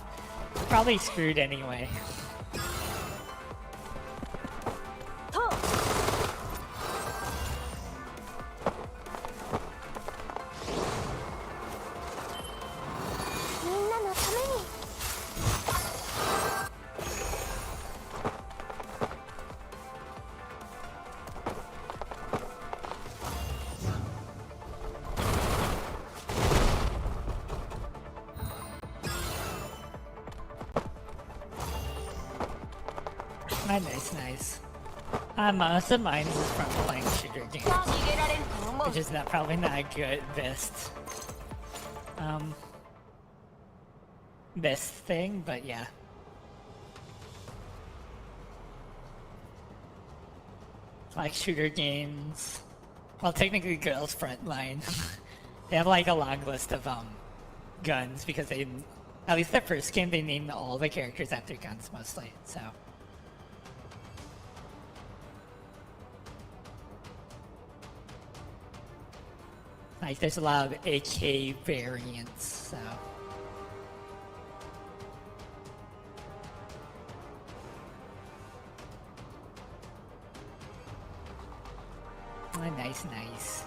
Speaker 1: you're probably screwed anyway. Ah, nice, nice. Most of mine is from playing shooter games,
Speaker 3: 逃げられると思う
Speaker 1: which is not probably not a good best thing, but yeah. Like shooter games. Well, technically Girls Frontline. They have like a long list of guns because they, at least the first game, they named all the characters after guns mostly, so. Like there's a lot of AK variants, so. Oh, nice, nice.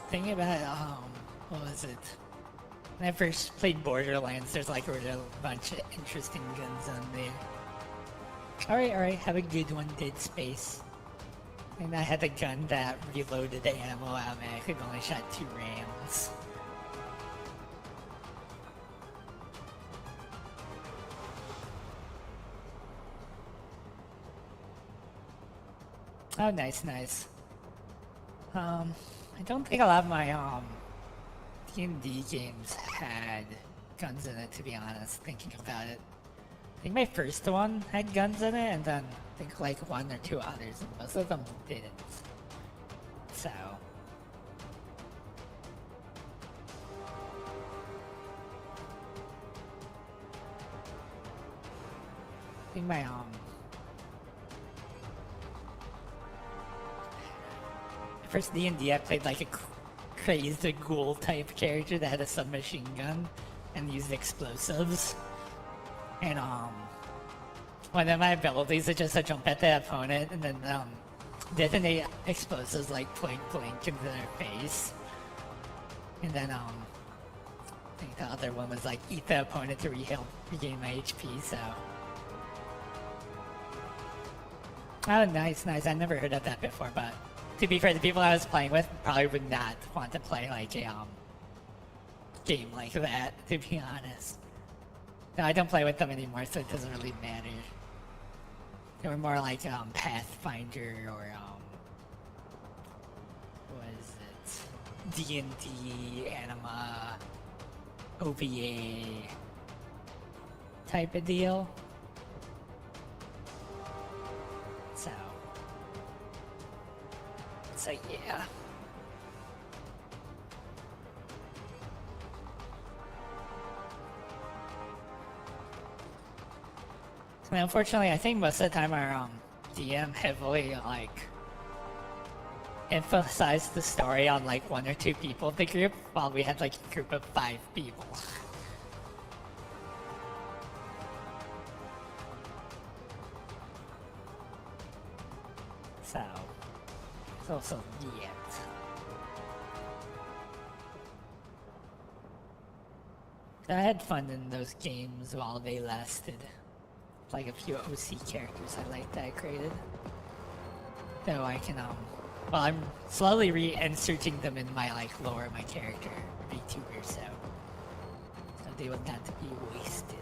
Speaker 1: Thinking about what was it? When I first played Borderlands, there's like a bunch of interesting guns on there. Alright, have a good one, Dead Space. And I had a gun that reloaded the ammo automatically, but only shot 2 rounds. Oh, nice, nice. I don't think a lot of my D&D games had guns in it, to be honest, thinking about it. I think my first one had guns in it, and then I think like 1 or 2 others, and most of them didn't. So. I think my first D&D, I played like a crazed ghoul type character that had a submachine gun and used explosives. And one of my abilities is just to jump at the opponent and then detonate explosives like blink into their face. And then I think the other one was like eat the opponent to regain my HP. So. Oh, nice, nice. I never heard of that before, but. To be fair, the people I was playing with probably would not want to play like a game like that, to be honest. No, I don't play with them anymore, so it doesn't really matter. They were more like Pathfinder or what is it? D&D, Anima, OVA type of deal. So yeah. I mean, unfortunately, I think most of the time our DM heavily like emphasized the story on like 1 or 2 people of the group, while we had like a group of 5 people. So. Also, yet. I had fun in those games while they lasted. Like a few OC characters I liked that I created. Though I can, well, I'm slowly reinserting them in my, like, lore of my character, VTuber, so they would not be wasted.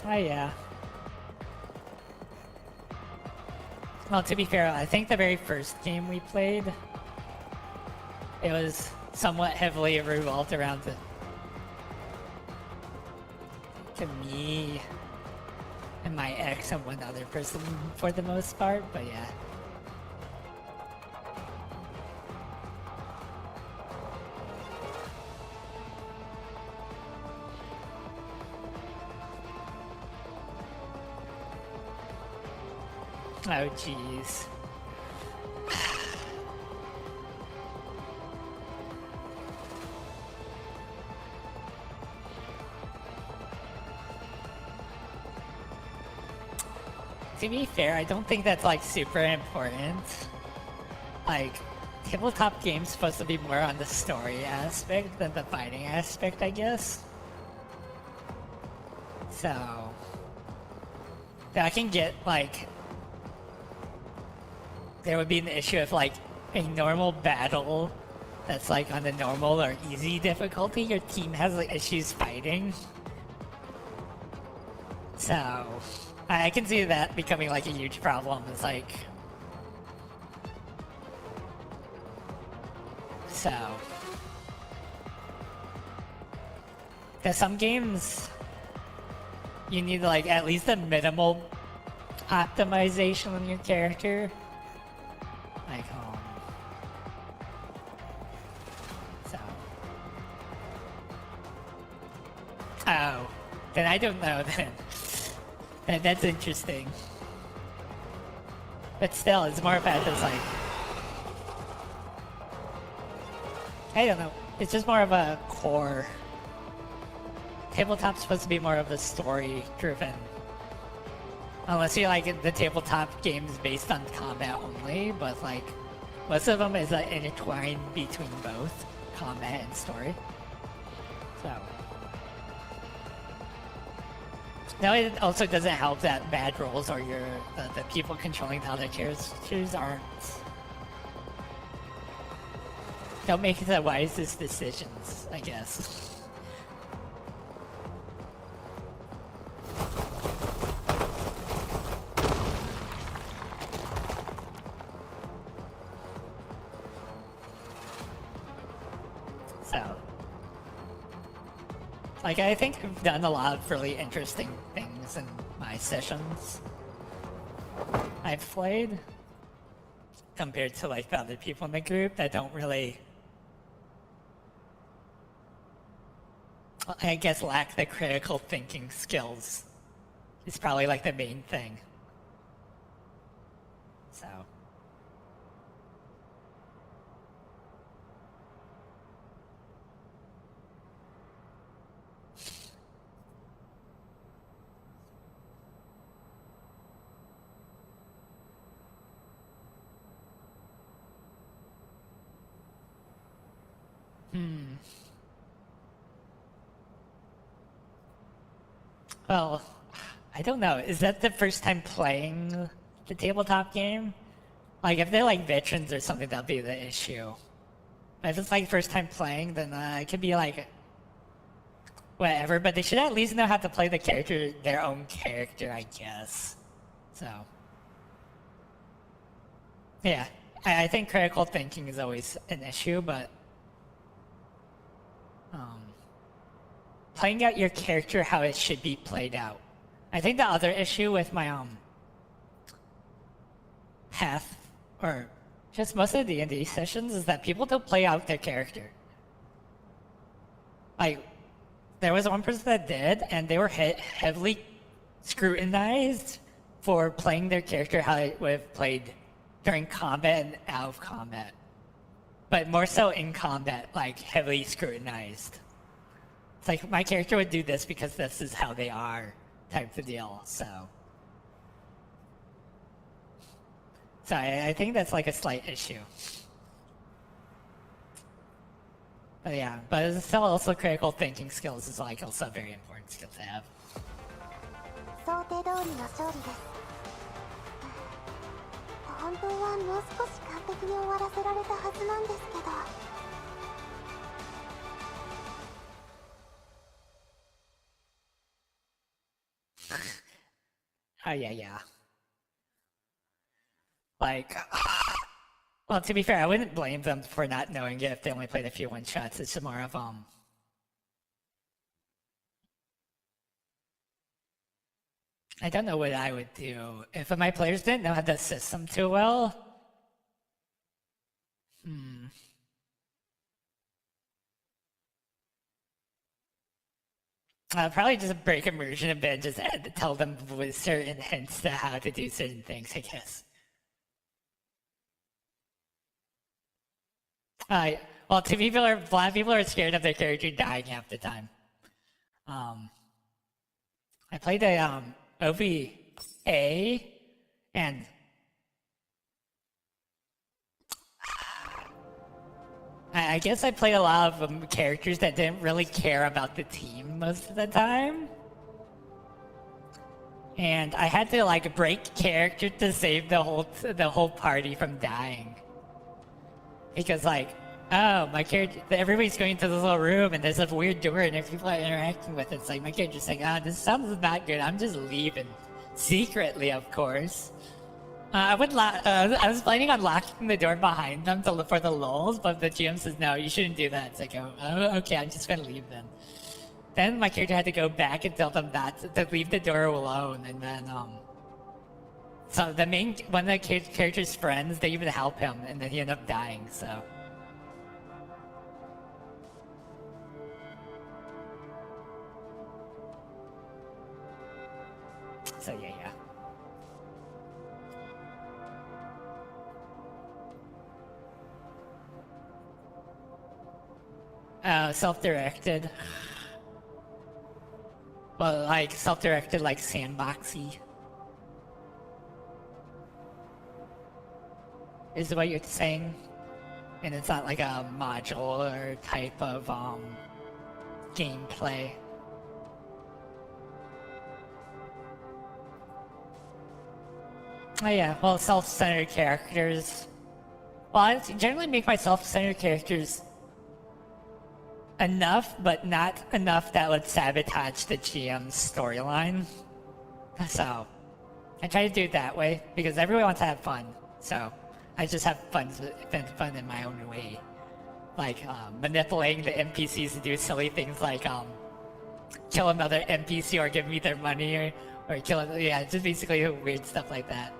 Speaker 1: Oh yeah. Well, to be fair, I think the very first game we played, it was somewhat heavily revolved around to me and my ex and one other person for the most part, but yeah. Oh jeez. To be fair, I don't think that's like super important. Like, tabletop games supposed to be more on the story aspect than the fighting aspect, I guess. So I can get like there would be an issue if like a normal battle that's like on the normal or easy difficulty, your team has like issues fighting. So I can see that becoming like a huge problem. It's like, so there's some games you need like at least a minimal optimization on your character. Like, so. Oh, then I don't know then. That's interesting. But still, it's more about this like, I don't know. It's just more of a core. Tabletop's supposed to be more of a story-driven. Unless you like the tabletop games based on combat only, but like most of them is intertwined between both combat and story. So now it also doesn't help that bad rolls or the people controlling the other characters don't make the wisest decisions, I guess. Like, I think I've done a lot of really interesting things in my sessions I've played compared to like the other people in the group that don't really, I guess, lack the critical thinking skills is probably like the main thing. So well, I don't know. Is that the first time playing the tabletop game? Like, if they're like veterans or something, that'll be the issue. But if it's like first time playing, then it could be like whatever. But they should at least know how to play the character, their own character, I guess. So yeah, I think critical thinking is always an issue, but playing out your character how it should be played out. I think the other issue with my half or just most of the D&D sessions is that people don't play out their character. Like, there was one person that did, and they were heavily scrutinized for playing their character how it would have played during combat and out of combat. But more so in combat, like heavily scrutinized. It's like, my character would do this because this is how they are, type of deal, so. So I think that's like a slight issue. But yeah, but it's still also critical thinking skills is like also a very important skill to have.
Speaker 2: 想定通りの勝利です。本当はもう少し完璧に終わらせられたはずなんですけど。
Speaker 1: Oh yeah. Like, well, to be fair, I wouldn't blame them for not knowing it if they only played a few one-shots. It's more of, I don't know what I would do. If my players didn't know how the system too well, I'll probably just break immersion a bit, just tell them with certain hints to how to do certain things, I guess. Well, black people are scared of their character dying half the time. I played a OVA, and I guess I played a lot of characters that didn't really care about the team most of the time. And I had to like break character to save the whole party from dying. Because like, oh, my character, everybody's going to this little room and there's a weird door and people are interacting with it. It's like my character's like, ah, this sounds not good. I'm just leaving. Secretly, of course. I was planning on locking the door behind them for the lulz, but the GM says, no, you shouldn't do that. It's like, oh, okay, I'm just gonna leave then. Then my character had to go back and tell them to leave the door alone, and then, so one of the character's friends, they even help him, and then he ended up dying, so. So yeah. Self-directed. Well, like, self-directed, like, sandboxy. Is what you're saying? And it's not like a modular type of, gameplay. Oh yeah, well, self-centered characters. Well, I generally make my self-centered characters enough, but not enough that would sabotage the GM's storyline. So, I try to do it that way, because everyone wants to have fun. So, I just have fun in my own way. Like, manipulating the NPCs to do silly things like, kill another NPC or give me their money, or kill, yeah, just basically weird stuff like that.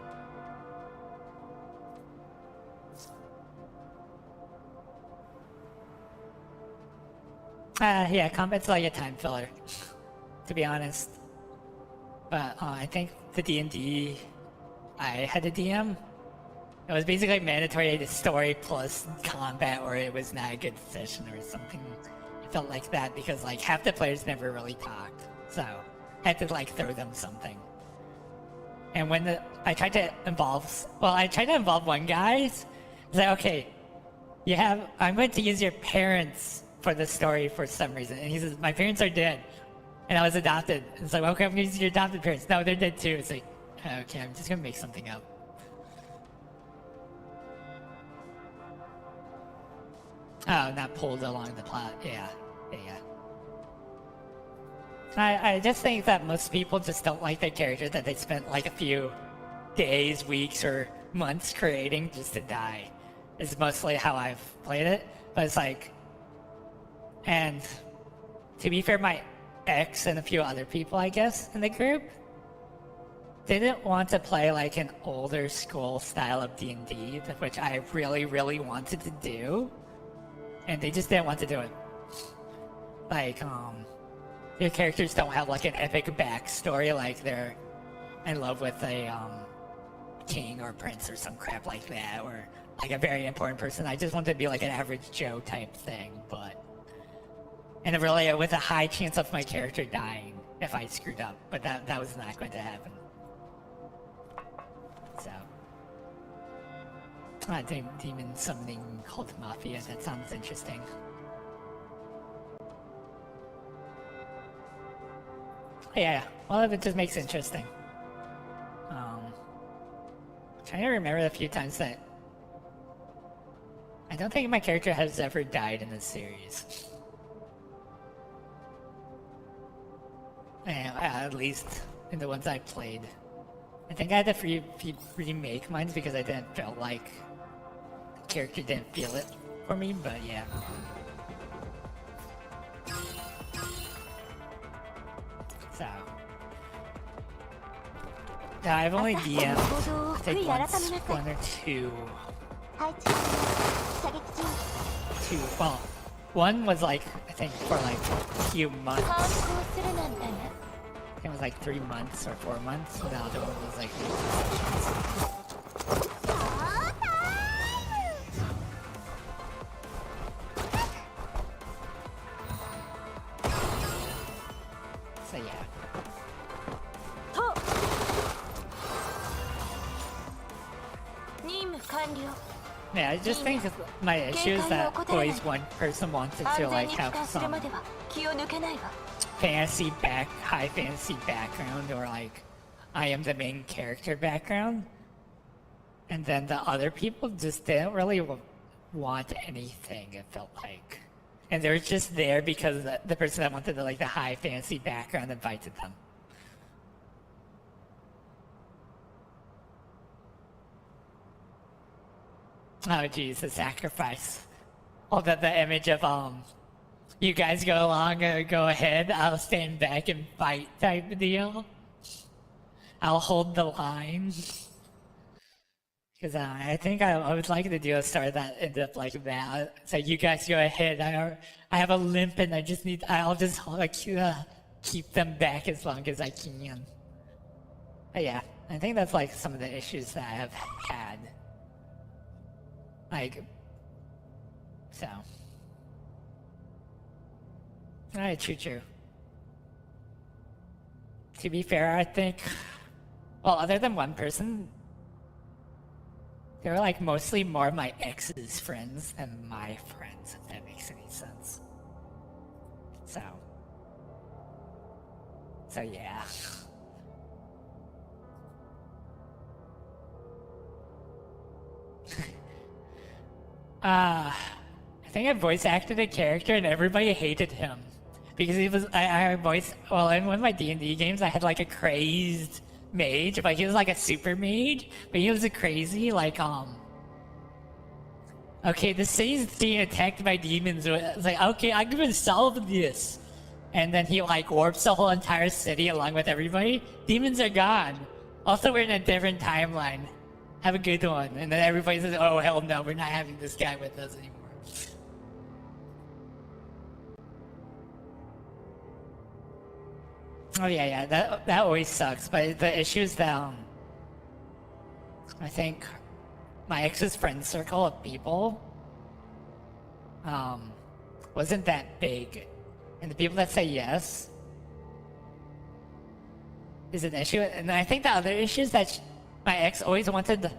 Speaker 1: Yeah, combat's like a time filler, to be honest. But I think the D&D I had a DM. It was basically mandatory to story plus combat, or it was not a good session or something. It felt like that because like half the players never really talked, so I had to like throw them something. And when I tried to involve one guy. It's like, okay, I'm going to use your parents for the story for some reason. And he says, my parents are dead. And I was adopted. It's like, okay, I'm gonna use your adopted parents. No, they're dead too. It's like, okay, I'm just gonna make something up. Oh, not pulled along the plot. Yeah. I just think that most people just don't like their character that they spent like a few days, weeks, or months creating just to die. Is mostly how I've played it. But it's like, and to be fair, my ex and a few other people, I guess, in the group didn't want to play like an older school style of D&D, which I really, really wanted to do, and they just didn't want to do it. Like, your characters don't have like an epic backstory, like they're in love with a king or prince or some crap like that, or like a very important person. I just wanted to be like an average Joe type thing, and really with a high chance of my character dying if I screwed up, but that was not going to happen. So, demon summoning cult mafia, that sounds interesting. Yeah, well, it just makes it interesting. Trying to remember the few times that I don't think my character has ever died in this series. At least in the ones I've played. I think I had to remake mine because I didn't feel like the character didn't feel it for me, but yeah. So yeah, I've only DM'd I think once, one or two. Well, one was like I think for like a few months. It was like 3 months or 4 months. The other one was like 8 sessions. So yeah. Yeah, I just think my issue is that always one person wanted to like have some high fantasy background, or like I am the main character background, and then the other people just didn't really want anything, it felt like, and they were just there because the person that wanted the high fantasy background invited them. Oh geez, the sacrifice. Oh, the image of you guys go along, go ahead, I'll stand back and fight type of deal. I'll hold the line. Because I think I would like to do a story that ended up like that. So you guys go ahead, I have a limp and I'll just like keep them back as long as I can. But yeah, I think that's like some of the issues that I have had. Like, so. Alright, true. To be fair, I think, well, other than one person, they were like mostly more my ex's friends than my friends, if that makes any sense. So yeah. I think I voice acted a character and everybody hated him because he was I voiced, well, in one of my D&D games I had like a crazed mage, but he was like a super mage, but he was a crazy like okay, the city's being attacked by demons. It's like, okay, I'm gonna solve this, and then he like warps the whole entire city along with everybody. Demons are gone. Also, we're in a different timeline. Have a good one. And then everybody says, oh, hell no, we're not having this guy with us anymore. Oh, yeah, that always sucks. But the issue is that, I think my ex's friend circle of people, wasn't that big. And the people that say yes is an issue. And I think the other issue is that my ex always wanted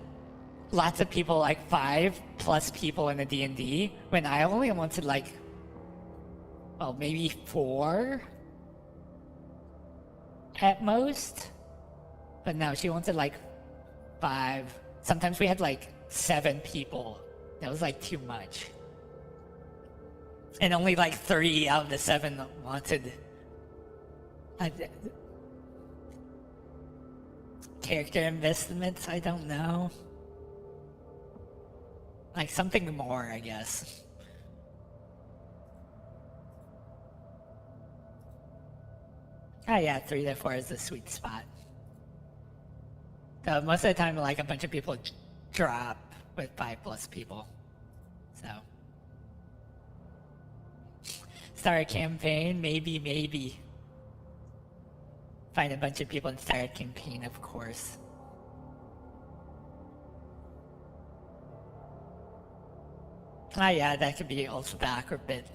Speaker 1: lots of people, like 5+ people in the D&D, when I only wanted like, well, maybe 4 at most. But no, she wanted like 5. Sometimes we had like 7 people. That was like too much. And only like 3 out of the 7 wanted character investments, I don't know. Like something more, I guess. Oh yeah, 3 to 4 is the sweet spot. So most of the time, like a bunch of people drop with 5+ people. So start a campaign, maybe. Find a bunch of people and start a campaign, of course. Ah, yeah, that could be also the awkward bit.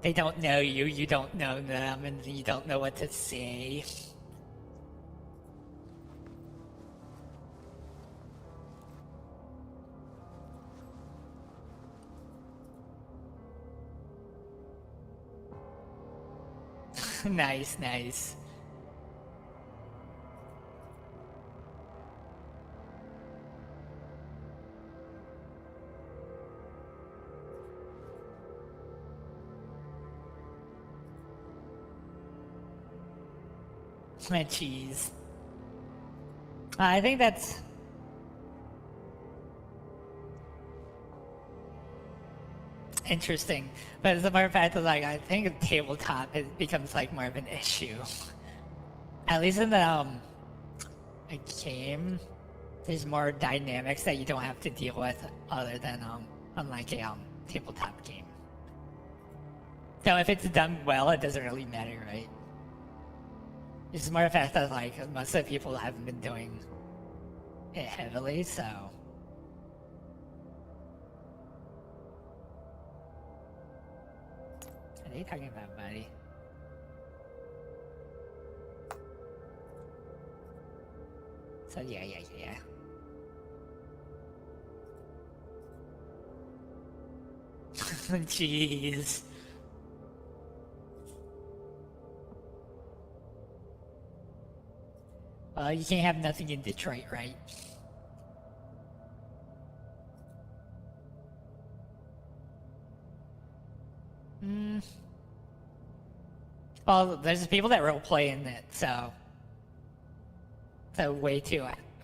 Speaker 1: They don't know you, you don't know them, and you don't know what to say. Nice. My cheese. I think that's interesting, but as a matter of fact, like I think tabletop it becomes like more of an issue. At least in the a game, there's more dynamics that you don't have to deal with other than unlike a tabletop game. So if it's done well, it doesn't really matter, right? It's a matter of fact that like most of the people haven't been doing it heavily, so. What are you talking about, buddy? So yeah. Jeez. Well, you can't have nothing in Detroit, right? Well, there's people that roleplay in it, so it's a way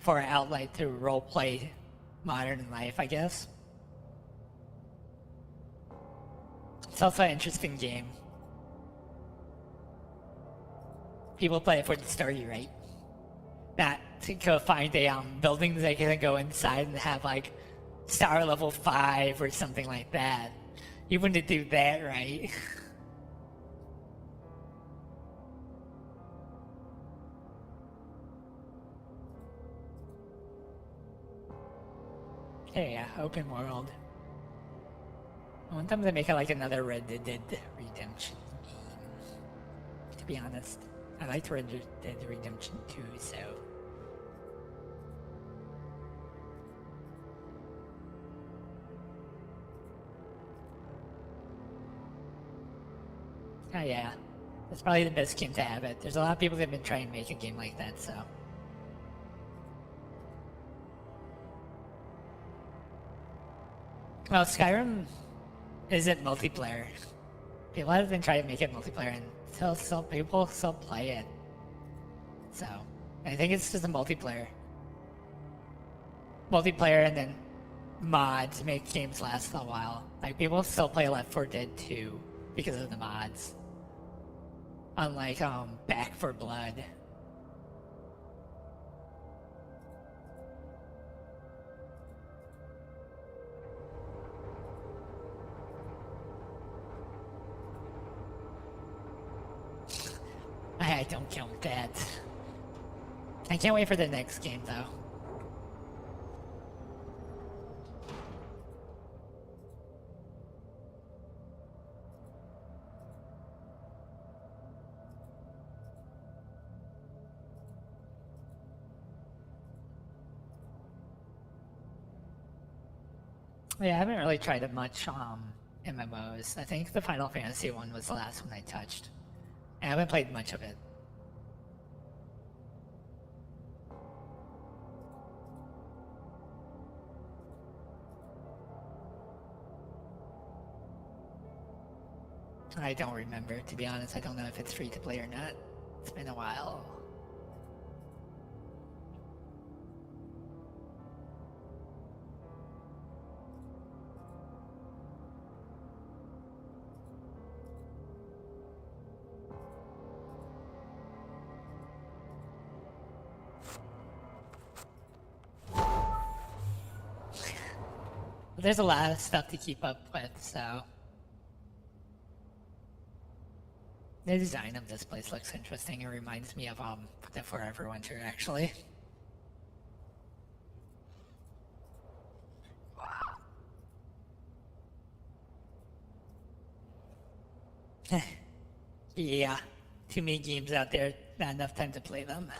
Speaker 1: for an outlet to roleplay modern life, I guess. It's also an interesting game. People play it for the story, right? Not to go find a building they can go inside and have like star level 5 or something like that. You wouldn't do that, right? Yeah, open world. I want them to make it like another Red Dead Redemption game. To be honest, I liked Red Dead Redemption 2, so. Oh yeah, that's probably the best game to have it. There's a lot of people that have been trying to make a game like that, so. Well, Skyrim isn't multiplayer. People have been trying to make it multiplayer, and still people still play it. So, I think it's just a multiplayer. Multiplayer and then mods make games last a while. Like, people still play Left 4 Dead 2 because of the mods. Unlike, Back 4 Blood. I don't count that. I can't wait for the next game, though. Yeah, I haven't really tried it much MMOs. I think the Final Fantasy one was the last one I touched. I haven't played much of it. I don't remember, to be honest. I don't know if it's free to play or not. It's been a while. There's a lot of stuff to keep up with, so. The design of this place looks interesting. It reminds me of the Forever Winter, actually. Wow. Yeah, too many games out there, not enough time to play them.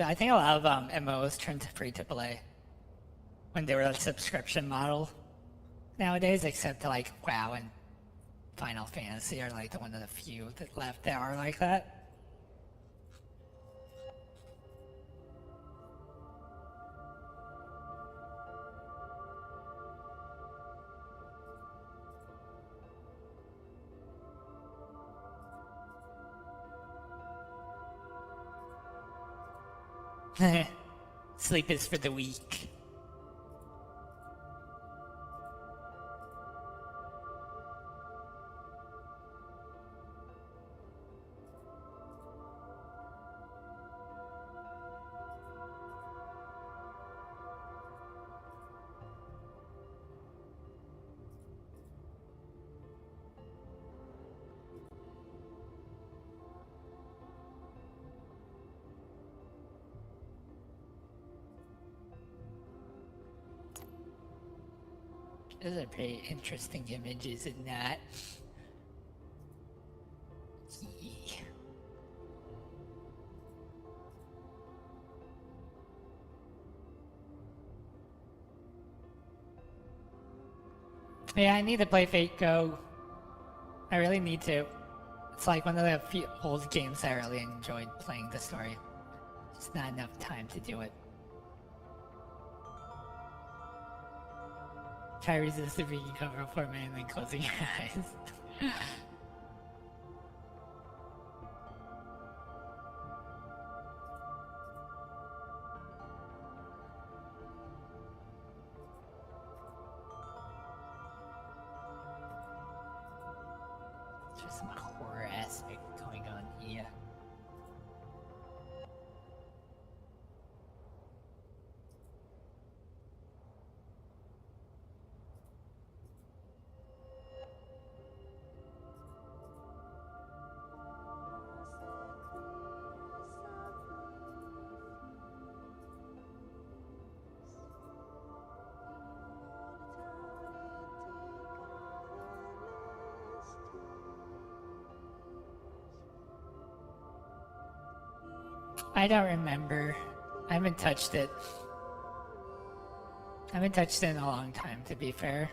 Speaker 1: I think a lot of MMOs turned free to play when they were a subscription model nowadays, except like WoW and Final Fantasy are like the one of the few that left that are like that. Sleep is for the weak. Those are pretty interesting images in that. Yeah, I need to play Fate Go. I really need to. It's like one of the few old games I really enjoyed playing the story. Just not enough time to do it. Try resist if you can cover for me and then closing your eyes. There's some horror aspect going on here. I don't remember. I haven't touched it. I haven't touched it in a long time, to be fair.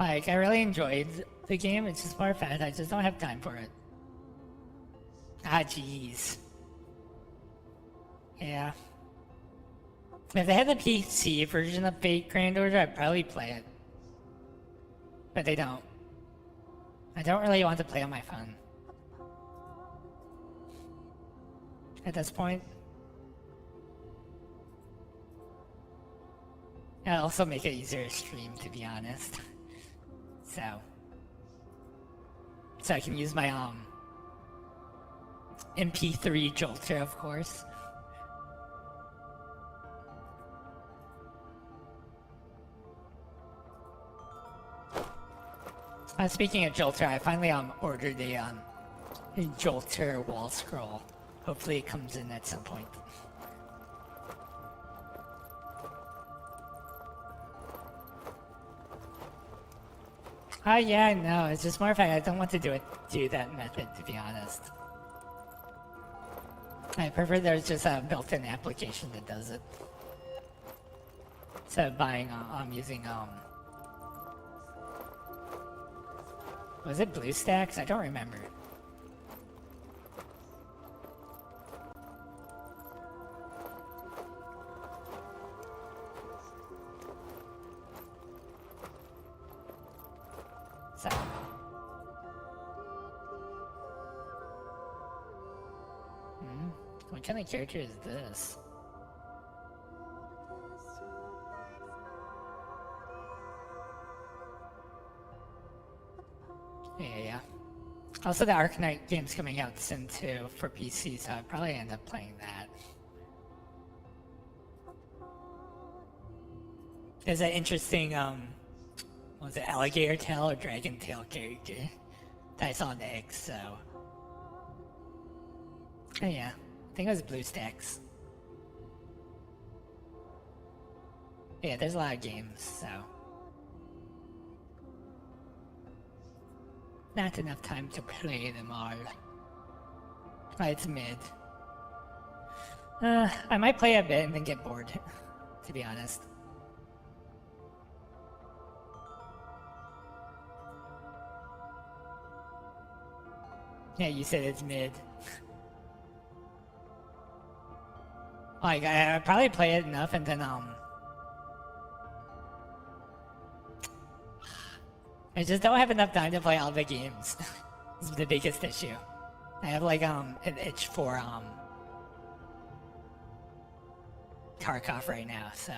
Speaker 1: Like, I really enjoyed the game, it's just more fun, I just don't have time for it. Ah, jeez. Yeah. If they had the PC version of Fate Grand Order, I'd probably play it. But they don't. I don't really want to play on my phone. At this point. It'll also make it easier to stream, to be honest. So I can use my MP3 Jolter, of course. Speaking of Jolter, I finally ordered a Jolter wall scroll. Hopefully it comes in at some point. Yeah, I know. It's just more of I don't want to do that method, to be honest. I prefer there's just a built-in application that does it. Instead of buying, I'm using, was it BlueStacks? I don't remember. So. What kind of character is this? Yeah. Also, the Arcanite game's coming out soon too for PC, so I'd probably end up playing that. There's an interesting, was it alligator tail or dragon tail character that I saw on the X, so. Oh yeah, I think it was BlueStacks. Yeah, there's a lot of games, so. Not enough time to play them all. Oh, it's mid. I might play a bit and then get bored, to be honest. Yeah, you said it's mid. Like, I'd probably play it enough and then, I just don't have enough time to play all the games. This is the biggest issue. I have like an itch for Tarkov right now, so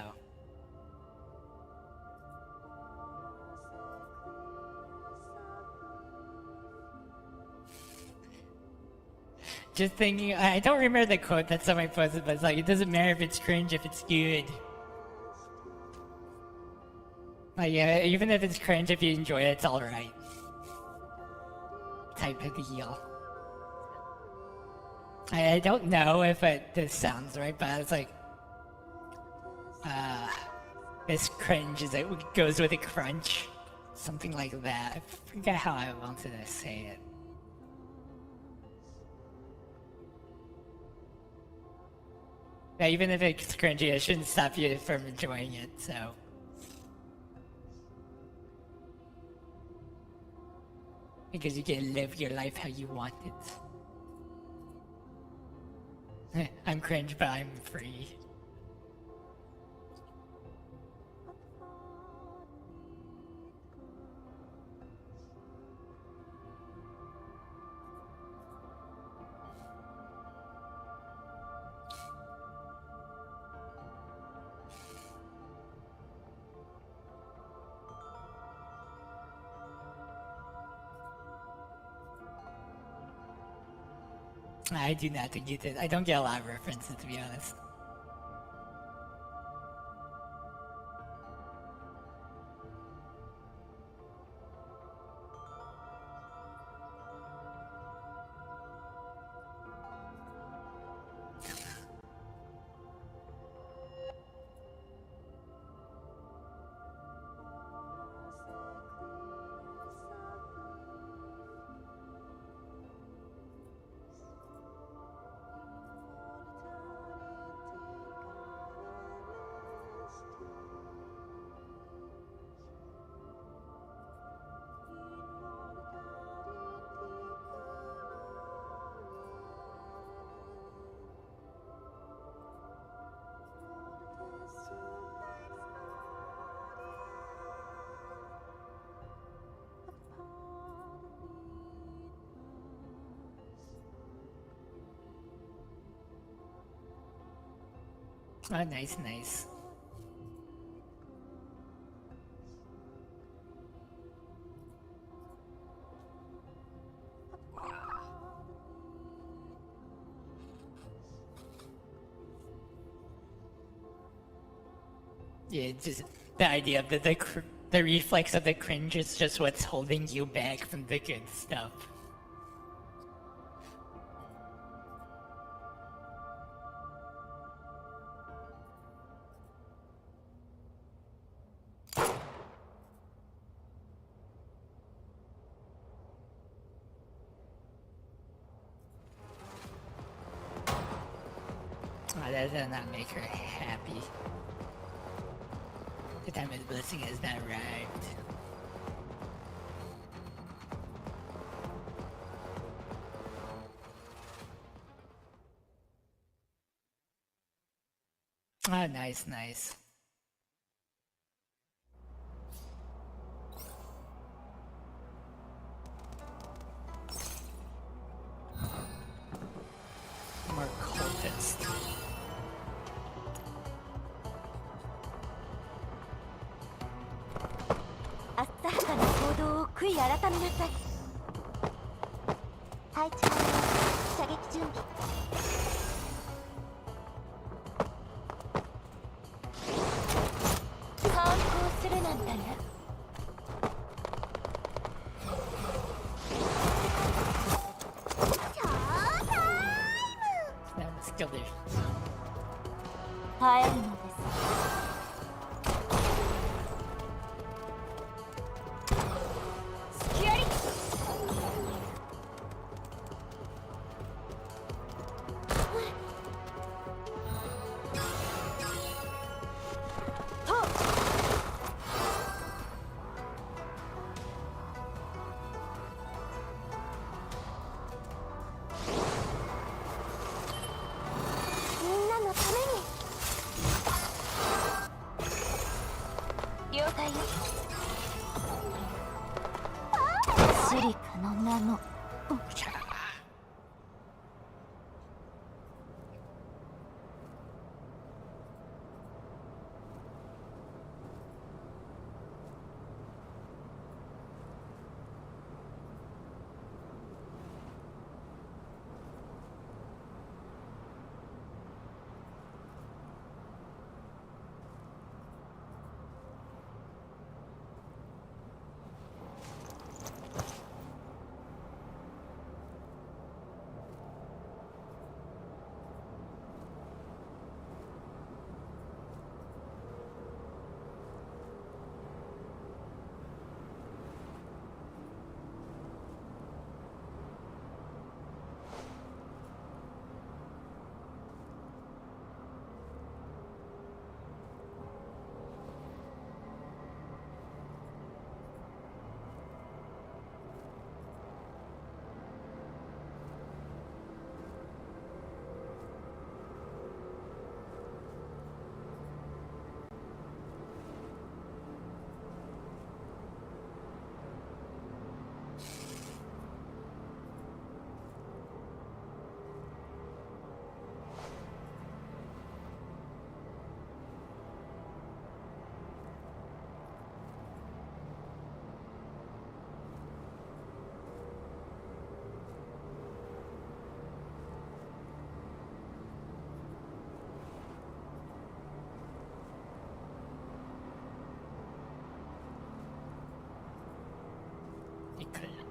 Speaker 1: just thinking. I don't remember the quote that somebody posted, but it's like, it doesn't matter if it's cringe if it's good. Like, yeah, even if it's cringe, if you enjoy it, it's alright. Type of deal. I don't know if this sounds right, but it's like, this cringe is it goes with a crunch, something like that. I forget how I wanted to say it. Yeah, even if it's cringy, it shouldn't stop you from enjoying it. So, because you can live your life how you want it. I'm cringe, but I'm free. I do not think you did. I don't get a lot of references, to be honest. Oh, nice, nice. Yeah, just the idea of the reflex of the cringe is just what's holding you back from the good stuff. Oh, that does not make her happy. The time of the blessing has not arrived. Oh, nice, nice. More cultist. Still there.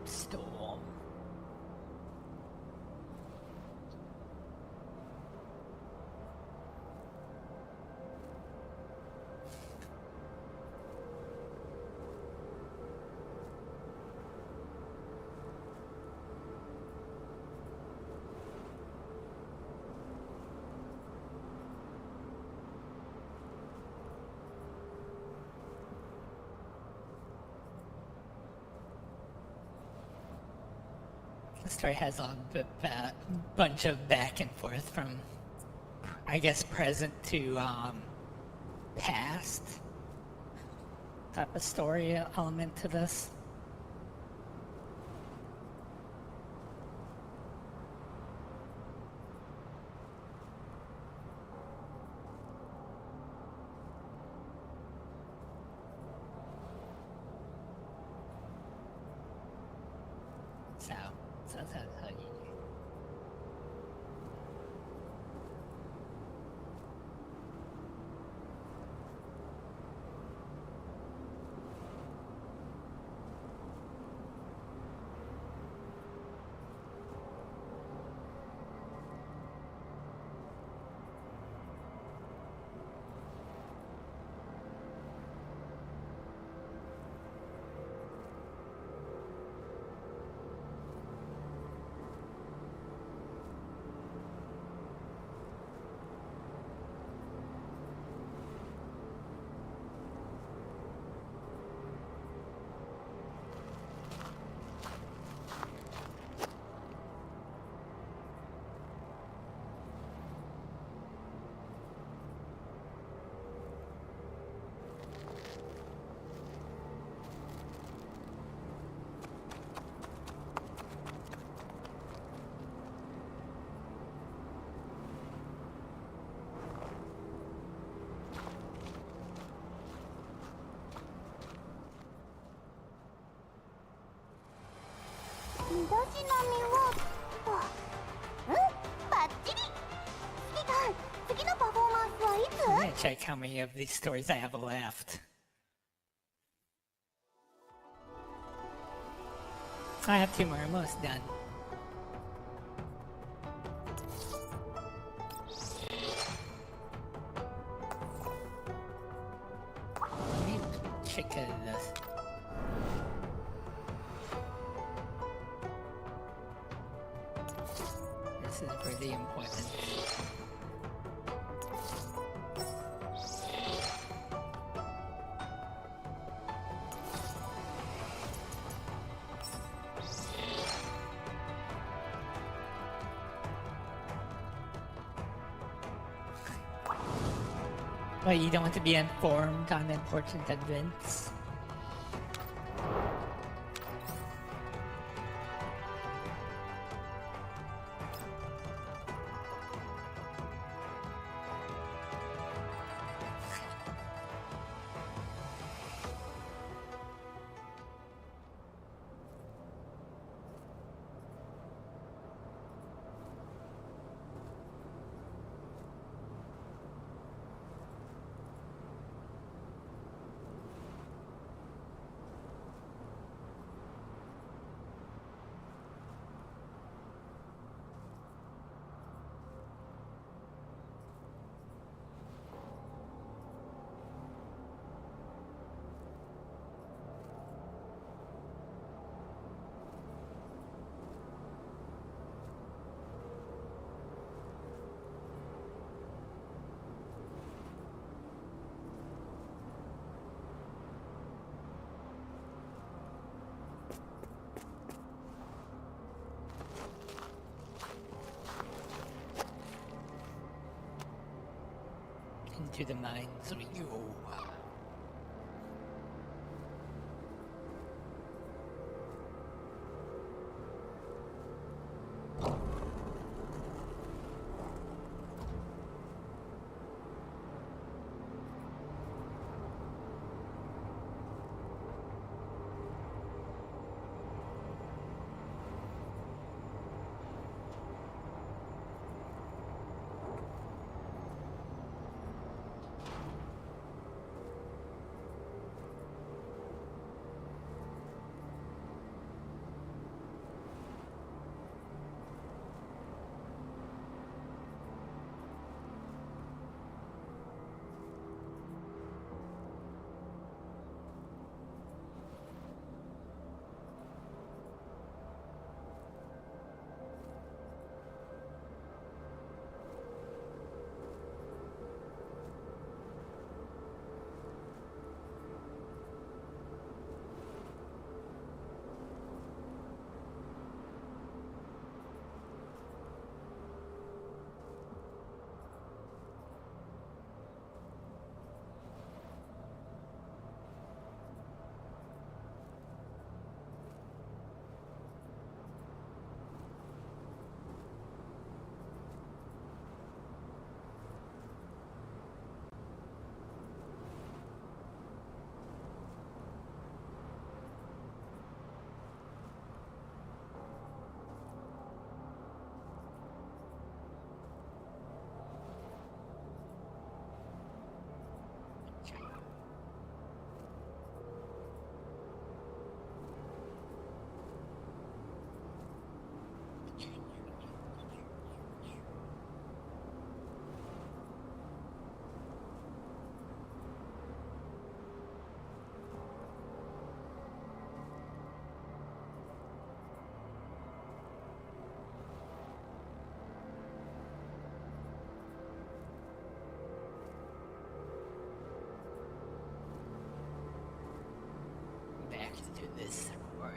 Speaker 1: Storm. The story has a bunch of back and forth from, I guess, present to past type of story element to this. So that's how you... I'm gonna check how many of these stories I have left. I have 2 more, almost done. Let me check this. This is pretty important. Well, you don't want to be informed on important events. into the mines we go. Back to this world.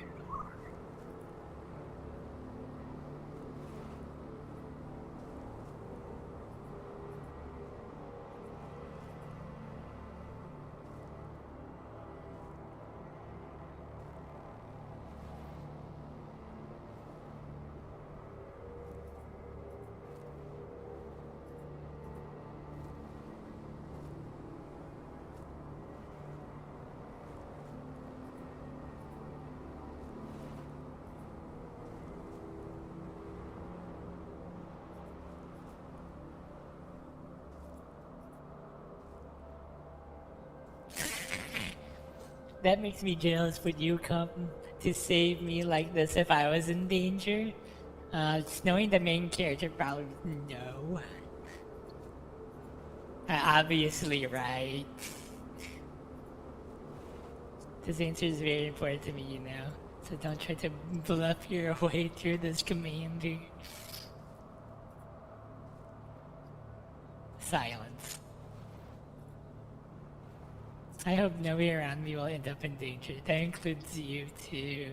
Speaker 1: That makes me jealous. Would you come to save me like this if I was in danger? Just knowing the main character probably no. Obviously, right. This answer is very important to me, you know. So don't try to bluff your way through this, Commander. Silence. I hope nobody around me will end up in danger. That includes you too,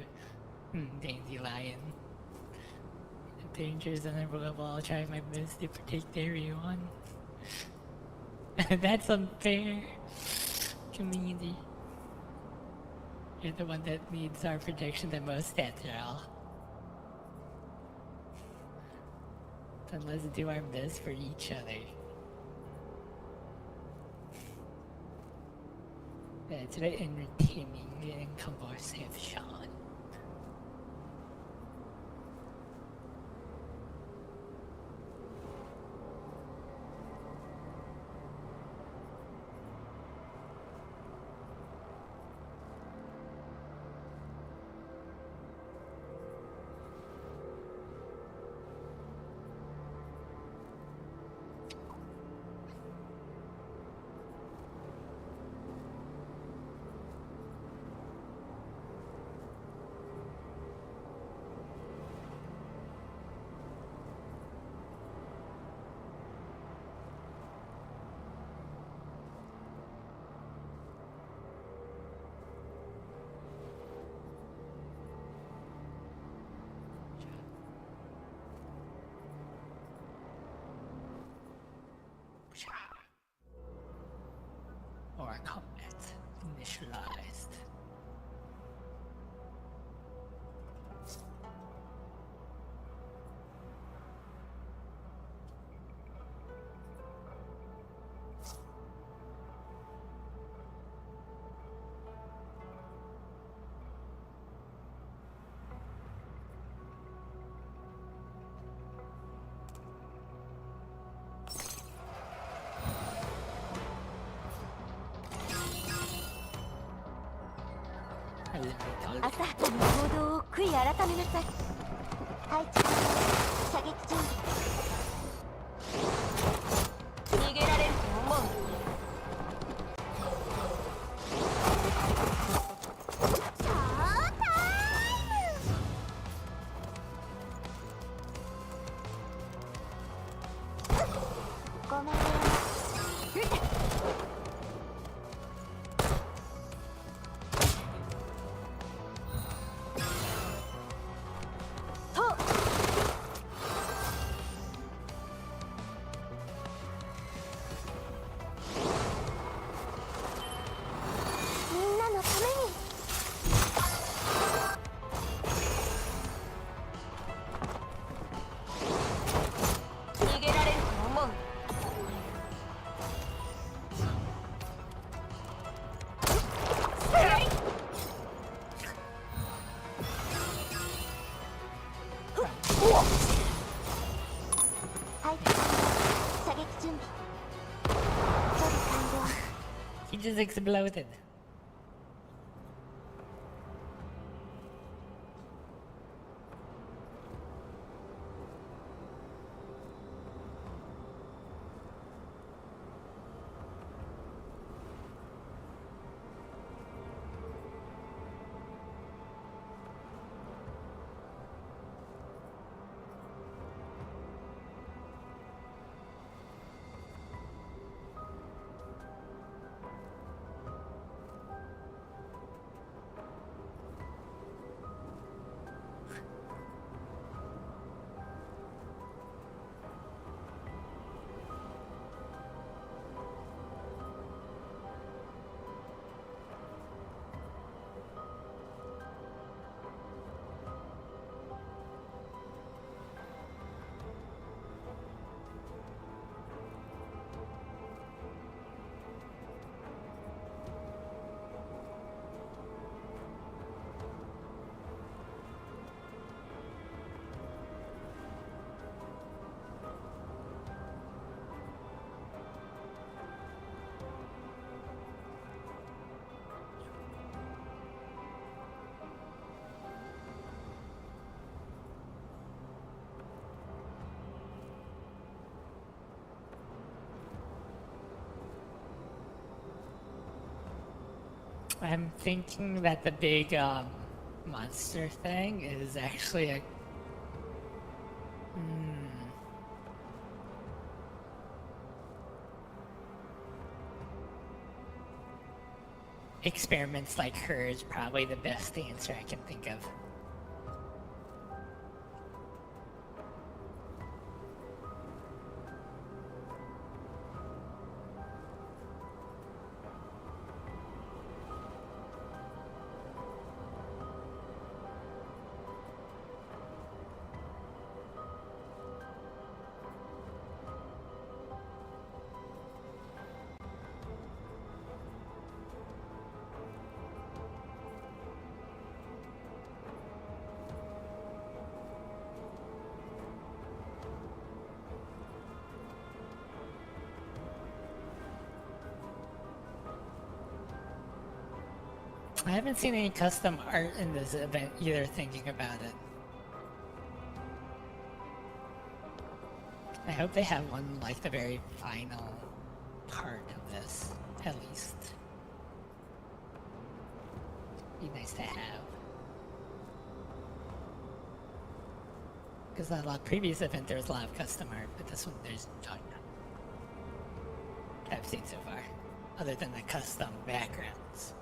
Speaker 1: Dandelion. If danger is unavoidable, I'll try my best to protect everyone. That's unfair, community. You're the one that needs our protection the most, after all. So let's do our best for each other. That's very entertaining and conversation. more combat initialized.
Speaker 2: 浅はかに行動を悔い改めなさい。配置射撃準備。
Speaker 3: 逃げられると思う？
Speaker 2: ショータイム。ごめんね。
Speaker 1: He just exploded. I'm thinking that the big monster thing is actually a experiments like her is probably the best answer I can think of. I haven't seen any custom art in this event either, thinking about it. I hope they have one like the very final part of this, at least. Be nice to have. Because a lot previous event there was a lot of custom art, but this one there's none. I've seen so far, other than the custom backgrounds.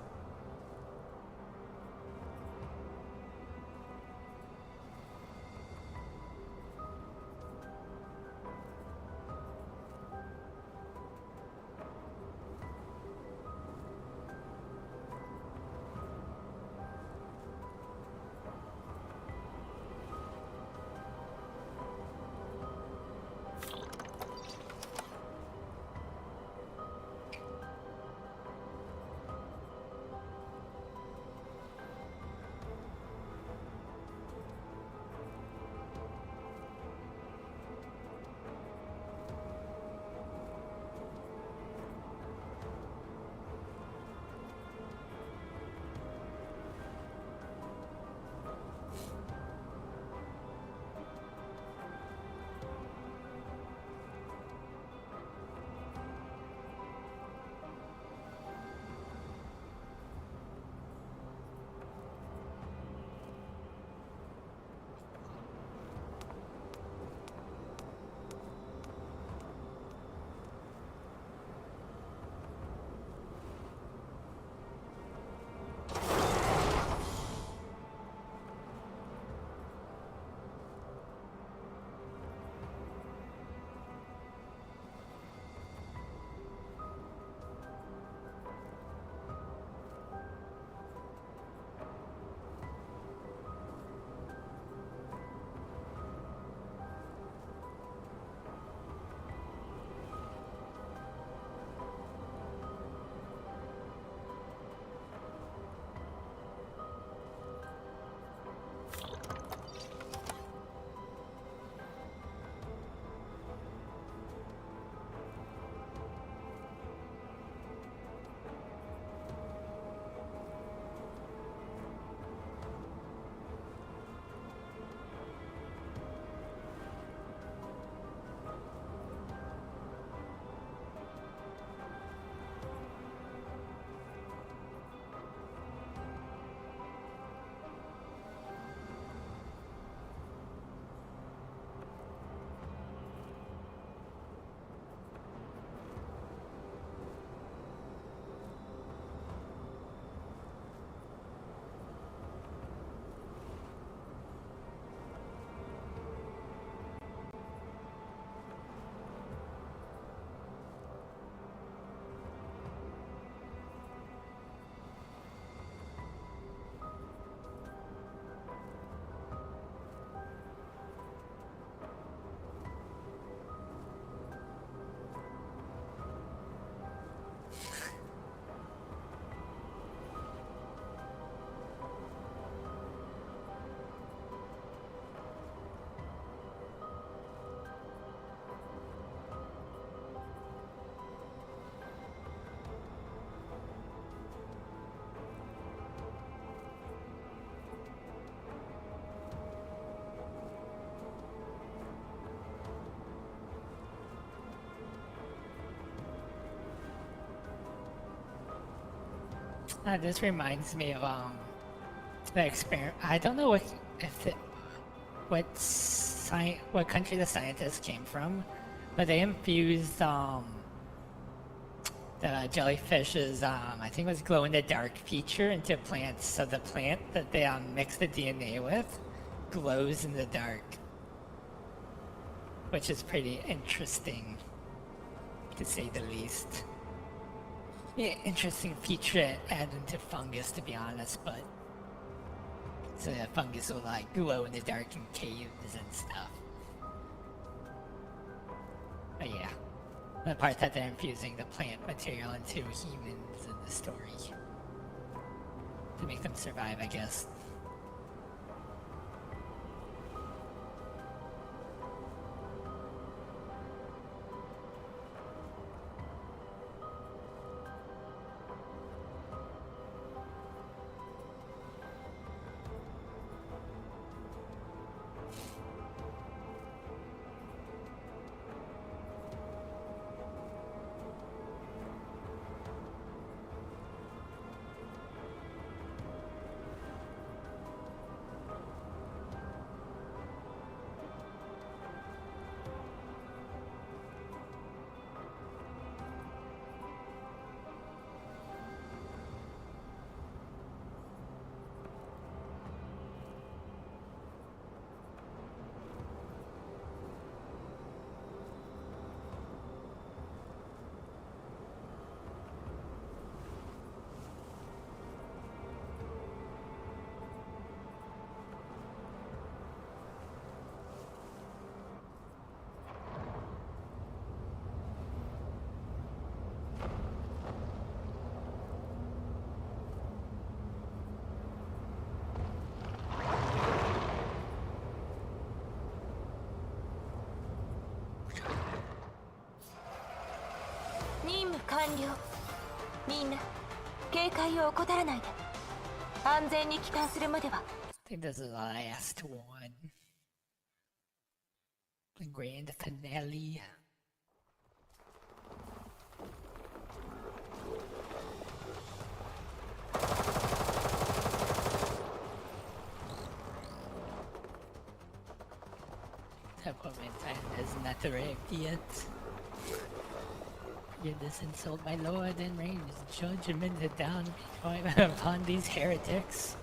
Speaker 1: This reminds me of the experiment. I don't know what country the scientists came from, but they infused the jellyfish's I think it was glow in the dark feature into plants, so the plant that they mixed the DNA with glows in the dark, which is pretty interesting, to say the least. Yeah, interesting feature added into fungus, to be honest, but so the fungus will like glow in the dark in caves and stuff. But yeah, the part that they're infusing the plant material into humans in the story to make them survive, I guess.
Speaker 3: 完了。みんな警戒を怠らないで。安全に帰還するまでは。
Speaker 1: I think this is the last one. The grand finale. That woman has not arrived yet. Give this insult, my lord, and rain his judgment down upon these heretics.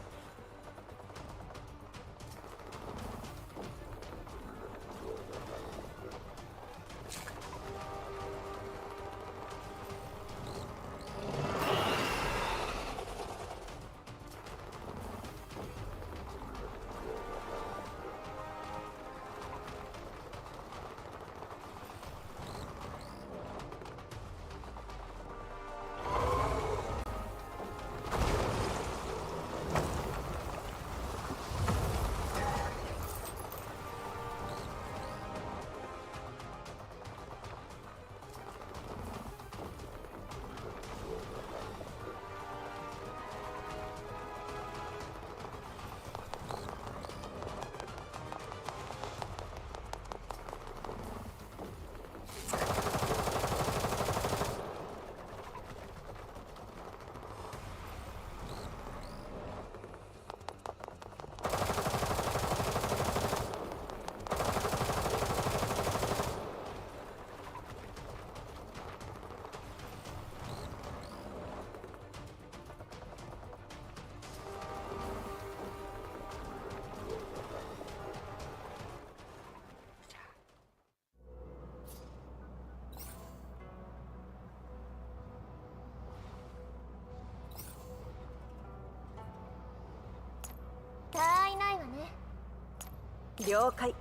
Speaker 3: 了解。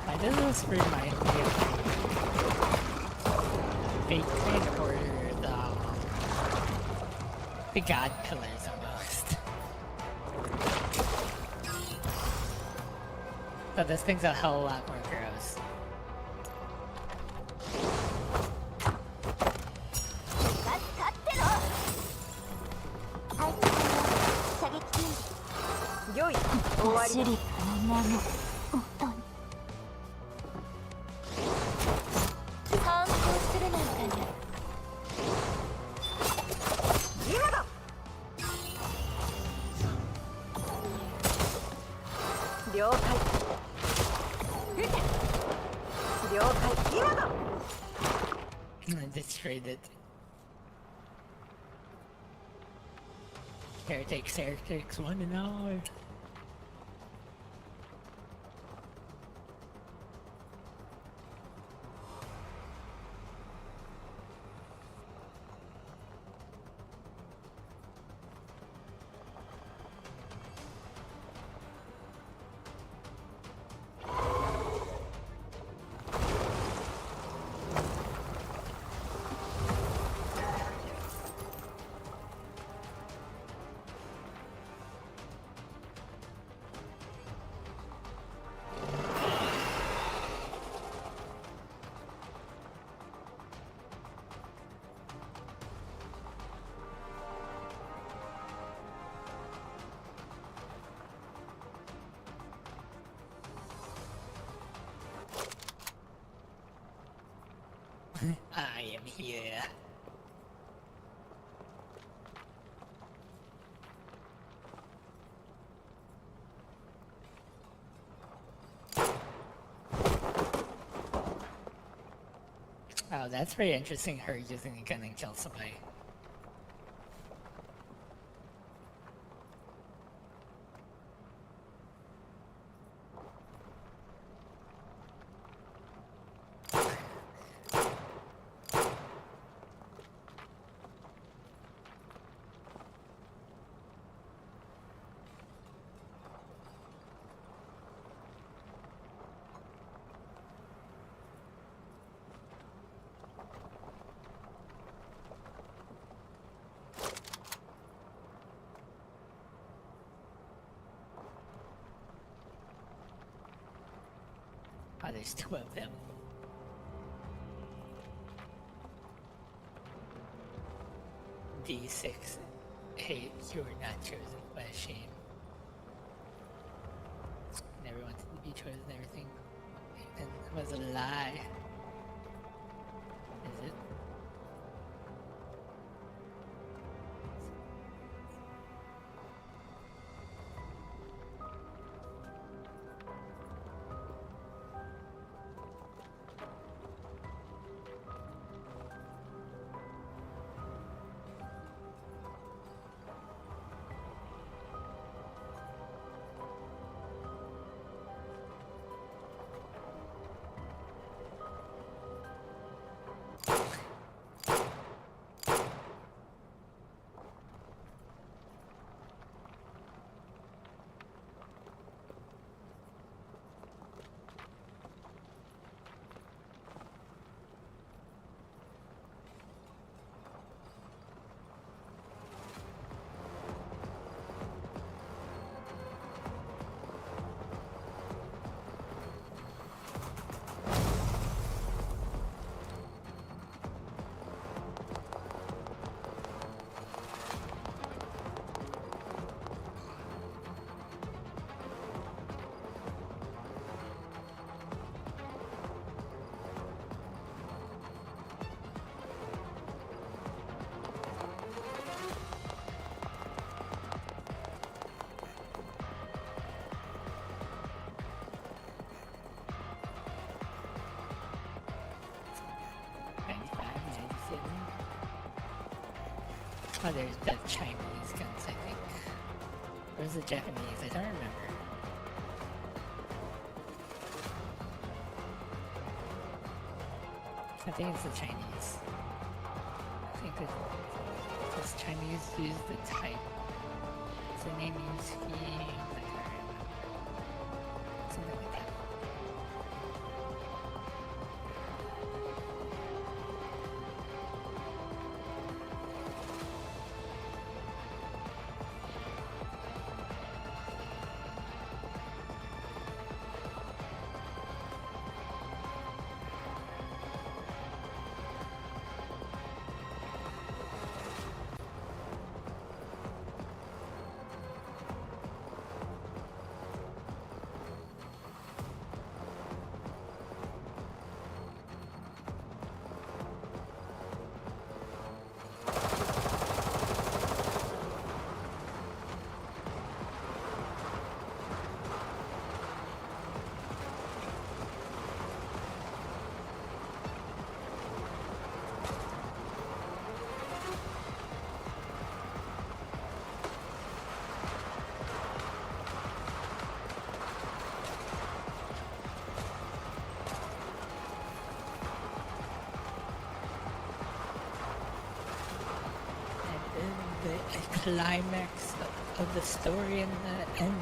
Speaker 1: Why does this remind me of Fate Grand Order, the God Pillars almost? So this thing's a hell of a lot more gross.
Speaker 3: 了解。了解。今だ。
Speaker 1: I destroyed it. Heretics 1-0. I am here. Oh, that's very interesting, her using a gun and kill somebody. Oh, there's two of them. D6. Hey, you were not chosen. What a shame. Never wanted to be chosen and everything. It was a lie. Is it? Oh, there's the Chinese guns, I think. Where's the Japanese? I don't remember. I think it's the Chinese. I think that this Chinese use the type. What's the name you scheme? I can't remember. Something like that. a climax of the story and the end.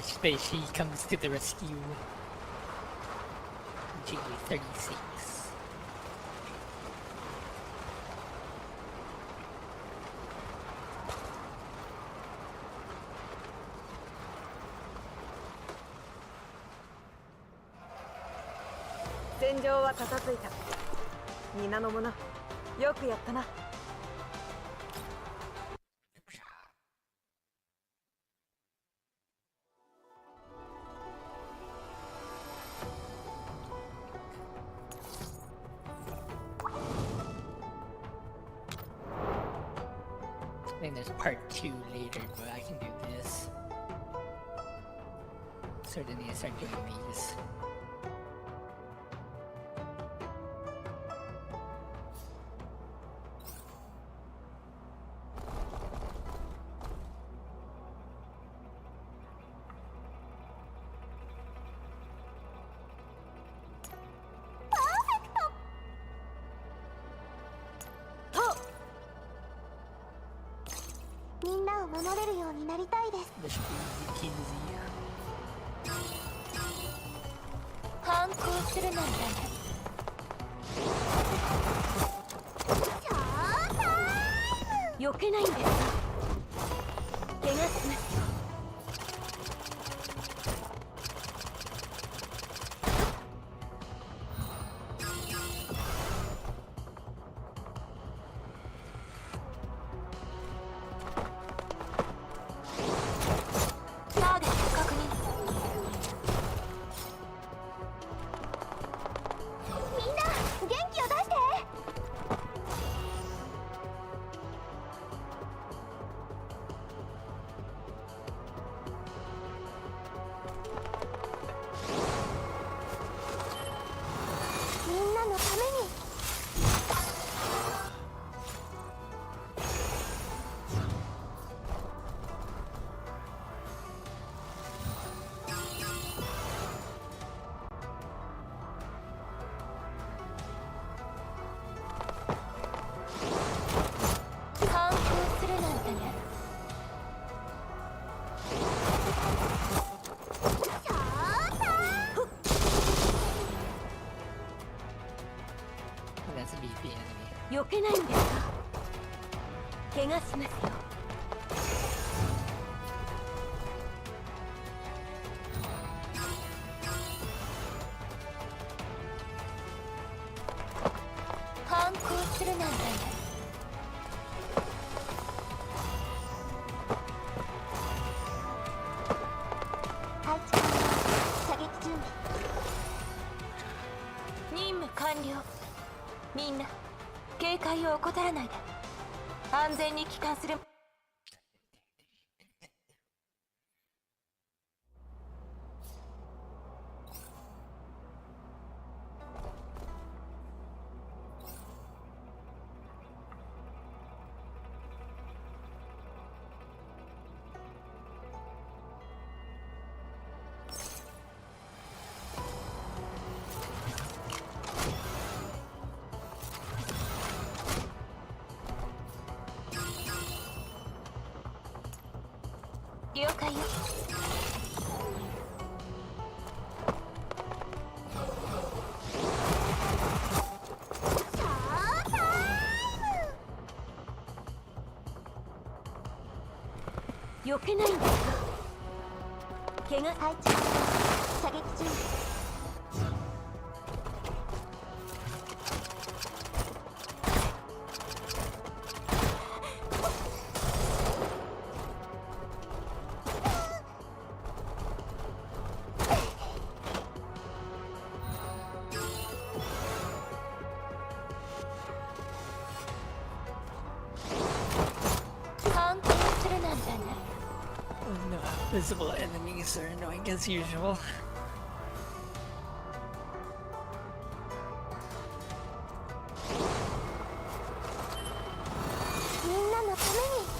Speaker 1: Space, she comes to the rescue. G36.
Speaker 3: 戦場は片付いた。皆の者、よくやったな。
Speaker 1: I think there's part 2 later, but I can do this. Certainly need to start doing these. This should be easy.
Speaker 3: 反抗するなんだね。避けないんですか。怪我しますよ。避けないんですか。怪我しますよ。反抗するなんだね。
Speaker 2: 配置完了。射撃準備。
Speaker 3: 任務完了。みんな警戒を怠らないで。安全に帰還する。了解よ。
Speaker 2: 避けないんですか。怪我配置射撃中。
Speaker 3: 反抗するなんてね。
Speaker 1: No visible enemies are annoying as usual.
Speaker 2: みんなのために。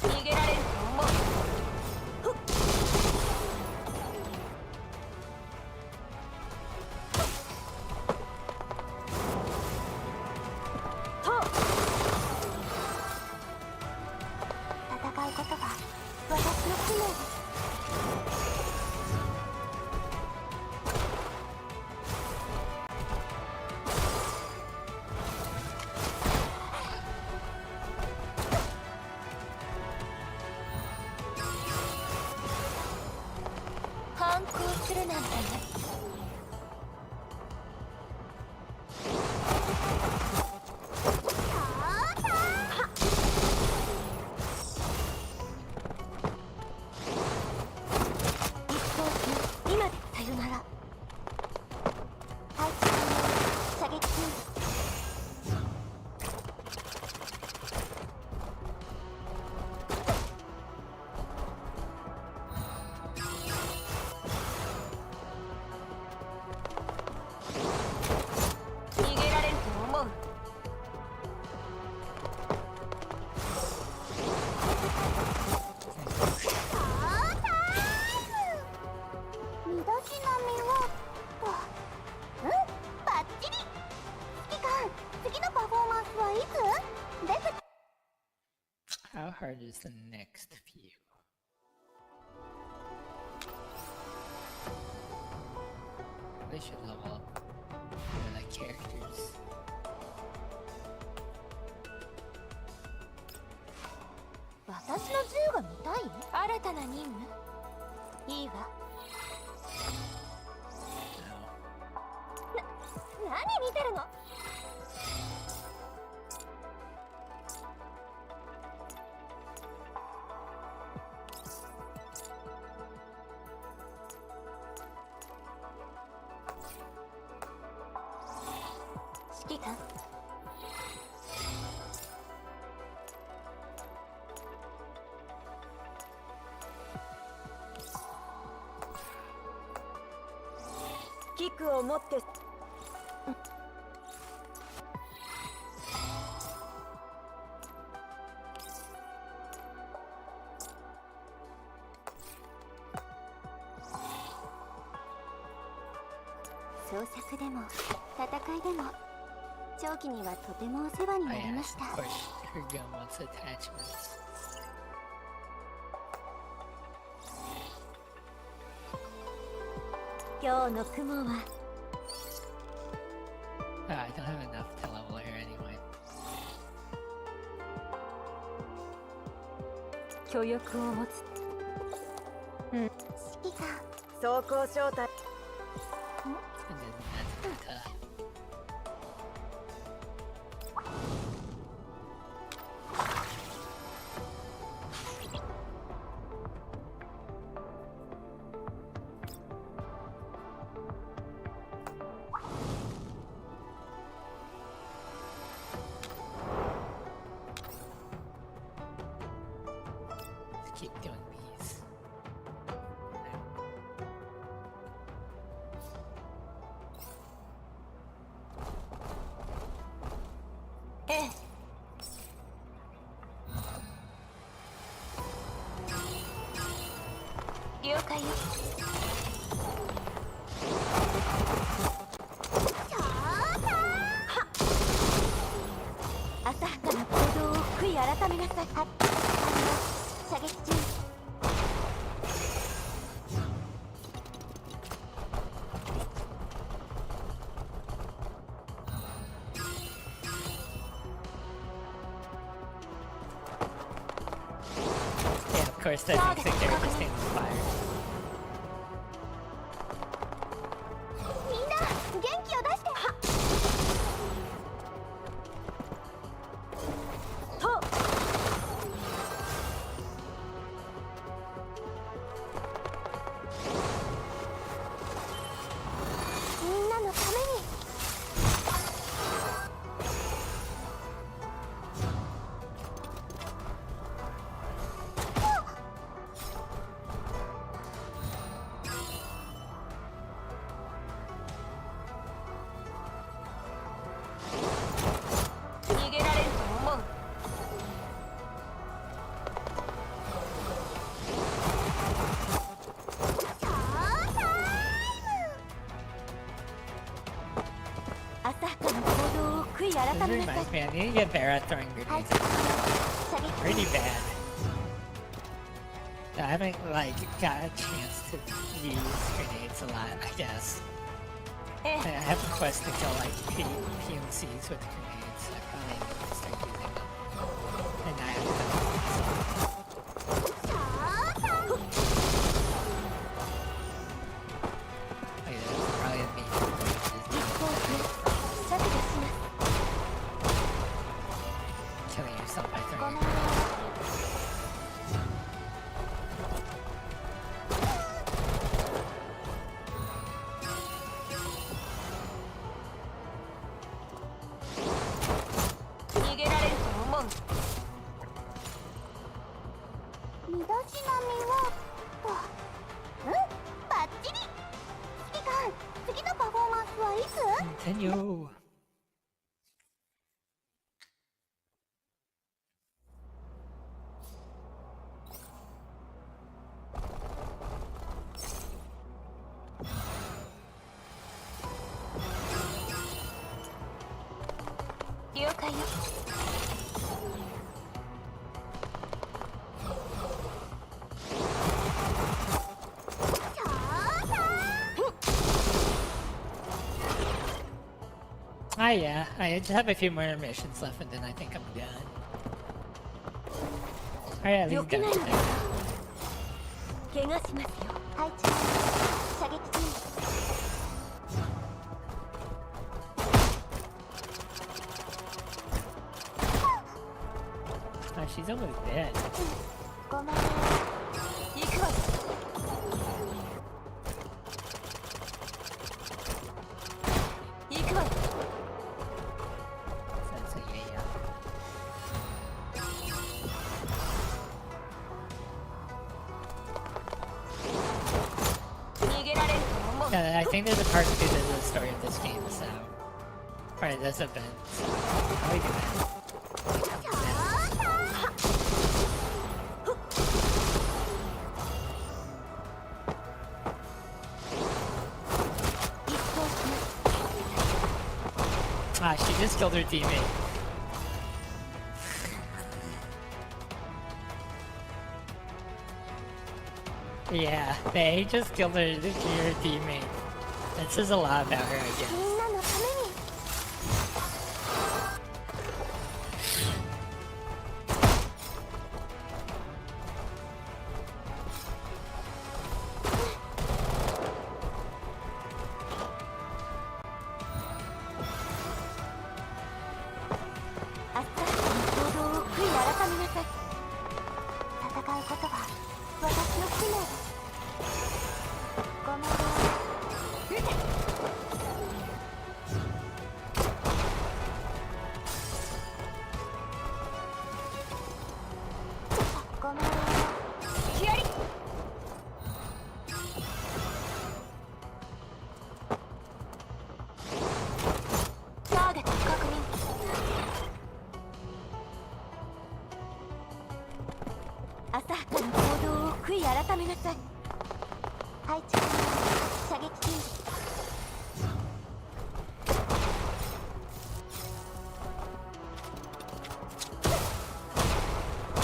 Speaker 3: 逃げられると思う。
Speaker 2: 戦うことが私の使命です。
Speaker 3: 反抗するなんてね。
Speaker 2: 一方今でさよなら。配置射撃中。
Speaker 3: 逃げられると思う。
Speaker 2: 身だしなみはと、バッチリ。指揮官、次のパフォーマンスはいつ？レフ
Speaker 1: How hard is the next few? They should level up the characters.
Speaker 2: 私の銃が見たい？
Speaker 3: 新たな任務。
Speaker 2: いいわ。
Speaker 1: No.
Speaker 2: 何見てるの？
Speaker 3: 指揮官。
Speaker 2: キックを持って創作でも戦いでも長期にはとてもお世話に
Speaker 1: Oh
Speaker 2: なり
Speaker 1: yeah,
Speaker 2: ました。
Speaker 1: of course, her gun wants attachments.
Speaker 2: 今日の雲は
Speaker 1: Oh, I don't have enough to level her anyway.
Speaker 3: 許翼を持つ。
Speaker 2: 指揮官
Speaker 3: 装甲招待。
Speaker 1: And then that's tough. keep doing these.
Speaker 3: Eh. 了解よ。
Speaker 2: さい。射撃中。
Speaker 1: Yeah, of course that makes the character stand on fire.
Speaker 2: みんな元気を出して。みんなのために。
Speaker 3: 逃げられると思う。
Speaker 2: 浅はかな行動を悔い改
Speaker 1: This
Speaker 2: めなさい。
Speaker 1: reminds me, I need to get better at throwing
Speaker 2: はい
Speaker 1: grenades.
Speaker 2: 射撃
Speaker 1: Pretty bad. I haven't like got a chance to use grenades a lot, I guess.
Speaker 3: え
Speaker 1: I have a quest to kill like PMCs with grenades. I probably need to start using them. And I have to. Wait, that's probably me.
Speaker 2: 一方削除します。
Speaker 1: Killing yourself by
Speaker 2: ご
Speaker 1: throwing
Speaker 2: めん
Speaker 1: your
Speaker 2: ね。
Speaker 3: 逃げられると思う。
Speaker 2: 身だしなみはと、バッチリ。指揮官、次のパフォーマンスはいつ？
Speaker 1: Continue.
Speaker 3: 「了解よ」
Speaker 1: Ah, yeah. I just have a few more missions left, and then I think I'm done. Alright, at least got it.
Speaker 2: 怪我しますよ。はい、射撃中。
Speaker 1: Oh, she's almost dead.
Speaker 2: ごめんね。
Speaker 3: 行くわよ。行くわよ。
Speaker 1: So yeah.
Speaker 3: 逃げられると思う。
Speaker 1: Yeah, I think there's a part 2 to the story of this game, so part of this event. So how we do that? Ah, she just killed her teammate. Yeah, they just killed her teammate. That says a lot about her, I
Speaker 2: み
Speaker 1: guess.
Speaker 2: んなのために。 あっさり行動を悔い改めなさい。戦うことは私の使命です。ごめんね。ごめんね。
Speaker 3: 気あり。ターゲット確認。
Speaker 2: 浅はかな行動を悔い改めなさい。配置射撃中。
Speaker 3: 逃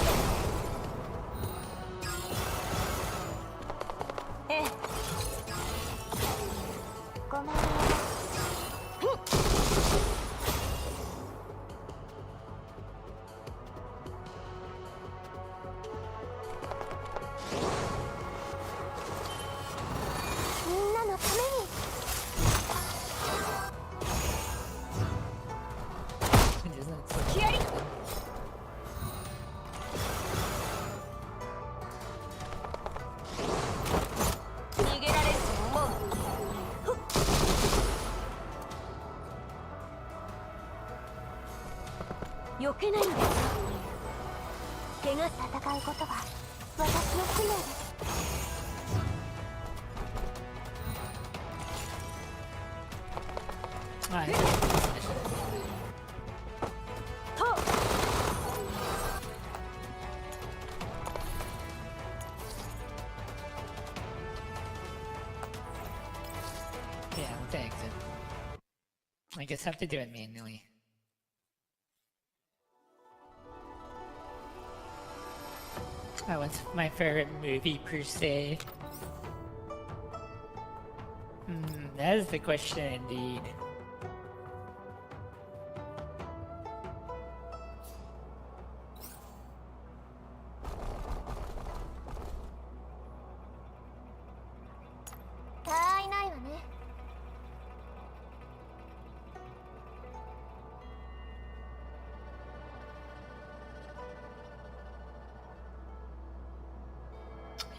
Speaker 2: 避けないのですよ。怪我戦うことは私の使命です。
Speaker 1: Alright. Yeah, let's exit. I guess I have to do it manually. Oh, what's my favorite movie per se? That is the question indeed.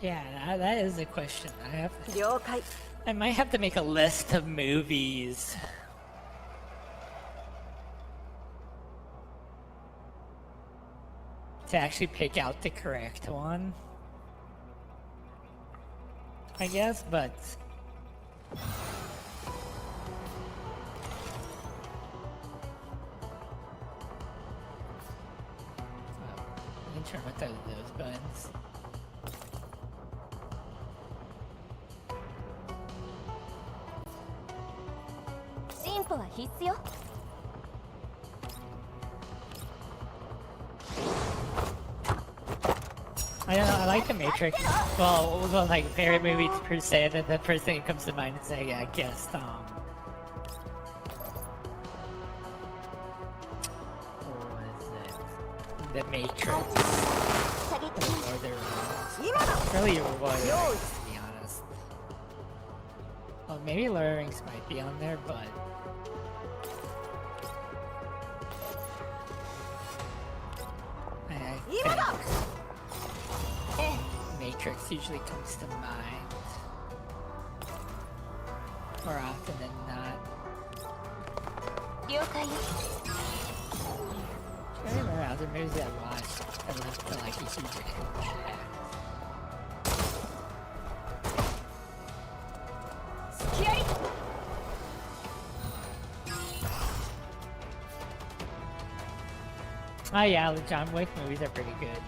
Speaker 1: Yeah, that is a question. I might have to make a list of movies. To actually pick out the correct one. I guess, but... I can turn with those buttons. I don't know, I like The Matrix. Well, like, favorite movies per se, the first thing that comes to mind is, I guess, what was it? The Matrix. Or the really Lord of the Rings, to be honest. Well, maybe Lord of the Rings might be on there, but... Matrix usually comes to mind more often than not. I remember other movies I watched that left like a huge impact. Oh yeah, the John Wick movies are pretty good.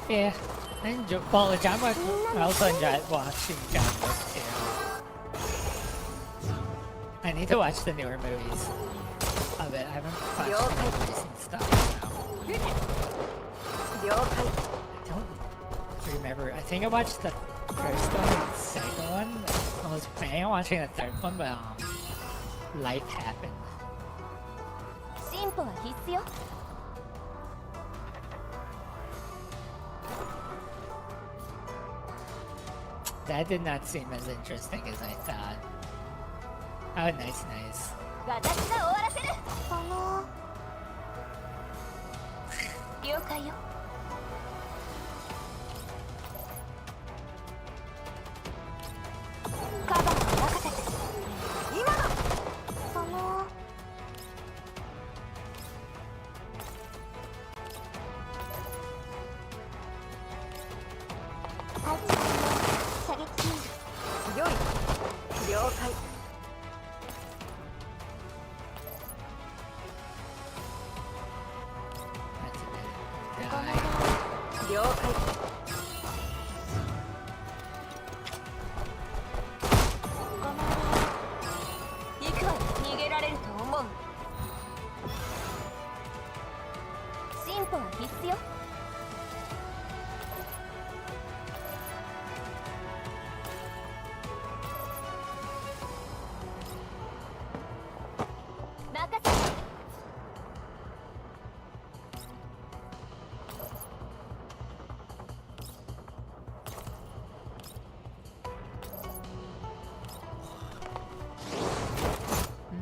Speaker 1: Yeah, I enjoy. Well, John Wick. I also enjoy watching John Wick too. I need to watch the newer movies of it. I haven't watched the recent stuff. So. I don't remember. I think I watched the first one and the second one. I was planning on watching the third one, but life happened. That did not seem as interesting as I thought. Oh, nice.
Speaker 3: 解。了解。行くわよ。逃げられると思う。進歩は必須よ。任せて。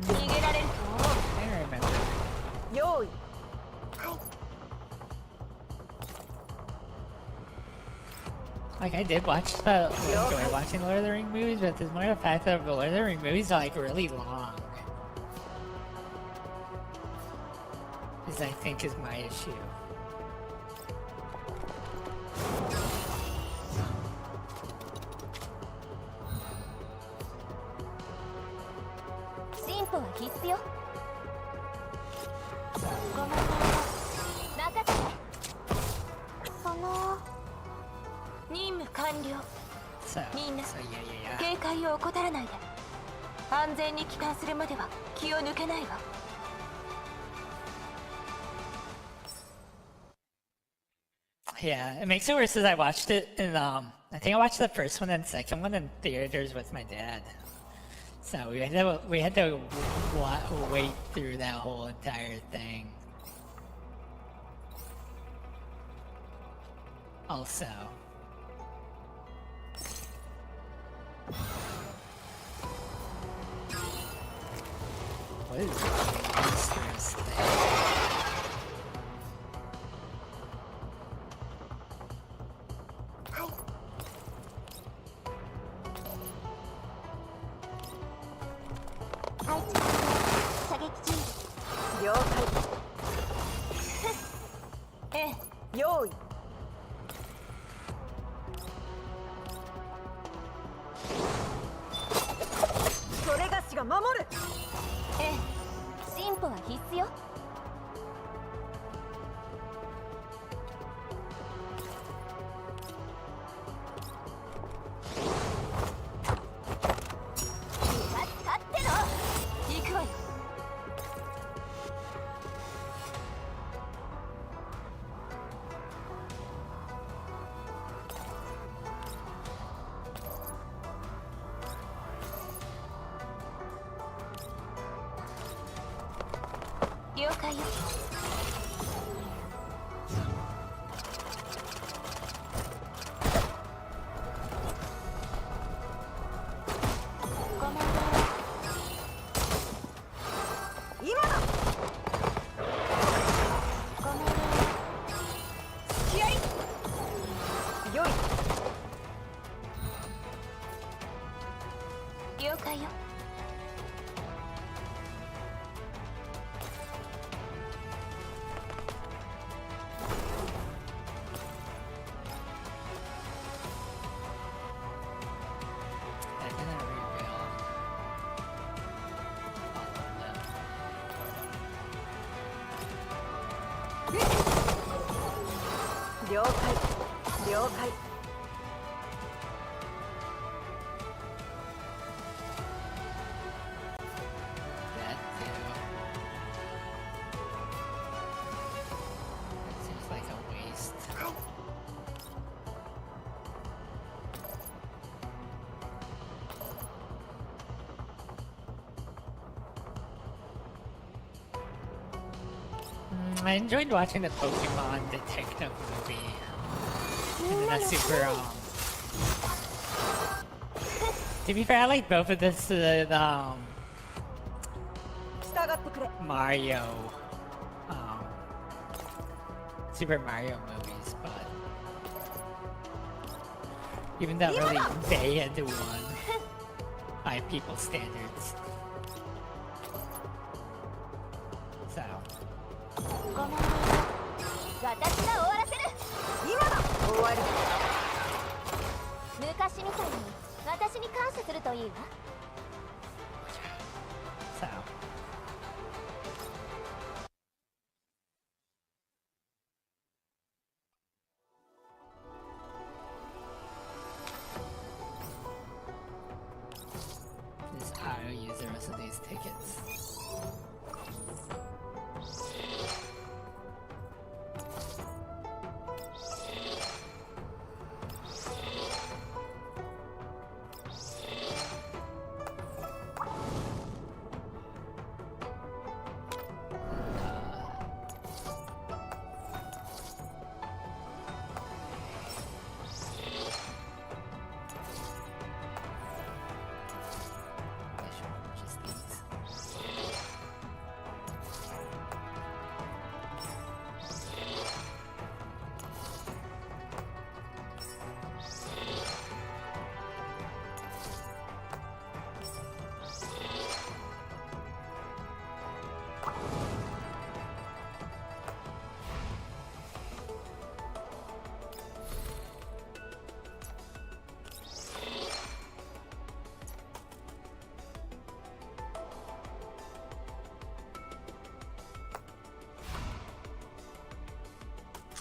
Speaker 3: 逃げられると思う。
Speaker 1: I remember.
Speaker 3: 用意。
Speaker 1: Like, I did enjoy watching Lord of the Rings movies, but there's more the fact that the Lord of the Rings movies are like really long. This, I think, is my issue. So, yeah.
Speaker 3: 警戒を怠らないで。安全に帰還するまでは気を抜けないわ。
Speaker 1: Yeah, it makes it worse as I watched it in, I think I watched the first one and second one in theaters with my dad. So we had to wait through that whole entire thing. Also. What is this monstrous thing? I enjoyed watching the Pokemon detective movie. And then that's super, to be fair, I like both of this, Mario, Super Mario movies, but even though really they had to won by people's standards. So.
Speaker 2: 私が終わらせる。今だ。終わり。昔みたいに私に感謝するといいわ。
Speaker 1: tickets.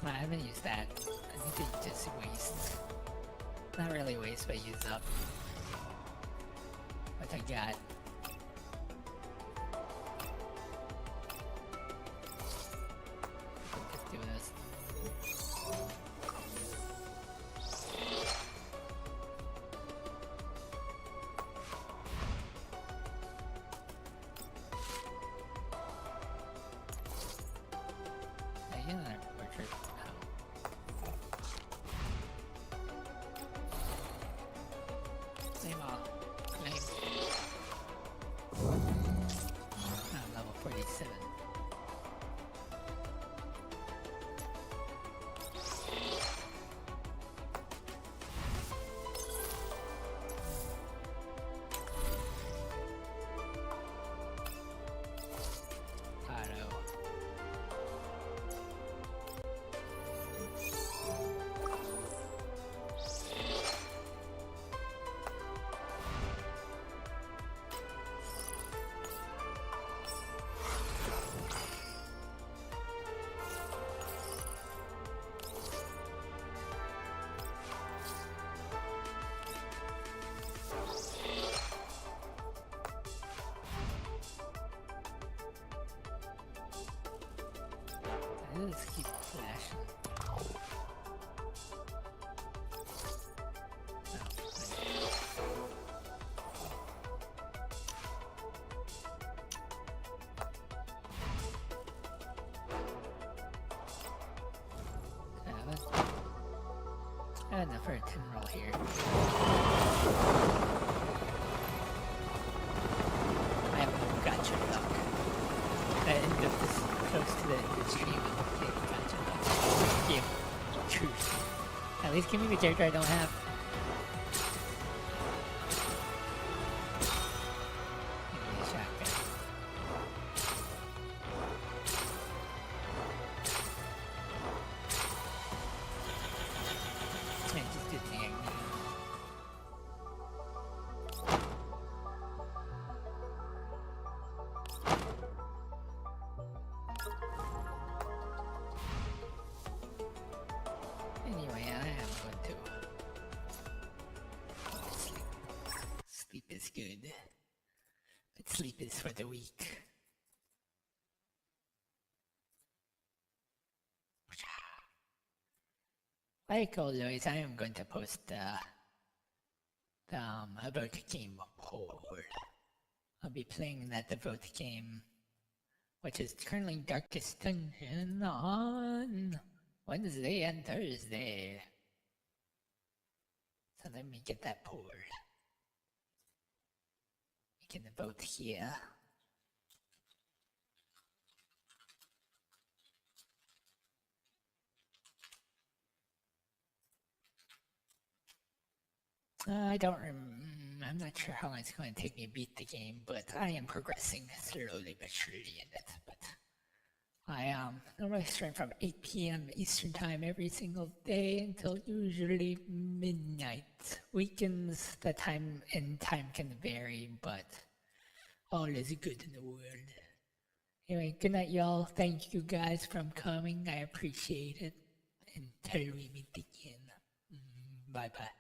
Speaker 1: I haven't used that. I need to just waste. Not really waste, but use up what I got. Let's do this. Another portrait. Same all. Claim. Level 47. Auto. Let's keep flashing. I have enough for a 10 roll here. I have no gotcha luck. I end up this close to the end of the stream. Gotcha luck. Game. Truth. At least give me the character I don't have. Give me a shotgun. I just did the Agni. Anyway, I am going to sleep. Sleep is good, but sleep is for the weak. Like always, I am going to post a vote game poll. I'll be playing that the vote game, which is currently Darkest Dungeon on Wednesday and Thursday. So let me get that poured. We can vote here. I'm not sure how long it's going to take me to beat the game, but I am progressing slowly but surely in it. But I normally stream from 8 p.m. Eastern Time every single day until usually midnight. Weekends, the time and time can vary, but all is good in the world. Anyway, good night, y'all. Thank you guys for coming. I appreciate it. Until we meet again. Bye-bye.